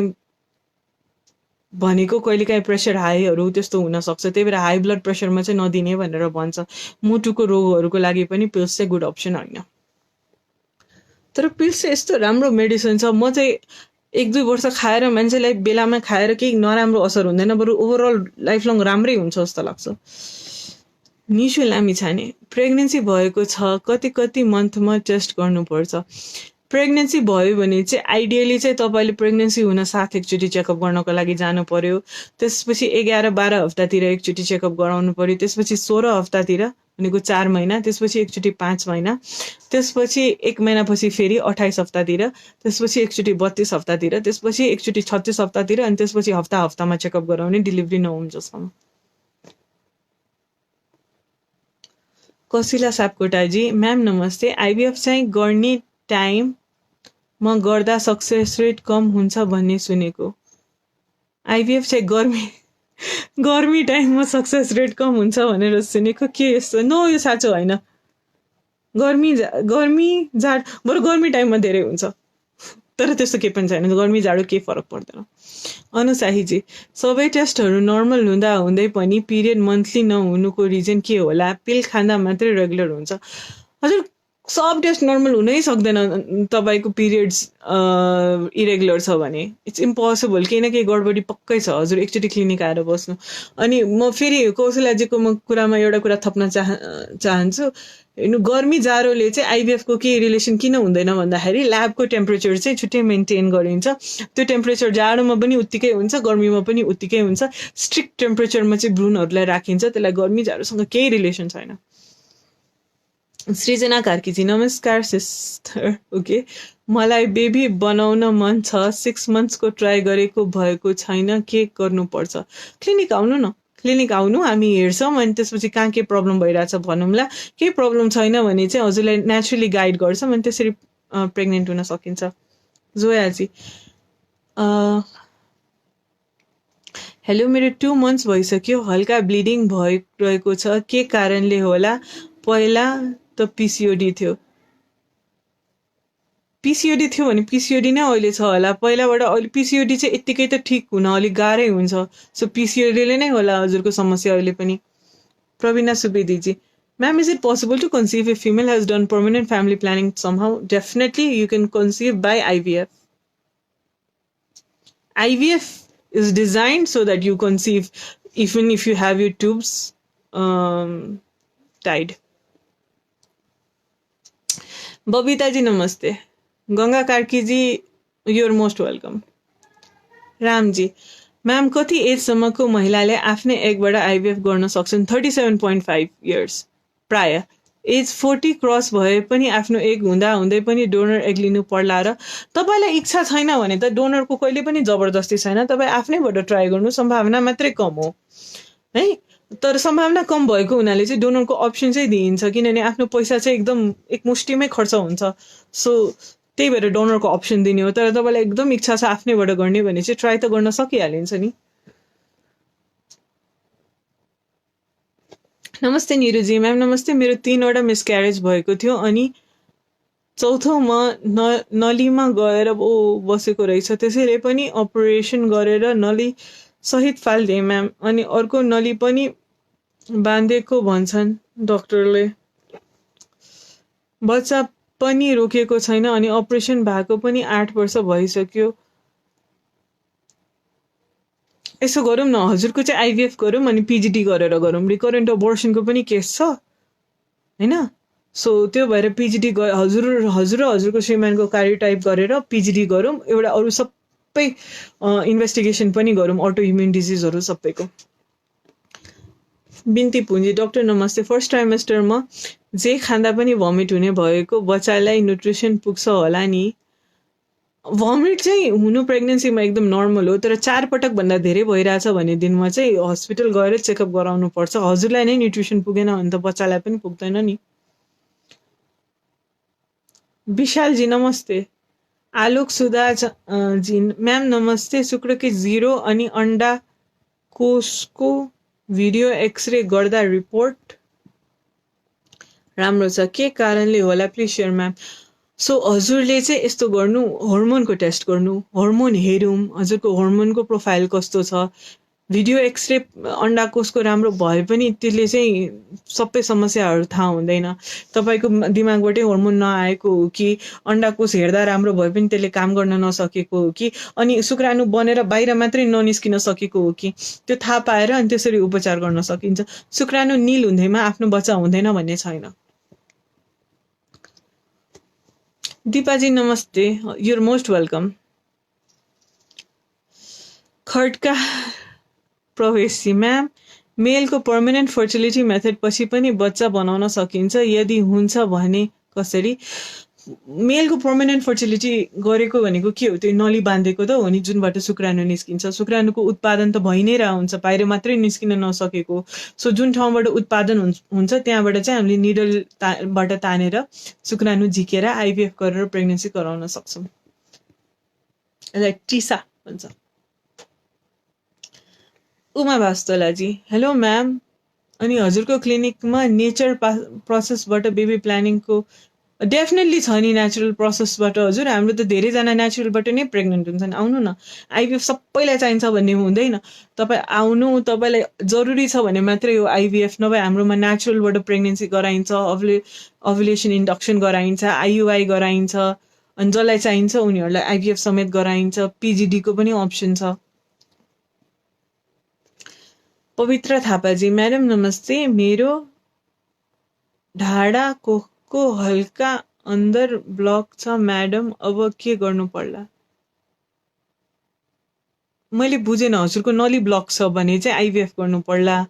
भनेको कहिलेकाहीँ प्रेसर हाईहरू त्यस्तो हुनसक्छ, त्यही भएर हाई ब्लड प्रेसरमा चाहिँ नदिने भनेर भन्छ। मुटुको रोगहरूको लागि पनि पिल्स चाहिँ गुड अप्सन होइन। तर पिल्स चाहिँ यस्तो राम्रो मेडिसिन छ, म चाहिँ 1-2 वर्ष खाएर मान्छेलाई बेलामा खाएर केही नराम्रो असर हुँदैन, बरु ओभरअल लाइफ लङ राम्रै हुन्छ जस्तो लाग्छ। निशु लामी छाने, प्रेग्नेन्सी भएको छ, कति मन्थमा टेस्ट गर्नुपर्छ? प्रेग्नेन्सी भयो भने चाहिँ आइडियली चाहिँ तपाईँले प्रेग्नेन्सी हुन साथ एकचोटि चेकअप गर्नको लागि जानु पर्यो, त्यसपछि 11-12 हप्तातिर एकचोटि चेकअप गराउनु पर्यो, त्यसपछि 16 हप्तातिर भनेको 4 महिना, त्यसपछि एकचोटि 5 महिना, त्यसपछि 1 महिनापछि फेरि 28 हप्तातिर, त्यसपछि एकचोटि 32 हप्तातिर, त्यसपछि एकचोटि 36 हप्तातिर, अनि त्यसपछि हप्तामा चेकअप गराउने डेलिभरी नहुन्जेसम्म। कसिला सापकोटाजी, म्याम नमस्ते, आइभीएफ चाहिँ गर्ने टाइम म गर्दा सक्सेस रेट कम हुन्छ भन्ने सुनेको। आइभीएफ चाहिँ गर्मी टाइममा सक्सेस रेट कम हुन्छ भनेर सुनेको, के यस्तो? नो, यो साँचो होइन। गर्मी जाड बरु गर्मी टाइममा धेरै हुन्छ, तर त्यस्तो केही पनि छैन, गर्मी जाडो केही फरक पर्दैन। अनुसाहीजी, सबै टेस्टहरू नर्मल हुँदा हुँदै पनि पिरियड मन्थली नहुनुको रिजन के होला? पिल खाँदा मात्रै रेगुलर हुन्छ? हजुर, सब टेस्ट नर्मल हुनै सक्दैन तपाईँको पिरियड्स इरेगुलर छ भने, इट्स इम्पोसिबल, केही न केही गडबडी पक्कै छ। हजुर एकचोटि क्लिनिक आएर बस्नु। अनि म फेरि कौशलाजीको कुरामा एउटा कुरा थप्न चाहन्छु। हेर्नु, गर्मी जाडोले चाहिँ आइभीएफको केही रिलेसन किन हुँदैन भन्दाखेरि ल्याबको टेम्परेचर चाहिँ छुट्टै मेन्टेन गरिन्छ। त्यो टेम्परेचर जाडोमा पनि उत्तिकै हुन्छ, गर्मीमा पनि उत्तिकै हुन्छ। स्ट्रिक्ट टेम्परेचरमा चाहिँ भ्रूणहरूलाई राखिन्छ, त्यसलाई गर्मी जाडोसँग केही रिलेसन छैन। सृजना कार्कीजी, नमस्कार सिस्टर। ओके, मलाई बेबी बनाउन मन छ, 6 मन्थ्सको ट्राई गरेको भएको छैन, के गर्नुपर्छ? क्लिनिक आउनु न, क्लिनिक आउनु, हामी हेर्छौँ, अनि त्यसपछि कहाँ के प्रब्लम भइरहेछ भनौँला। केही प्रब्लम छैन भने चाहिँ हजुरलाई नेचुरली गाइड गर्छौँ, अनि त्यसरी प्रेग्नेन्ट हुन सकिन्छ। जोयाजी, हेलो, मेरो 2 मन्थ्स भइसक्यो, हल्का ब्लिडिङ भइरहेको छ, के कारणले होला? पहिला त पिसिओडी थियो। पिसिओडी थियो भने पिसिओडी नै अहिले छ होला पहिलाबाट। अहिले पिसिओडी चाहिँ यत्तिकै त ठिक हुन अलिक गाह्रै हुन्छ, सो पिसिओडीले नै होला हजुरको समस्या अहिले पनि। प्रवीणा सुवेदीजी, ma'am, is it possible to conceive if female has done permanent family planning somehow? Definitely, you can conceive by IVF. IVF is designed so that you conceive even if you have your tubes tied. बबिताजी नमस्ते। गंगा कार्कीजी, you're most welcome. रामजी, म्याम कति एजसम्मको महिलाले आफ्नै एगबाट आइभीएफ गर्न सक्छन्? 37.5 इयर्स। प्राय एज 40 क्रस भए पनि आफ्नो एग हुँदा हुँदै पनि डोनर एग लिनु पर्ला र? तपाईँलाई इच्छा छैन भने त डोनरको कहिले पनि जबरजस्ती छैन, तपाईँ आफ्नैबाट ट्राई गर्नु, सम्भावना मात्रै कम हो है। तर सम्भावना कम भएको हुनाले चाहिँ डोनरको अप्सन चाहिँ दिइन्छ, किनभने आफ्नो पैसा चाहिँ एकदम एकमुष्टिमै खर्च हुन्छ, सो त्यही भएर डोनरको अप्सन दिने हो। तर तपाईँलाई एकदम इच्छा छ आफ्नैबाट गर्ने भने चाहिँ ट्राई त गर्न सकिहालिन्छ नि। नमस्ते निरुजी, म्याम नमस्ते। मेरो 3वटा मिसक्यारेज भएको थियो अनि चौथोमा नलीमा गएर बसेको रहेछ, त्यसैले पनि अपरेसन गरेर नली सहित फालिदिएँ म्याम, अनि अर्को नली पनि बाँधेको भन्छन् डक्टरले। बच्चा पनि रोकेको छैन अनि अपरेसन भएको पनि 8 वर्ष भइसक्यो। यसो गरौँ न, हजुरको चाहिँ आइभीएफ गरौँ अनि पिजिडी गरेर गरौँ। रिकरेन्ट अबोर्सनको पनि केस छ हैन, सो त्यो भएर पिजिडी हजुर र हजुरको श्रीमानको कार्योटाइप गरेर पिजिडी गरौँ। एउटा अरू सबै इन्भेस्टिगेसन पनि गरौँ, अटो इम्युन डिजिजहरू सबैको। बिन्ती पुन्जी, डक्टर नमस्ते। फर्स्ट ट्राइमेस्टरमा जे खाँदा पनि भमिट हुने भएको, बच्चालाई न्युट्रिसन पुग्छ होला नि? भमिट चाहिँ हुनु प्रेग्नेन्सीमा एकदम नर्मल हो, तर 4 पटक भन्दा धेरै भइरहेछ भने दिनमा चाहिँ हस्पिटल गएर चेकअप गराउनु पर्छ। हजुरलाई नै न्युट्रिसन पुगेन भने त बच्चालाई पनि पुग्दैन नि। विशालजी नमस्ते। आलोक सुधा जी, म्याम नमस्ते। शुक्रके 0 अनि अन्डा कोषको भिडियो एक्सरे गर्दा रिपोर्ट राम्रो छ, के कारणले होला प्लिज सेयर म्याम। सो हजुरले चाहिँ यस्तो गर्नु, हर्मोनको टेस्ट गर्नु, हर्मोन हेरौँ हजुरको हर्मोनको प्रोफाइल कस्तो छ। भिडियो एक्सरे अन्डाकोषको राम्रो भए पनि त्यसले चाहिँ सबै समस्याहरू थाहा हुँदैन। तपाईँको दिमागबाटै हर्मोन नआएको हो कि अन्डाकोष हेर्दा राम्रो भए पनि त्यसले काम गर्न नसकेको हो कि अनि शुक्राणु बनेर बाहिर मात्रै ननिस्किन सकेको हो कि, त्यो थाहा पाएर अनि त्यसरी उपचार गर्न सकिन्छ। शुक्राणु नील हुँदैमा आफ्नो बच्चा हुँदैन भन्ने छैन। दिपाजी नमस्ते, युर मोस्ट वेलकम। खड्का प्रवेशी, म्याम मेलको पर्मानेन्ट फर्टिलिटी मेथड पछि पनि बच्चा बनाउन सकिन्छ? यदि हुन्छ भने कसरी? मेलको पर्मानेन्ट फर्टिलिटी गरेको भनेको के हो? त्यो नली बाँधेको त हो नि, जुनबाट शुक्राणु निस्किन्छ। शुक्राणुको उत्पादन त भइ नै रह हुन्छ, बाहिर मात्रै निस्किन नसकेको। सो जुन ठाउँबाट उत्पादन हुन्छ त्यहाँबाट चाहिँ हामीले निडलबाट तानेर शुक्राणु झिकेर आइभीएफ गरेर प्रेग्नेन्सी गराउन सक्छौँ। यसलाई टिसा भन्छ। उमा भास्तोलाजी, हेलो म्याम, अनि हजुरको क्लिनिकमा नेचर प्रोसेसबाट बेबी प्लानिङको डेफिनेटली छ नि? नेचुरल प्रोसेसबाट हजुर, हाम्रो त धेरैजना नेचुरलबाट नै प्रेग्नेन्ट हुन्छन्। आउनु न, आइभीएफ सबैलाई चाहिन्छ भन्ने हुँदैन। तपाईँ आउनु, तपाईँलाई जरुरी छ भने मात्रै हो आइभीएफ, नभए हाम्रोमा नेचुरलबाट प्रेग्नेन्सी गराइन्छ, ओभुलेसन इन्डक्सन गराइन्छ, आइयुआई गराइन्छ, अनि जसलाई चाहिन्छ उनीहरूलाई आइभीएफ समेत गराइन्छ। पिजिडीको पनि अप्सन छ। पवित्र थापाजी, म्याडम नमस्ते। मेरो ढाडा कोखको हल्का अंदर ब्लक छ म्याडम, अब के गर्नु पर्ला? मैले बुझेन, हजुरको नली ब्लक छ भने चाहिँ आइभीएफ गर्नु पर्ला।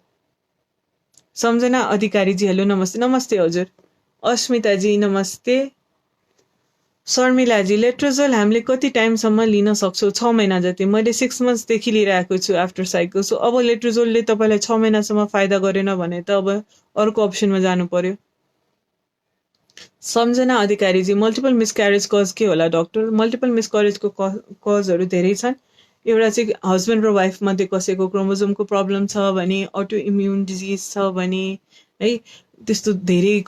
सम्झना अधिकारीजी, हेलो नमस्ते। नमस्ते हजुर। अस्मिताजी नमस्ते। शर्मिलाजी, लेट्रोजोल हामीले कति टाइमसम्म लिन सक्छौँ? 6 महिना जति। मैले 6 मन्थ्सदेखि लिइरहेको छु आफ्टर साइकल। सो अब लेट्रोजोलले तपाईँलाई 6 महिनासम्म फाइदा गरेन भने त अब अर्को अप्सनमा जानु पर्यो। सम्झना अधिकारीजी, मल्टिपल मिसक्यारेज कज के होला डक्टर? मल्टिपल मिसक्यारेजको कजहरू धेरै छन्। एउटा चाहिँ हस्बेन्ड र वाइफ मध्ये कसैको क्रोमोजोमको प्रब्लम छ भने, अटो इम्युन डिजिज छ भने, है त्यस्तो धेरै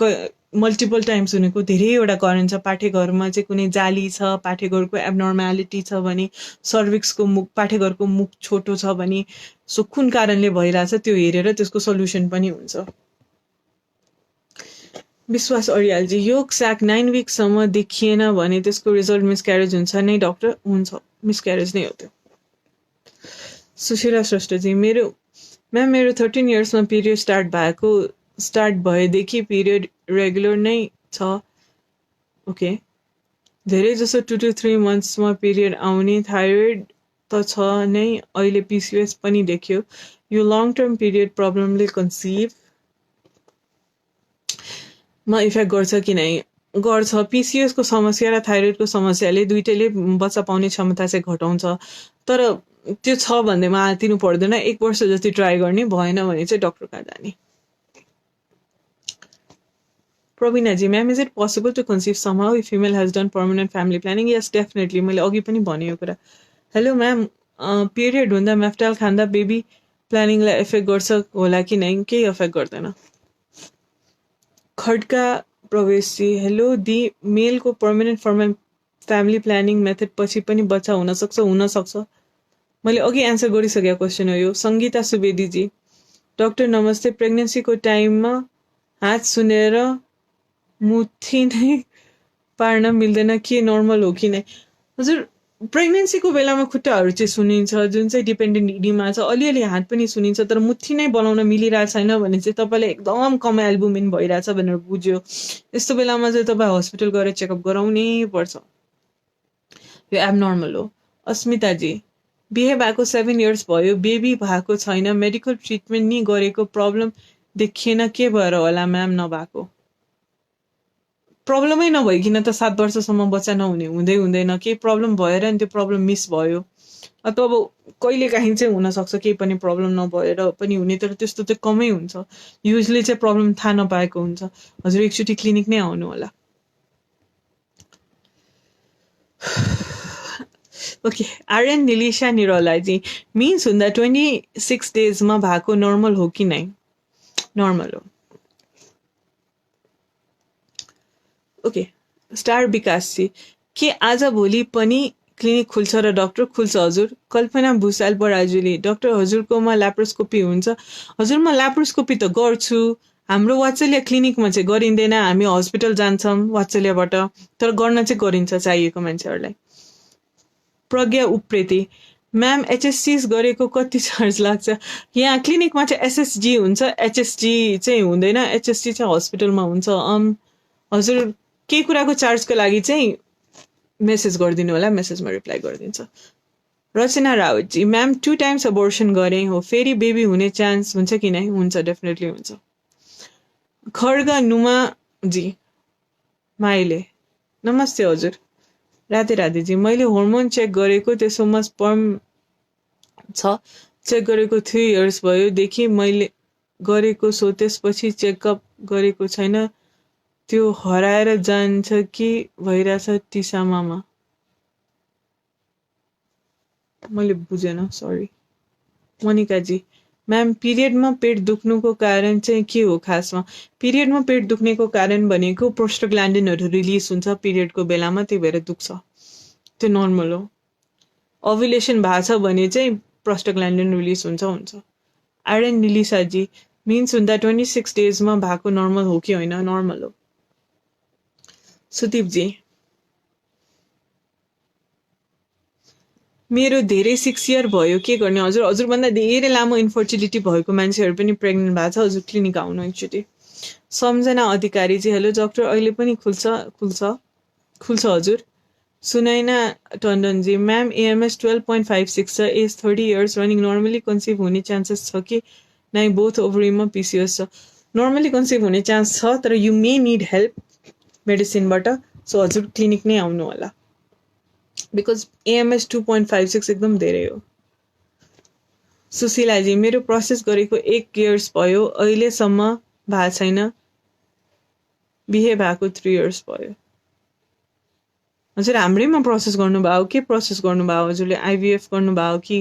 मल्टिपल टाइम्स हुनेको धेरैवटा कारण छ। पाठेघरमा चाहिँ कुनै जाली छ, पाठेघरको एब्नर्म्यालिटी छ भने, सर्भिक्सको मुख, पाठेघरको मुख छोटो छ भने, सो कुन कारणले भइरहेछ त्यो हेरेर त्यसको सल्युसन पनि हुन्छ। विश्वास अरियालजी, योग साक 9 विकसम्म देखिएन भने त्यसको रिजल्ट मिसक्यारेज हुन्छ नै डक्टर? हुन्छ, मिसक्यारेज नै हो त्यो। सुशीला श्रेष्ठजी, मेरो 13 इयर्समा पिरियड स्टार्ट भएदेखि पिरियड रेगुलर नै छ। ओके, धेरै जसो 2 to 3 मन्थ्समा पिरियड आउने, थाइरोइड त छ नै, अहिले पिसिओएस पनि देखियो, यो लङ टर्म पिरियड प्रब्लमले कन्सिभमा इफेक्ट गर्छ कि नै? गर्छ। पिसिओएसको समस्या र थाइरोइडको समस्याले दुइटैले बच्चा पाउने क्षमता चाहिँ घटाउँछ, तर त्यो छ भन्दैमा आतिनु पर्दैन। 1 वर्ष जति ट्राई गर्ने, भएन भने चाहिँ डक्टर कहाँ जाने। प्रवीणाजी, ma'am, is it possible to conceive somehow if female has done permanent family planning? Yes, definitely. मैले अघि पनि भने यो कुरा। हेलो म्याम, पिरियड हुँदा मेफ्टाल खाँदा बेबी प्लानिङलाई एफेक्ट गर्छ होला कि नै? केही एफेक्ट गर्दैन। खड्का प्रवेशजी, हेलो दि, मेलको पर्मानेन्ट फ्यामिली प्लानिङ मेथड पछि पनि बच्चा हुनसक्छ? हुनसक्छ। मैले अघि एन्सर गरिसकेको क्वेसन हो यो। सङ्गीता सुवेदीजी, डक्टर नमस्ते, प्रेग्नेन्सीको टाइममा हात सुनेर मुठी नै पार्न मिल्दैन, के नर्मल हो कि नै? हजुर, प्रेग्नेन्सीको बेलामा खुट्टाहरू चाहिँ सुनिन्छ, जुन चाहिँ डिपेन्डेन्ट इडीमा छ, अलिअलि हात पनि सुनिन्छ, तर मुठी नै बनाउन मिलिरहेको छैन भने चाहिँ तपाईँले एकदम कम एल्बुमिन भइरहेछ भनेर बुझ्यो। यस्तो बेलामा चाहिँ तपाईँ हस्पिटल गएर चेकअप गराउनै पर्छ, यो एबनर्मल हो। अस्मिताजी, बिहे भएको 7 इयर्स भयो, बेबी भएको छैन, मेडिकल ट्रिटमेन्ट नि गरेको, प्रब्लम देखिएन, के भएर होला म्याम नभएको? प्रब्लमै नभइकन त 7 वर्षसम्म बच्चा नहुने हुँदै हुँदैन, केही प्रब्लम भएर नि त्यो प्रब्लम मिस भयो, अथवा अब कहिलेकाहीँ चाहिँ हुनसक्छ केही पनि प्रब्लम नभएर पनि हुने, तर त्यस्तो चाहिँ कमै हुन्छ। युजली चाहिँ प्रब्लम थाहा नपाएको हुन्छ। हजुर एकचोटि क्लिनिक नै आउनु होला। ओके, आर्यन निलिसा निरलाजी, मिन्स हुँदा 26 डेजमा भएको नर्मल हो कि नै? नर्मल हो। ओके, स्टार विकासजी, के आज भोलि पनि क्लिनिक खुल्छ र डक्टर खुल्छ? हजुर। कल्पना भुषाल बराजुली, डक्टर हजुरकोमा ल्याप्रोस्कोपी हुन्छ? हजुर, म ल्याप्रोस्कोपी त गर्छु, हाम्रो वात्सल्य क्लिनिकमा चाहिँ गरिँदैन, हामी हस्पिटल जान्छौँ वात्सल्यबाट, तर गर्न चाहिँ गरिन्छ चाहिएको मान्छेहरूलाई। प्रज्ञा उप्रेती, म्याम, एचएससी गरेको कति चार्ज लाग्छ? यहाँ क्लिनिकमा चाहिँ एसएसजी हुन्छ, एचएसजी चाहिँ हुँदैन, एचएसजी चाहिँ हस्पिटलमा हुन्छ। हजुर, केही कुराको चार्जको लागि चाहिँ मेसेज गरिदिनु होला, मेसेजमा रिप्लाई गरिदिन्छ। रचना रावतजी, म्याम, 2 टाइम्स अबोर्सन गरेँ हो, फेरि बेबी हुने चान्स हुन्छ कि नै? हुन्छ, डेफिनेटली हुन्छ। खड्ग नुमाजी माइले, नमस्ते हजुर। राधे राधेजी, मैले होर्मोन चेक गरेको, त्यसोमा स्पर्म छ, चेक गरेको 3 इयर्स भयोदेखि मैले गरेको, सो त्यसपछि चेकअप गरेको छैन, त्यो हराएर जान्छ कि भइरहेछ टिसामामा? मैले बुझेन, सरी। मोनिकाजी, म्याम, पिरियडमा पेट दुख्नुको कारण चाहिँ के हो खासमा? पिरियडमा पेट दुख्नेको कारण भनेको प्रोस्टाग्ल्यान्डिनहरू रिलिज हुन्छ पिरियडको बेलामा, त्यही भएर दुख्छ, त्यो नर्मल हो। ओभुलेसन भएको छ भने चाहिँ प्रोस्टाग्ल्यान्डिन रिलिज हुन्छ। आर्यन निलिसाजी, मिन्स हुँदा 26 डेजमा भएको नर्मल हो कि होइन? नर्मल हो। सुदीपजी, मेरो धेरै 6 इयर भयो, के गर्ने? हजुर, हजुरभन्दा धेरै लामो इन्फर्टिलिटी भएको मान्छेहरू पनि प्रेग्नेन्ट भएको छ, हजुर क्लिनिक आउनु एकचोटि। सम्झना अधिकारी चाहिँ, हेलो डक्टर, अहिले पनि खुल्छ हजुर। सुनैना टन्डनजी, म्याम, एएमएस 12.56 छ, age 30 years, running, normally conceive हुने चान्सेस छ कि नै? बोथ ओभरीमा पिसिओएस छ। नर्मली कन्सिभ हुने चान्स छ, तर यु मे निड हेल्प मेडिसिनबाट, सो हजुर क्लिनिक नै आउनु होला, बिकज एएमएस 2.56 एकदम धेरै हो। सुशीलाजी, मेरो प्रोसेस गरेको 1 इयर्स भयो, अहिलेसम्म भएको छैन, बिहे भएको 3 इयर्स भयो। हजुर, हाम्रैमा प्रोसेस गर्नुभयो? के प्रोसेस गर्नुभयो हजुरले? आइभीएफ गर्नुभयो कि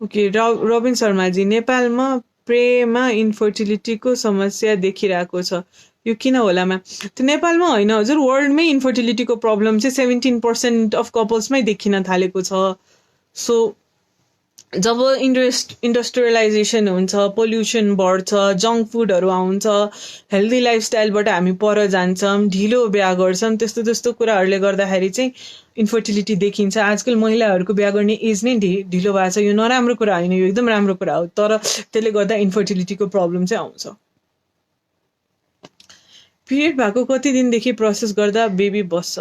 ओके, रबिन शर्माजी, नेपालमा प्रेमा इन्फर्टिलिटीको समस्या देखिरहेको छ, यो किन होला म्याम? त्यो नेपालमा होइन हजुर, वर्ल्डमै इन्फर्टिलिटीको प्रब्लम चाहिँ 17% अफ कपल्समै देखिन थालेको छ। सो जब इन्डस्ट्रियलाइजेसन हुन्छ, पोल्युसन बढ्छ, जङ्क फुडहरू आउँछ, हेल्दी लाइफस्टाइलबाट हामी पर जान्छौँ, ढिलो बिहा गर्छौँ, त्यस्तो त्यस्तो कुराहरूले गर्दाखेरि चाहिँ इन्फर्टिलिटी देखिन्छ। आजकल महिलाहरूको बिहा गर्ने एज नै ढिलो भएको छ। यो नराम्रो कुरा होइन, यो एकदम राम्रो कुरा हो, तर त्यसले गर्दा इन्फर्टिलिटीको प्रब्लम चाहिँ आउँछ। पिरियड भएको कति दिनदेखि प्रोसेस गर्दा बेबी बस्छ?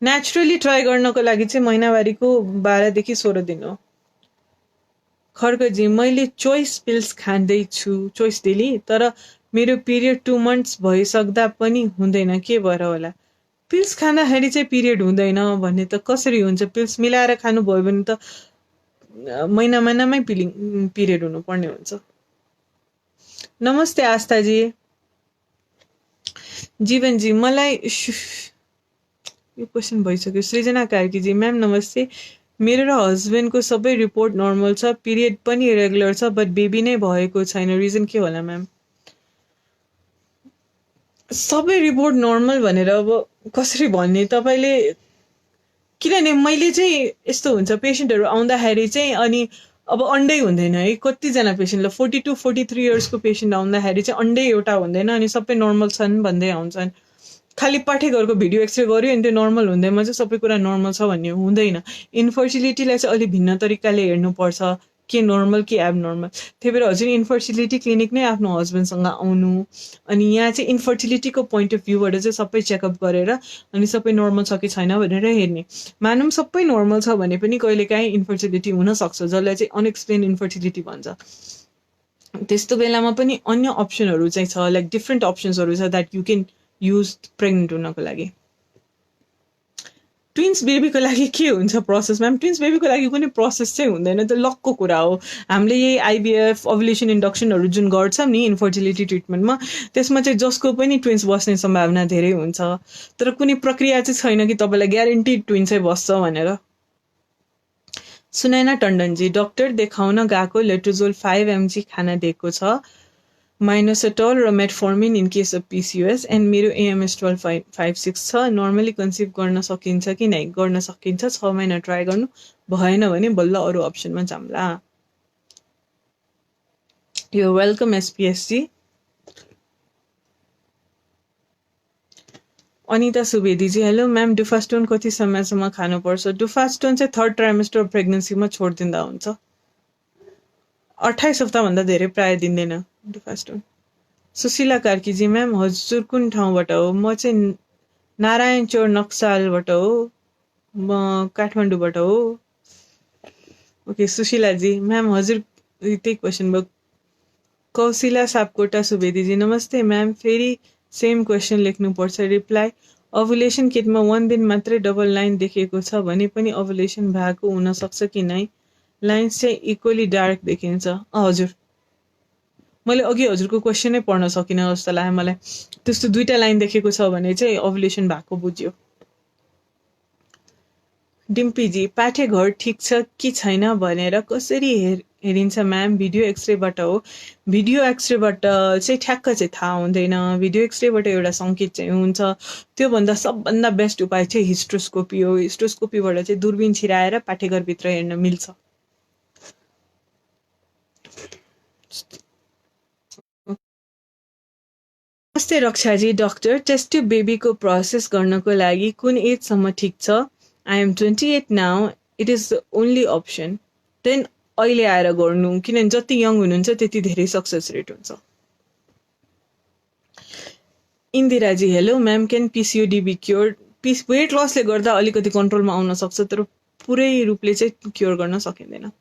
नेचुरली ट्राई गर्नको लागि चाहिँ महिनावारीको 12 देखि 16 दिन हो। खड्कजी, मैले चोइस पिल्स खाँदैछु, चोइस डेली, तर मेरो पिरियड 2 months भइसक्दा पनि हुँदैन, के भएर होला? पिल्स खाँदाखेरि चाहिँ पिरियड हुँदैन भन्ने त कसरी हुन्छ? पिल्स मिलाएर खानुभयो भने त महिनामै पिरियड हुनुपर्ने हुन्छ। नमस्ते आस्थाजी। जीवनजी, मलाई यो क्वेसन भइसक्यो। सृजना कार्कीजी, म्याम नमस्ते, मेरो र हस्बेन्डको सबै रिपोर्ट नर्मल छ, पिरियड पनि रेगुलर छ, बट बेबी नै भएको छैन, रिजन के होला म्याम? सबै रिपोर्ट नर्मल भनेर अब कसरी भन्ने तपाईँले? किनभने मैले चाहिँ यस्तो हुन्छ, पेसेन्टहरू आउँदाखेरि चाहिँ अनि अब अन्डै हुँदैन है, कतिजना पेसेन्टलाई 40 to 43 इयर्सको पेसेन्ट आउँदाखेरि चाहिँ अन्डै एउटा हुँदैन अनि सबै नर्मल छन् भन्दै आउँछन्। खालि पाठेघरको भिडियो एक्सरे गर्यो अनि त्यो नर्मल हुँदैमा चाहिँ सबै कुरा नर्मल छ भन्ने हुँदैन। इन्फर्टिलिटीलाई चाहिँ अलिक भिन्न तरिकाले हेर्नुपर्छ, के नर्मल के एबनर्मल। त्यही भएर हजुर इन्फर्टिलिटी क्लिनिक नै आफ्नो हस्बेन्डसँग आउनु, अनि यहाँ चाहिँ इन्फर्टिलिटीको पोइन्ट अफ भ्यूबाट चाहिँ सबै चेकअप गरेर अनि सबै नर्मल छ कि छैन भनेर हेर्ने। मानौँ सबै नर्मल छ भने पनि कहिलेकाहीँ इन्फर्टिलिटी हुनसक्छ, जसलाई चाहिँ अनएक्सप्लेन इन्फर्टिलिटी भन्छ। त्यस्तो बेलामा पनि अन्य अप्सनहरू चाहिँ छ, लाइक डिफ्रेन्ट अप्सन्सहरू छ that you can use pregnant हुनको लागि। ट्विन्स बेबीको लागि के हुन्छ प्रोसेस म्याम? ट्विन्स बेबीको लागि कुनै प्रोसेस चाहिँ हुँदैन, त्यो लकको कुरा हो। हामीले यही आइभीएफ, ओभुलेसन इन्डक्सनहरू जुन गर्छौँ नि इन्फर्टिलिटी ट्रिटमेन्टमा, त्यसमा चाहिँ जसको पनि ट्विन्स बस्ने सम्भावना धेरै हुन्छ, तर कुनै प्रक्रिया चाहिँ छैन कि तपाईँलाई ग्यारेन्टी ट्विन्सै बस्छ भनेर। सुनैना टन्डनजी, डक्टर देखाउन गएको, लेट्रोजोल 5 mg खाना दिएको छ, माइनोसेटोल र metformin in case of PCOS, and मेरो एएमएस 12.56 छ। नर्मली कन्सिभ गर्न सकिन्छ कि नै? गर्न सकिन्छ, 6 महिना ट्राई गर्नु, भएन भने बल्ल अरू अप्सनमा जाम्ला। यो वेलकम एसपिएसजी। अनिता सुवेदीजी, हेलो म्याम, डुफास्टोन कति समयसम्म खानुपर्छ? डुफास्टोन चाहिँ 3rd ट्राइमेस्टर प्रेग्नेन्सीमा छोडिदिँदा हुन्छ। 28 हप्ताभन्दा धेरै प्राय दिँदैन डुफास्टोन। सुशीला कार्कीजी, म्याम हजुर कुन ठाउँबाट हो? म चाहिँ नारायण चौर नक्सालबाट हो, म काठमाडौँबाट हो। ओके सुशीलाजी, म्याम हजुर त्यही क्वेसन भयो। कौशिला सापकोटा सुवेदीजी, नमस्ते म्याम, फेरि सेम क्वेसन लेख्नुपर्छ। रिप्लाई, ओभुलेसन किटमा 1 दिन मात्रै डबल लाइन देखिएको छ भने पनि ओभुलेसन भएको हुनसक्छ कि नै? लाइन्स चाहिँ इक्वली डार्क देखिन्छ। हजुर, मैले अघि हजुरको क्वेसनै पढ्न सकिनँ जस्तो लाग्यो मलाई। त्यस्तो 2टा लाइन देखेको छ भने चाहिँ ओभुलेसन भएको बुझ्यो। डिम्पीजी, पाठेघर ठिक छ कि छैन भनेर कसरी हेरिन्छ म्याम? भिडियो एक्सरेबाट हो। भिडियो एक्सरेबाट चाहिँ ठ्याक्क चाहिँ थाहा हुँदैन, भिडियो एक्सरेबाट एउटा सङ्केत चाहिँ हुन्छ। त्योभन्दा सबभन्दा बेस्ट उपाय चाहिँ हिस्ट्रोस्कोपी हो। हिस्ट्रोस्कोपीबाट चाहिँ दूरबीन छिराएर पाठेघरभित्र हेर्न मिल्छ। नमस्ते रक्षाजी, डक्टर, टेस्ट ट्युब बेबीको प्रोसेस गर्नको लागि कुन एजसम्म ठिक छ? I am 28 now, it is the only option. Then अहिले आएर गर्नु, किनभने जति यङ हुनुहुन्छ त्यति धेरै सक्सेस रेट हुन्छ। इन्दिराजी, hello ma'am, can PCOD be cured? Weight लसले गर्दा अलिकति कन्ट्रोलमा आउन सक्छ, तर पुरै रूपले चाहिँ क्योर गर्न सकिँदैन।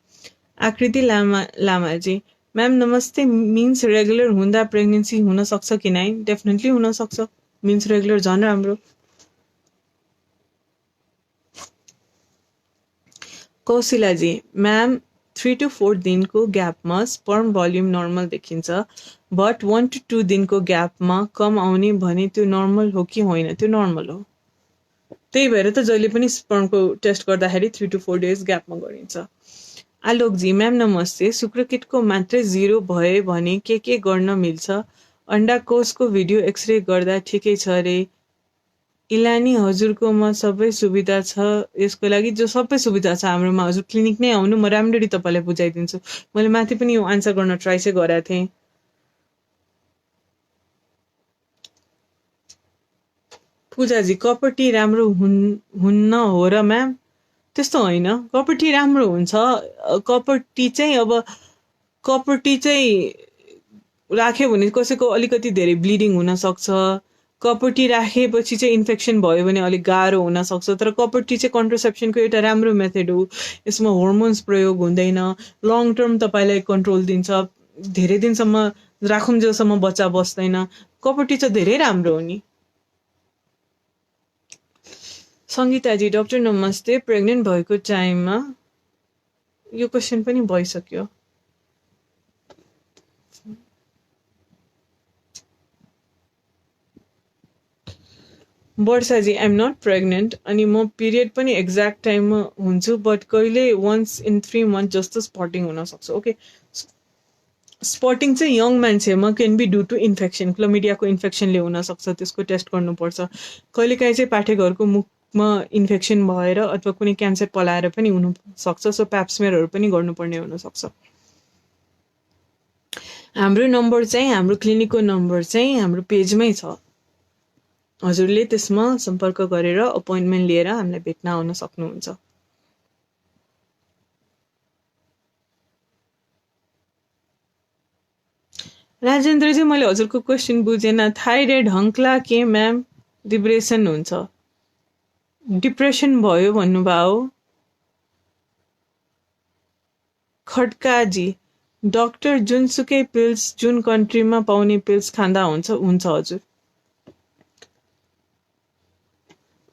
आकृति लामाजी, म्याम नमस्ते, मिन्स रेगुलर हुँदा प्रेग्नेन्सी हुन सक्छ कि नै? डेफिनेटली हुन सक्छ, मिन्स रेगुलर झन् राम्रो। कौशिलाजी, म्याम 3 to 4 दिनको ग्यापमा स्पर्म भोल्युम नर्मल देखिन्छ, बट 1 to 2 दिनको ग्यापमा कम आउने भने त्यो नर्मल हो कि होइन? त्यो नर्मल हो। त्यही भएर त जहिले पनि स्पर्मको टेस्ट गर्दाखेरि 3 to 4 days ग्यापमा गरिन्छ। आलोकजी म्याम नमस्ते। शुक्रकिटको मात्रै 0 भए भने के गर्न मिल्छ? अन्डाकोषको भिडियो एक्सरे गर्दा ठिकै छ रे। इलानी हजुरकोमा सबै सुविधा छ यसको लागि? जो सबै सुविधा छ हाम्रोमा, हजुर क्लिनिक नै आउनु, म राम्ररी तपाईँलाई बुझाइदिन्छु। मैले माथि पनि यो आन्सर गर्न ट्राई चाहिँ गरेको थिएँ। पूजाजी कपर टी राम्रो हुन्न हो र म्याम? त्यस्तो होइन, कपर टी राम्रो हुन्छ। कपर टी चाहिँ अब कपर टी चाहिँ राख्यो भने कसैको अलिकति धेरै ब्लिडिङ हुनसक्छ। कपर टी राखेपछि चाहिँ इन्फेक्सन भयो भने अलिक गाह्रो हुनसक्छ। तर कपर टी चाहिँ कन्ट्रासेप्सनको एउटा राम्रो मेथड हो। यसमा होर्मोन्स प्रयोग हुँदैन, लङ टर्म तपाईँलाई कन्ट्रोल दिन्छ, धेरै दिनसम्म राखुन्जेलसम्म बच्चा बस्दैन। कपर टी चाहिँ धेरै राम्रो हो नि। सङ्गीताजी डक्टर नमस्ते। प्रेग्नेन्ट भएको टाइममा, यो क्वेसन पनि भइसक्यो। वर्षाजी आइएम नट प्रेग्नेन्ट अनि म पिरियड पनि एक्ज्याक्ट टाइममा हुन्छु, बट कहिले वन्स इन 3 मन्थ जस्तो स्पटिङ हुनसक्छ। ओके, स्पटिङ चाहिँ यङ मान्छेमा can be due to infection, क्लोमिडियाको इन्फेक्सनले हुनसक्छ, त्यसको टेस्ट गर्नुपर्छ। कहिलेकाहीँ चाहिँ पाठेघरको मुखमा इन्फेक्सन भएर अथवा कुनै क्यान्सर पलाएर पनि हुनसक्छ। सो प्याप्समेयरहरू पनि गर्नुपर्ने हुनसक्छ। हाम्रो नम्बर चाहिँ, हाम्रो क्लिनिकको नम्बर चाहिँ हाम्रो पेजमै छ। हजुरले त्यसमा सम्पर्क गरेर अपोइन्टमेन्ट लिएर हामीलाई भेट्न आउन सक्नुहुन्छ। राजेन्द्रजी मैले हजुरको क्वेसन बुझेन। थाइरोइड हङ्क्ला के म्याम? डिप्रेसन हुन्छ, डिप्रेसन भयो भन्नुभयो। खड्काजी डक्टर जुनसुकै पिल्स जुन कन्ट्रीमा पाउने पिल्स खाँदा हुन्छ हजुर।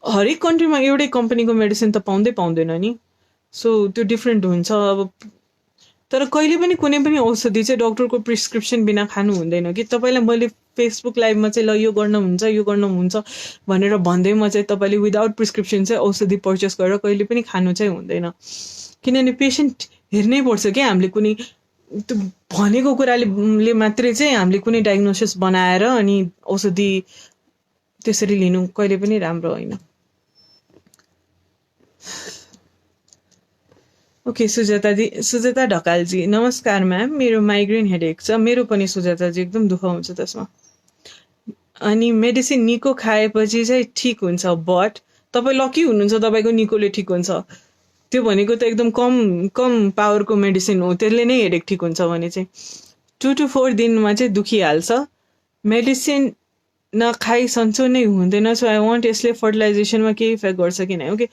हरेक कन्ट्रीमा एउटै कम्पनीको मेडिसिन त पाउँदैन नि, सो त्यो डिफ्रेन्ट हुन्छ। अब तर कहिले पनि कुनै पनि औषधि चाहिँ डक्टरको प्रिस्क्रिप्सन बिना खानु हुँदैन कि। तपाईँलाई मैले फेसबुक लाइभमा चाहिँ ल यो गर्न हुन्छ भनेर भन्दैमा चाहिँ तपाईँले विदाउट प्रिस्क्रिप्सन चाहिँ औषधि पर्चेस गरेर कहिले पनि खानु चाहिँ हुँदैन, किनभने पेसेन्ट हेर्नै पर्छ क्या। हामीले कुनै त्यो भनेको कुराले मात्रै चाहिँ हामीले कुनै डायग्नोसिस बनाएर अनि औषधि त्यसरी लिनु कहिले पनि राम्रो होइन। ओके, सुजाता ढकालजी नमस्कार म्याम। मेरो माइग्रेन हेडेक छ। मेरो पनि सुजाताजी एकदम दुःख हुन्छ त्यसमा। अनि मेडिसिन निको खाएपछि चाहिँ ठिक हुन्छ, बट तपाईँ लकी हुनुहुन्छ, तपाईँको निकोले ठिक हुन्छ। त्यो भनेको त एकदम कम पावरको मेडिसिन हो, त्यसले नै हेडेक ठिक हुन्छ भने चाहिँ 2 to 4 दिनमा चाहिँ दुखिहाल्छ। मेडिसिन नखाइ सन्चो नै हुँदैन। सो आई वान्ट यसले फर्टिलाइजेसनमा केही इफेक्ट गर्छ कि नै? ओके,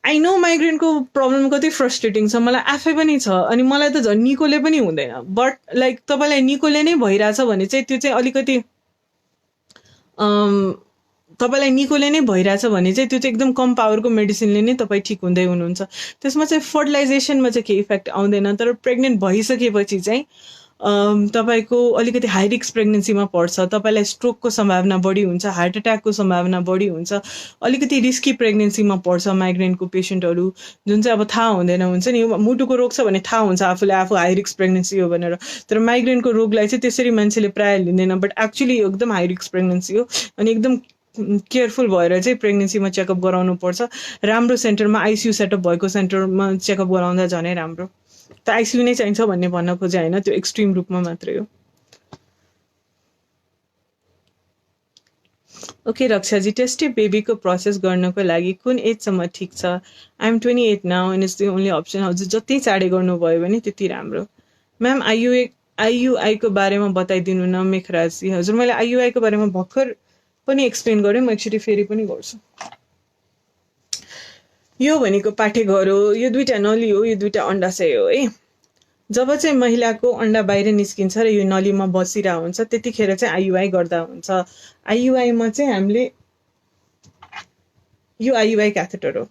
आई नो माइग्रेनको प्रब्लम कति फ्रस्ट्रेटिङ छ, मलाई आफै पनि छ। अनि मलाई त झन् निकोले पनि हुँदैन, बट लाइक तपाईँलाई निकोले नै भइरहेछ भने चाहिँ त्यो चाहिँ अलिकति तपाईँलाई निकोले नै भइरहेछ भने चाहिँ त्यो चाहिँ एकदम कम पावरको मेडिसिनले नै तपाईँ ठिक हुँदै हुनुहुन्छ। त्यसमा चाहिँ फर्टिलाइजेसनमा चाहिँ केही इफेक्ट आउँदैन। तर प्रेग्नेन्ट भइसकेपछि चाहिँ तपाईँको अलिकति हाई रिस्क प्रेग्नेन्सीमा पर्छ। तपाईँलाई स्ट्रोकको सम्भावना बढी हुन्छ, हार्ट एट्याकको सम्भावना बढी हुन्छ। अलिकति रिस्की प्रेग्नेन्सीमा पर्छ माइग्रेनको पेसेन्टहरू, जुन चाहिँ अब थाहा हुँदैन। हुन्छ नि, मुटुको रोग छ भने थाहा हुन्छ आफूले आफू हाई रिस्क प्रेग्नेन्सी हो भनेर, तर माइग्रेनको रोगलाई चाहिँ त्यसरी मान्छेले प्रायः लिँदैन। बट एक्चुली एकदम हाई रिस्क प्रेग्नेन्सी हो अनि एकदम केयरफुल भएर चाहिँ प्रेग्नेन्सीमा चेकअप गराउनु पर्छ। राम्रो सेन्टरमा, आइसियु सेटअप भएको सेन्टरमा चेकअप गराउँदा झनै राम्रो। त आइसियु नै चाहिन्छ भन्ने भन्न खोजे होइन, त्यो एक्सट्रिम रूपमा मात्रै हो। ओके, रक्षाजी टेस्टिभ बेबीको प्रोसेस गर्नको लागि कुन एजसम्म ठिक छ? I'm 28 now and is the only option. हजुर जति चाँडै गर्नुभयो भने त्यति राम्रो। म्याम आइयुआईको बारेमा बताइदिनु न मेखराजी। हजुर मैले आइयुआईको बारेमा भर्खर पनि एक्सप्लेन गरेँ, म एकचोटि फेरि पनि गर्छु। यो भनेको पाठेघर हो, यो 2टा नली हो, यो 2टा अण्डाशय हो है। जब चाहिँ महिलाको अण्डा बाहिर निस्किन्छ र यो नलीमा बसिरहेको हुन्छ त्यतिखेर चाहिँ आइयुआई गर्दा हुन्छ। आइयुआईमा चाहिँ हामीले यो आइयुआई क्याथेटर हो।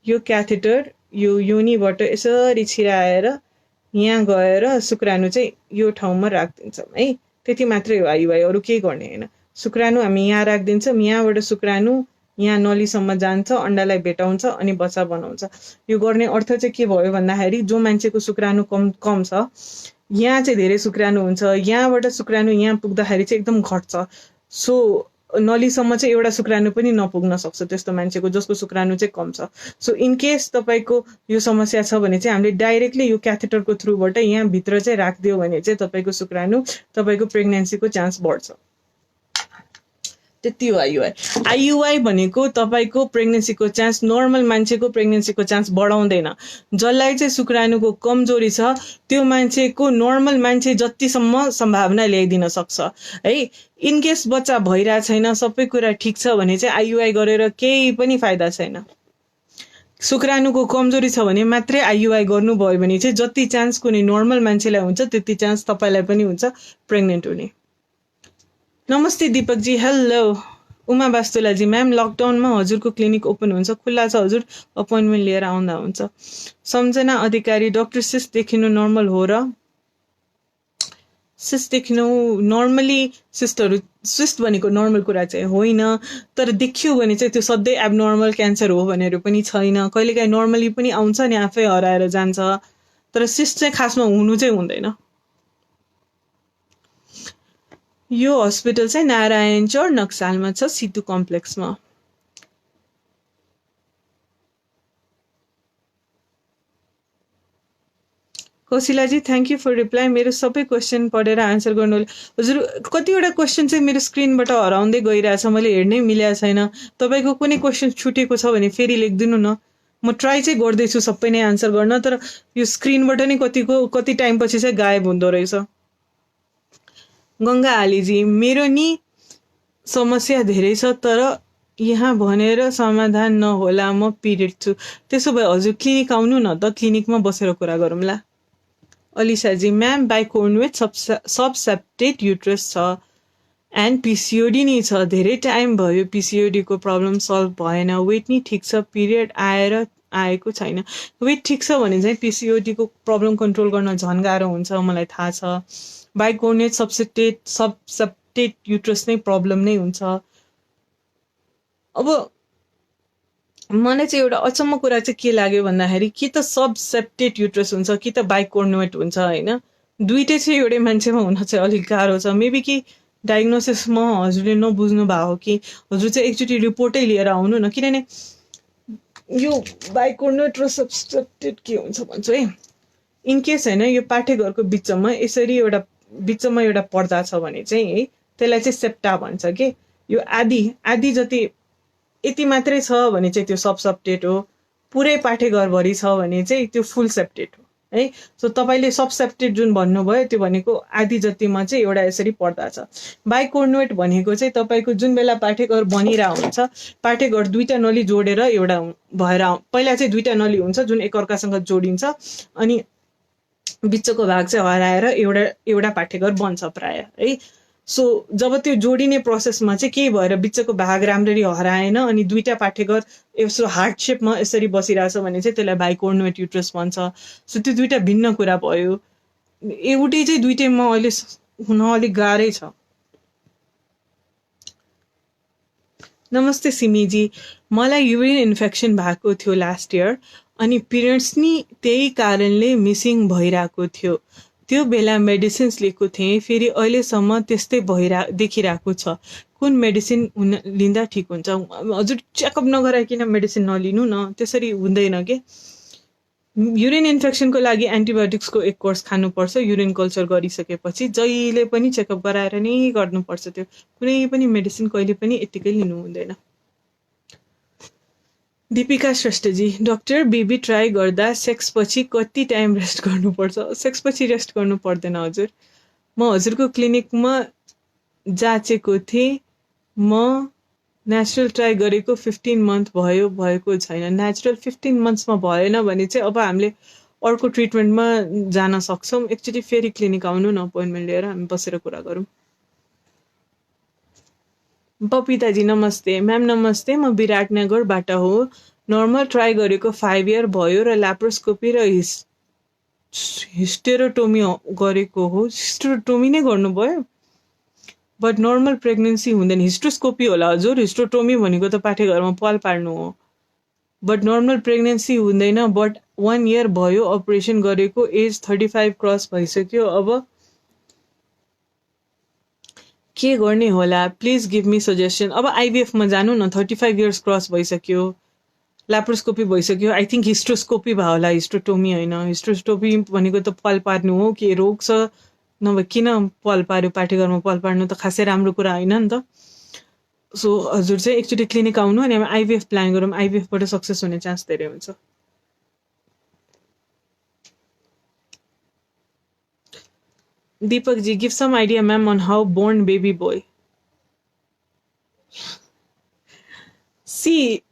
यो क्याथेटर यो योनिबाट यसरी छिराएर यहाँ गएर शुक्राणु चाहिँ यो ठाउँमा राखिदिन्छौँ है, त्यति मात्रै हो आइयुआई, अरू केही गर्ने होइन। शुक्राणु हामी यहाँ राखिदिन्छौँ, यहाँबाट शुक्राणु यहाँ नलीसम्म जान्छ, अण्डालाई भेटाउँछ अनि बच्चा बनाउँछ। यो गर्ने अर्थ चाहिँ के भयो भन्दाखेरि जो मान्छेको शुक्राणु कम छ, यहाँ चाहिँ धेरै शुक्राणु हुन्छ, यहाँबाट शुक्राणु यहाँ पुग्दाखेरि चाहिँ एकदम घट्छ। सो नलीसम्म चाहिँ एउटा शुक्राणु पनि नपुग्न सक्छ त्यस्तो मान्छेको जसको शुक्राणु चाहिँ कम छ। सो इन केस तपाईँको यो समस्या छ भने चाहिँ हामीले डाइरेक्टली यो क्याथेटरको थ्रुबाट यहाँ भित्र चाहिँ राखिदियो भने चाहिँ तपाईँको शुक्राणु, तपाईँको प्रेग्नेन्सीको चान्स बढ्छ। त्यति हो आइयुआई। आइयुआई भनेको तपाईँको प्रेग्नेन्सीको चान्स, नर्मल मान्छेको प्रेग्नेन्सीको चान्स बढाउँदैन। जसलाई चाहिँ शुक्राणुको कमजोरी छ त्यो मान्छेको नर्मल मान्छे जतिसम्म सम्भावना ल्याइदिन सक्छ है। इनकेस बच्चा भइरहेको छैन, सबै कुरा ठिक छ भने चाहिँ आइयुआई गरेर केही पनि फाइदा छैन। शुक्राणुको कमजोरी छ भने मात्रै आइयुआई गर्नुभयो भने चाहिँ जति चान्स कुनै नर्मल मान्छेलाई हुन्छ त्यति चान्स तपाईँलाई पनि हुन्छ प्रेग्नेन्ट हुने। नमस्ते दीपकजी, हेलो। उमा वास्तुलाजी, म्याम लकडाउनमा हजुरको क्लिनिक ओपन हुन्छ? खुल्ला छ हजुर, अपोइन्टमेन्ट लिएर आउँदा हुन्छ। सम्झना अधिकारी, डक्टर सिस्ट देखिनु नर्मल हो र? सिस्ट देखिनु नर्मली, सिस्ट भनेको नर्मल कुरा चाहिँ होइन, तर देखियो भने चाहिँ त्यो सधैँ एबनर्मल क्यान्सर हो भनेर पनि छैन। कहिलेकाहीँ नर्मली पनि आउँछ नि आफै हराएर जान्छ, तर सिस्ट चाहिँ खासमा हुनु चाहिँ हुँदैन। यो हस्पिटल चाहिँ नारायण चौर नक्सालमा छ, सितु कम्प्लेक्समा। कौशिलाजी, थ्याङ्क यू फर रिप्लाई। मेरो सबै क्वेसन पढेर आन्सर गर्नु। हजुर, कतिवटा क्वेसन चाहिँ मेरो स्क्रिनबाट हराउँदै गइरहेछ, मैले हेर्नै मिलेको छैन। तपाईँको कुनै क्वेसन छुटेको छ भने फेरि लेखिदिनु न, म ट्राई चाहिँ गर्दैछु सबै नै आन्सर गर्न, तर यो स्क्रिनबाट नै कति टाइमपछि चाहिँ गायब हुँदो रहेछ। गङ्गा आलीजी, मेरो नि समस्या धेरै छ तर यहाँ भनेर समाधान नहोला, म पिरियड छु। त्यसो भए हजुर क्लिनिक आउनु न त, क्लिनिकमा बसेर कुरा गरौँला। अलिसाजी, म्याम बाइकोर्नुवेट सबसेप्टेड युट्रस छ एन्ड पिसिओडी नि छ। धेरै टाइम भयो पिसिओडीको प्रब्लम सल्भ भएन, वेट नि ठिक छ, पिरियड आएको छैन। वेट ठिक छ भने चाहिँ पिसिओडीको प्रब्लम कन्ट्रोल गर्न झन् गाह्रो हुन्छ, मलाई थाहा छ। बाइकोर्नेट सबसेप्टेड युट्रस नै प्रब्लम नै हुन्छ। अब मलाई चाहिँ एउटा अचम्म कुरा चाहिँ के लाग्यो भन्दाखेरि कि त सबसेप्टेड युट्रस हुन्छ कि त बाइकोर्नेट हुन्छ होइन। दुइटै चाहिँ एउटै मान्छेमा हुन चाहिँ अलिक गाह्रो छ। मेबी कि डायग्नोसिसमा हजुरले नबुझ्नु भएको हो कि हजुर चाहिँ एकचोटि रिपोर्टै लिएर आउनु न, किनभने यो बाइकोर्नेट र सबसेप्टेड के हुन्छ भन्छु है। इनकेस होइन यो पाठेघरको बिचमा यसरी बिचमा एउटा पर्दा छ भने चाहिँ है त्यसलाई चाहिँ सेप्टा भन्छ कि। यो आधी जति यति मात्रै छ भने चाहिँ त्यो सबसेप्टेड हो, पुरै पाठेघरभरि छ भने चाहिँ त्यो फुल सेप्टेड हो है। सो तपाईँले सबसेप्टेड जुन भन्नुभयो त्यो भनेको आधी जतिमा चाहिँ एउटा यसरी पर्दा छ। बाइकोर्नुवेट भनेको चाहिँ तपाईँको जुन बेला पाठेघर बनिरहेको हुन्छ, पाठेघर दुईटा नली जोडेर एउटा भएर, पहिला चाहिँ दुईटा नली हुन्छ जुन एकअर्कासँग जोडिन्छ अनि बिचको भाग चाहिँ हराएर एउटा पाठेघर बन्छ प्राय है। सो जब त्यो जोडिने प्रोसेसमा चाहिँ के भएर बिचको भाग राम्ररी हराएन अनि दुईटा पाठेघर यसो हार्ट सेपमा यसरी बसिरहेछ भने चाहिँ त्यसलाई बाइकोर्नुवेट युट्रस भन्छ। सो त्यो दुईटा भिन्न कुरा भयो, एउटै चाहिँ दुईटैमा अहिले हुन अलिक गाह्रै छ। नमस्ते सिमीजी, मलाई युरिन इन्फेक्सन भएको थियो लास्ट इयर अनि पिरियड्स नि त्यही कारणले मिसिङ भइरहेको थियो। त्यो बेला मेडिसिन्स लिएको थिएँ, फेरि अहिलेसम्म त्यस्तै देखिरहेको छ। कुन मेडिसिन लिँदा ठिक हुन्छ? हजुर चेकअप नगराइकन मेडिसिन नलिनु न, त्यसरी हुँदैन के। युरिन इन्फेक्सनको लागि एन्टिबायोटिक्सको एक कोर्स खानुपर्छ। युरिन कल्चर गरिसकेपछि जहिले पनि चेकअप गराएर नै गर्नुपर्छ। त्यो कुनै पनि मेडिसिन कहिले पनि यत्तिकै लिनु हुँदैन। दीपिका श्रेष्ठजी, डक्टर बेबी ट्राई गर्दा सेक्सपछि कति टाइम रेस्ट गर्नुपर्छ? सेक्सपछि रेस्ट गर्नु पर्दैन हजुर। म हजुरको क्लिनिकमा जाँचेको थिएँ, म नेचुरल ट्राई गरेको 15 मन्थ भएको छैन। नेचुरल 15 मन्थ्समा भएन भने चाहिँ अब हामीले अर्को ट्रिटमेन्टमा जान सक्छौँ। एकचोटि फेरि क्लिनिक आउनु न, अपोइन्टमेन्ट लिएर हामी बसेर कुरा गरौँ। बबिताजी नमस्ते। म्याम नमस्ते, म विराटनगरबाट हो। नर्मल ट्राई गरेको 5 इयर भयो र ल्याप्रोस्कोपी र हिस्टेरोटोमी गरेको हो। हिस्टेरोटोमी नै गर्नुभयो? बट नर्मल प्रेग्नेन्सी हुँदैन। हिस्ट्रोस्कोपी होला हजुर, हिस्ट्रोटोमी भनेको त पाठेघरमा पाल पार्नु हो। बट नर्मल प्रेग्नेन्सी हुँदैन। बट 1 इयर भयो अपरेसन गरेको, एज 35 क्रस भइसक्यो। अब के गर्ने होला, प्लिज गिभ मी सजेसन। अब आइभीएफमा जानु न, 35 इयर्स क्रस भइसक्यो, ल्याप्रोस्कोपी भइसक्यो। आई थिङ्क हिस्ट्रोस्कोपी भयो होला, हिस्ट्रोटोमी होइन। हिस्ट्रोस्कोपी भनेको त पल पार्नु हो, के रोग छ नभए किन पल पार्यो, पाठेघरमा पल पार्नु त खासै राम्रो कुरा होइन नि त। सो हजुर चाहिँ एकचोटि क्लिनिक आउनु अनि हामी आइभीएफ प्लान गरौँ, आइभीएफबाट सक्सेस हुने चान्स धेरै हुन्छ। Deepak ji, give some idea ma'am on how born baby boy. See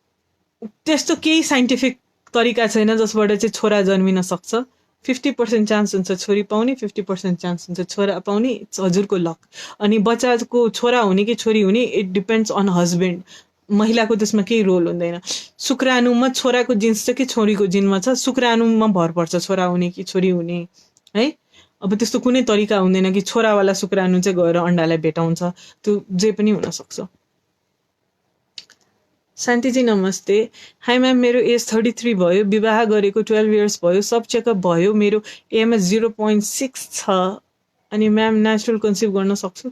त्यस्तो केही साइन्टिफिक तरिका छैन जसबाट चाहिँ छोरा जन्मिन सक्छ। 50% चान्स हुन्छ छोरी पाउने, 50% चान्स हुन्छ छोरा पाउने, हजुरको लक। अनि बच्चाको छोरा हुने कि छोरी हुने इट डिपेन्ड्स अन हस्बेन्ड, महिलाको त्यसमा केही रोल हुँदैन। शुक्राणुमा छोराको जिन्स छ कि छोरीको जिनमा छ, शुक्राणुमा भर पर्छ छोरा हुने कि छोरी हुने है। अब त्यस्तो कुनै तरिका हुँदैन कि छोरावाला शुक्राणु चाहिँ गएर अन्डालाई भेटाउँछ, त्यो जे पनि हुनसक्छ। शान्तिजी नमस्ते। हाई म्याम, मेरो एज 33 भयो, विवाह गरेको 12 इयर्स भयो, सब चेकअप भयो, मेरो एएमएच 0.6 छ अनि म्याम नेचुरल कन्सिभ गर्न सक्छु।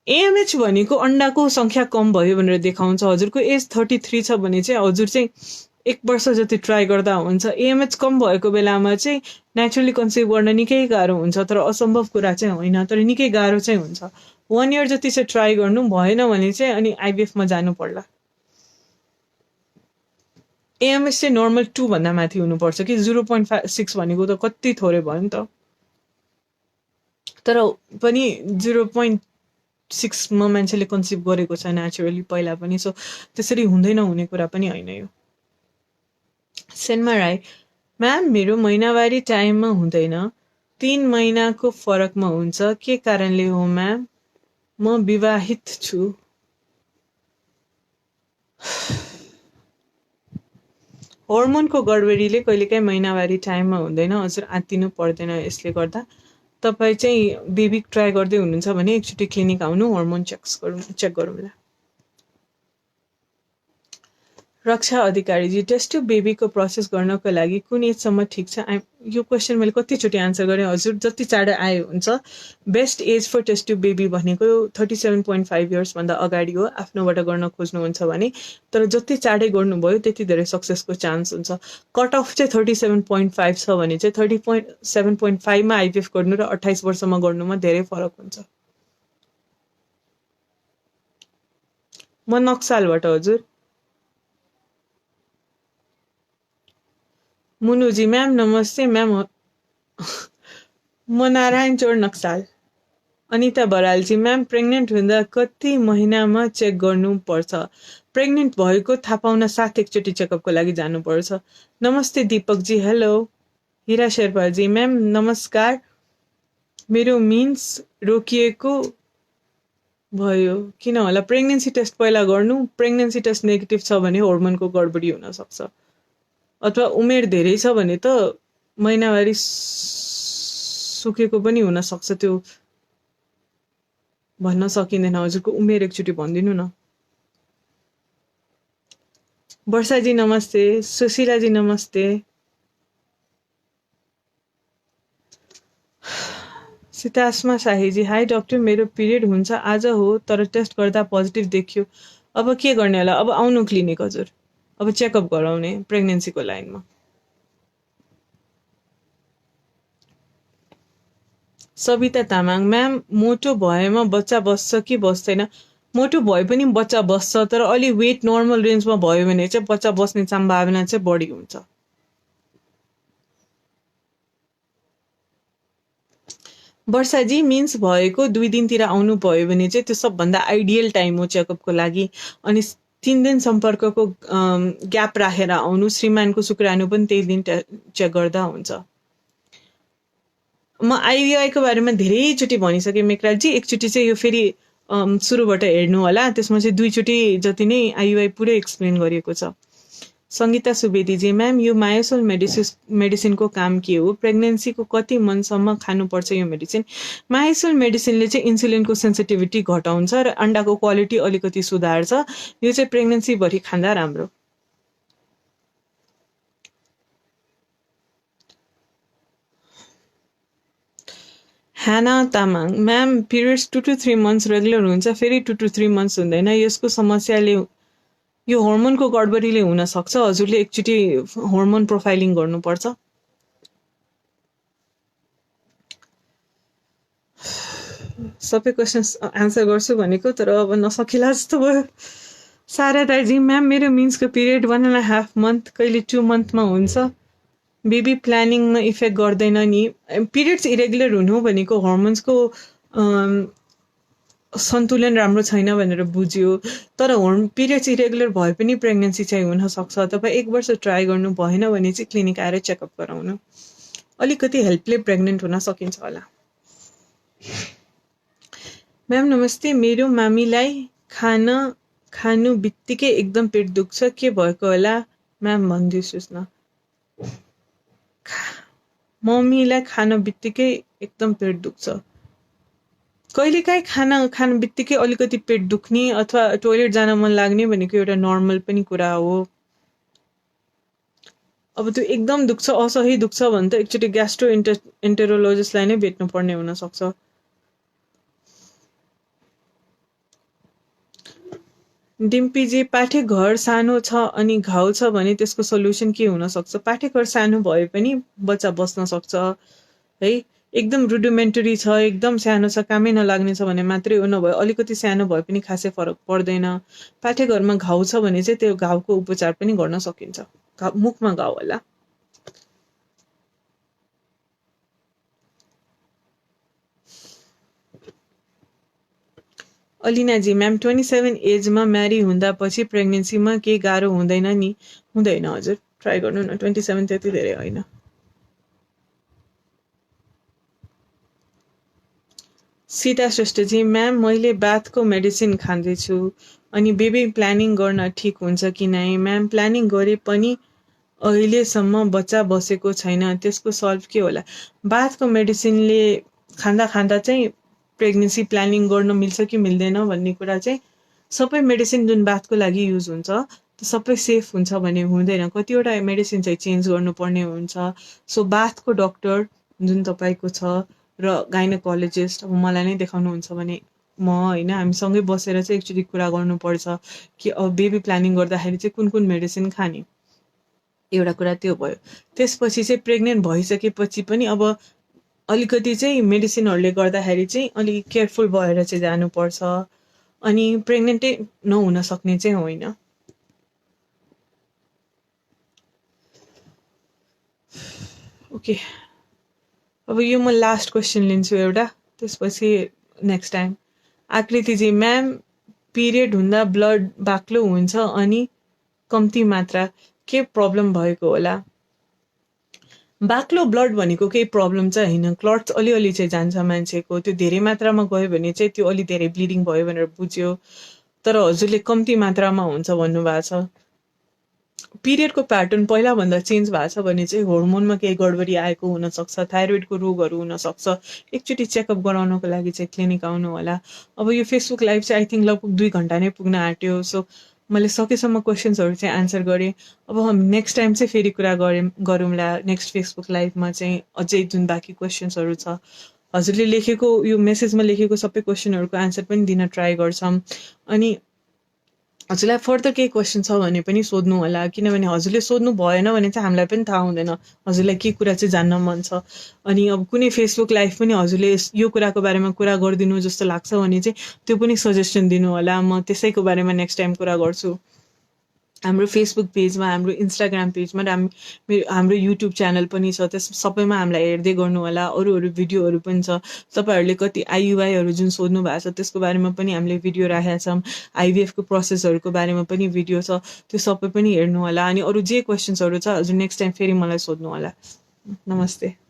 एएमएच भनेको अन्डाको सङ्ख्या कम भयो भनेर देखाउँछ। हजुरको एज 33 छ भने चाहिँ हजुर चाहिँ 1 वर्ष जति ट्राई गर्दा हुन्छ। एएमएच कम भएको बेलामा चाहिँ नेचुरली कन्सिभ गर्न निकै गाह्रो हुन्छ, तर असम्भव कुरा चाहिँ होइन, तर निकै गाह्रो चाहिँ हुन्छ। 1 इयर जति चाहिँ ट्राई गर्नु, भएन भने चाहिँ अनि आइभीएफमा जानु पर्ला। एएमएस चाहिँ नर्मल 2 भन्दा माथि हुनुपर्छ कि 0.6 भनेको त कति थोरै भयो नि त। तर पनि 0.6 मा मान्छेले कन्सिभ गरेको छ नेचुरली पहिला पनि, सो त्यसरी हुँदैन हुने कुरा पनि होइन यो। सेनमा राई, म्याम मेरो महिनावारी टाइममा हुँदैन, 3 महिनाको फरकमा हुन्छ, के कारणले हो म्याम? म विवाहित छु। हर्मोनको गडबडीले कहिलेकाहीँ महिनावारी टाइममा हुँदैन, हजुर आत्तिनु पर्दैन। यसले गर्दा तपाईँ चाहिँ बेबी ट्राई गर्दै हुनुहुन्छ भने एकचोटि क्लिनिक आउनु, हर्मोन चेक गरौँला। रक्षा अधिकारीजी, टेस्ट ट्युब बेबीको प्रोसेस गर्नको लागि कुन एजसम्म ठिक छ? यो क्वेसन मैले कतिचोटि आन्सर गरेँ हजुर, जति चाँडो आए हुन्छ। Best age for test tube baby भनेको 37.5 इयर्सभन्दा अगाडि हो, आफ्नोबाट गर्न खोज्नुहुन्छ भने। तर जति चाँडै गर्नुभयो त्यति धेरै सक्सेसको चान्स हुन्छ। कट अफ चाहिँ 37.5 छ भने चाहिँ 37.5 मा आइभीएफ गर्नु र 28 वर्षमा गर्नुमा धेरै फरक हुन्छ। म नक्सालबाट हजुर। मुनुजी, म्याम नमस्ते म्याम, म नारायण चोर नक्साल। अनिता बरालजी, म्याम प्रेग्नेन्ट हुँदा कति महिनामा चेक गर्नुपर्छ? प्रेग्नेन्ट भएको थाहा पाउन साथ एकचोटि चेकअपको लागि जानुपर्छ। नमस्ते दिपकजी, हेलो। हिरा शेर्पाजी, म्याम नमस्कार, मेरो मिन्स रोकिएको भयो, किन होला? प्रेग्नेन्सी टेस्ट पहिला गर्नु, प्रेग्नेन्सी टेस्ट नेगेटिभ छ भने हर्मोनको गडबडी हुनसक्छ, अथवा उमेर धेरै छ भने त महिनावारी सुकेको पनि हुनसक्छ, त्यो भन्न सकिँदैन। हजुरको उमेर एकचोटि भनिदिनु न। वर्षाजी नमस्ते। सुशीलाजी नमस्ते। सीतास्मा शाहीजी, हाई डक्टर, मेरो पिरियड हुन्छ आज हो तर टेस्ट गर्दा पोजिटिभ देखियो, अब के गर्ने होला? अब आउनु क्लिनिक हजुर, अब चेकअप गराउने प्रेग्नेन्सीको लाइनमा। सविता तामाङ, म्याम मोटो भएमा बच्चा बस्छ कि बस्दैन? मोटो भए पनि बच्चा बस्छ, तर अलि वेट नर्मल रेन्जमा भयो भने चाहिँ बच्चा बस्ने सम्भावना चाहिँ बढी हुन्छ। वर्षाजी, मिन्स भएको 2 दिनतिर आउनु भयो भने चाहिँ त्यो सबभन्दा आइडियल टाइम हो चेकअपको लागि। अनि 3 दिन सम्पर्कको ग्याप राखेर आउनु। श्रीमानको शुक्राणु पनि त्यही दिन चेक गर्दा हुन्छ। म आइभीआईको बारेमा धेरैचोटि भनिसकेँ मेक्रालजी, एकचोटि चाहिँ यो फेरि सुरुबाट हेर्नु होला, त्यसमा चाहिँ 2 चोटि जति नै आइभीआई पुरै एक्सप्लेन गरिएको छ। सङ्गीता सुवेदीजी, म्याम यो मायोसोल मेडिसिनको काम के हो? प्रेग्नेन्सीको कति मनसम्म खानुपर्छ यो मेडिसिन? मायोसोल मेडिसिनले चाहिँ इन्सुलिनको सेन्सिटिभिटी घटाउँछ र अन्डाको क्वालिटी अलिकति सुधार्छ। यो चाहिँ प्रेग्नेन्सीभरि खाँदा राम्रो। Hannah Tamang, ma'am periods 2 to 3 months regular हुन्छ, फेरि 2 to 3 months हुँदैन, यसको समस्याले यो हर्मोनको गडबडीले हुन सक्छ, हजुरले एकचोटि हर्मोन प्रोफाइलिङ गर्नुपर्छ। सबै क्वेसन्स आन्सर गर्छु भनेको तर अब नसकिला जस्तो भयो। सारा दाइजी, म्याम मेरो मिन्सको पिरियड 1.5 month कहिले 2 monthमा हुन्छ, बेबी प्लानिङमा इफेक्ट गर्दैन नि? पिरियड्स इरेगुलर हुनु भनेको हर्मोन्सको सन्तुलन राम्रो छैन भनेर बुझ्यो, तर पिरियड्स इरेगुलर भए पनि प्रेग्नेन्सी चाहिँ हुनसक्छ। तपाईँ 1 वर्ष ट्राई गर्नु भएन भने चाहिँ क्लिनिक आएर चेकअप गराउनु, अलिकति हेल्पले प्रेग्नेन्ट हुन सकिन्छ होला। म्याम नमस्ते, मेरो मामीलाई खानु बित्तिकै एकदम पेट दुख्छ, के भएको होला म्याम भनिदिनुहोस् न। मम्मीलाई खानु बित्तिकै एकदम पेट दुख्छ, कहिलेकाहीँ खानु बित्तिकै अलिकति पेट दुख्ने अथवा टोइलेट जान मन लाग्ने भनेको एउटा नर्मल पनि कुरा हो। अब त्यो एकदम दुख्छ, असह्य दुख्छ भने त एकचोटि ग्यास्ट्रो एन्टेरोलोजिस्टलाई नै भेट्नुपर्ने हुनसक्छ। डिम्पीजी, पाठे घर सानो छ अनि घाउ छ भने त्यसको सल्युसन के हुनसक्छ? पाठे घर सानो भए पनि बच्चा बस्न सक्छ है, एकदम रुडिमेन्टरी छ, एकदम सानो छ, कामै नलाग्ने छ भने मात्रै हो, नभए अलिकति सानो भए पनि खासै फरक पर्दैन। पाठे घरमा घाउ छ भने चाहिँ त्यो घाउको उपचार पनि गर्न सकिन्छ, मुखमा घाउ होला। अलिनाजी, म्याम 27 एजमा म्यारी हुँदा पछि प्रेग्नेन्सीमा केही गाह्रो हुँदैन नि? हुँदैन हजुर, ट्राई गर्नु न, 27 त्यति धेरै होइन। सीता श्रेष्ठजी, म्याम मैले बाथको मेडिसिन खाँदैछु अनि बेबी प्लानिङ गर्न ठिक हुन्छ कि नै? म्याम प्लानिङ गरे पनि अहिलेसम्म बच्चा बसेको छैन, त्यसको सल्भ के होला? बाथको मेडिसिनले खाँदा चाहिँ प्रेग्नेन्सी प्लानिङ गर्न मिल्छ कि मिल्दैन भन्ने कुरा चाहिँ, सबै मेडिसिन जुन बाथको लागि युज हुन्छ त्यो सबै सेफ हुन्छ भने हुँदैन, कतिवटा मेडिसिन चाहिँ चेन्ज गर्नुपर्ने हुन्छ। सो बाथको डक्टर जुन तपाईँको छ र गाइनोकोलोजिस्ट, अब मलाई नै देखाउनुहुन्छ भने म होइन, हामीसँगै बसेर चाहिँ एकचोटि कुरा गर्नुपर्छ कि अब बेबी प्लानिङ गर्दाखेरि चाहिँ कुन कुन मेडिसिन खाने, एउटा कुरा त्यो भयो। त्यसपछि चाहिँ प्रेग्नेन्ट भइसकेपछि पनि अब अलिकति चाहिँ मेडिसिनहरूले गर्दाखेरि चाहिँ अलिक केयरफुल भएर चाहिँ जानुपर्छ, अनि प्रेग्नेन्टै नहुन सक्ने चाहिँ होइन। ओके, अब यो म लास्ट क्वेसन लिन्छु एउटा, त्यसपछि नेक्स्ट टाइम। आकृतिजी, म्याम पिरियड हुँदा ब्लड बाक्लो हुन्छ अनि कम्ती मात्रा, के प्रब्लम भएको होला? बाक्लो ब्लड भनेको केही प्रब्लम चाहिँ होइन, क्लट्स अलिअलि चाहिँ जान्छ मान्छेको, त्यो धेरै मात्रामा गयो भने चाहिँ त्यो अलि धेरै ब्लिडिङ भयो भनेर बुझ्यो, तर हजुरले कम्ती मात्रामा हुन्छ भन्नुभएको छ। पिरियडको प्याटर्न पहिलाभन्दा चेन्ज भएको छ भने चाहिँ हर्मोनमा केही गडबडी आएको हुनसक्छ, थाइरोइडको रोगहरू हुनसक्छ, एकचोटि चेकअप गराउनको लागि चाहिँ क्लिनिक आउनु होला। अब यो फेसबुक लाइभ चाहिँ आई थिङ्क लगभग 2 घन्टा नै पुग्न आँट्यो, सो मैले सकेसम्म क्वेसन्सहरू चाहिँ आन्सर गरेँ। अब हम नेक्स्ट टाइम चाहिँ फेरि कुरा गरौँला, नेक्स्ट फेसबुक लाइभमा चाहिँ अझै जुन बाँकी क्वेसन्सहरू छ, हजुरले लेखेको यो मेसेजमा लेखेको सबै क्वेसनहरूको आन्सर पनि दिन ट्राई गर्छौँ। अनि हजुरलाई फर्दर केही क्वेसन छ भने पनि सोध्नु होला, किनभने हजुरले सोध्नु भएन भने चाहिँ हामीलाई पनि थाहा हुँदैन हजुरलाई के कुरा चाहिँ जान्न मन छ। अनि अब कुनै फेसबुक लाइभ पनि हजुरले यो कुराको बारेमा कुरा गरिदिनु जस्तो लाग्छ भने चाहिँ त्यो पनि सजेसन दिनु होला, म त्यसैको बारेमा नेक्स्ट टाइम कुरा गर्छु। हाम्रो फेसबुक पेजमा, हाम्रो इन्स्टाग्राम पेजमा र हाम्रो युट्युब च्यानल पनि छ, त्यस सबैमा हामीलाई हेर्दै गर्नु होला। अरू भिडियोहरू पनि छ, तपाईँहरूले कति आइयुआईहरू जुन सोध्नु भएको छ त्यसको बारेमा पनि हामीले भिडियो राखेका छौँ, आइभिएफको प्रोसेसहरूको बारेमा पनि भिडियो छ, त्यो सबै पनि हेर्नु होला। अनि अरू जे क्वेसन्सहरू छ हजुर नेक्स्ट टाइम फेरि मलाई सोध्नु होला। नमस्ते।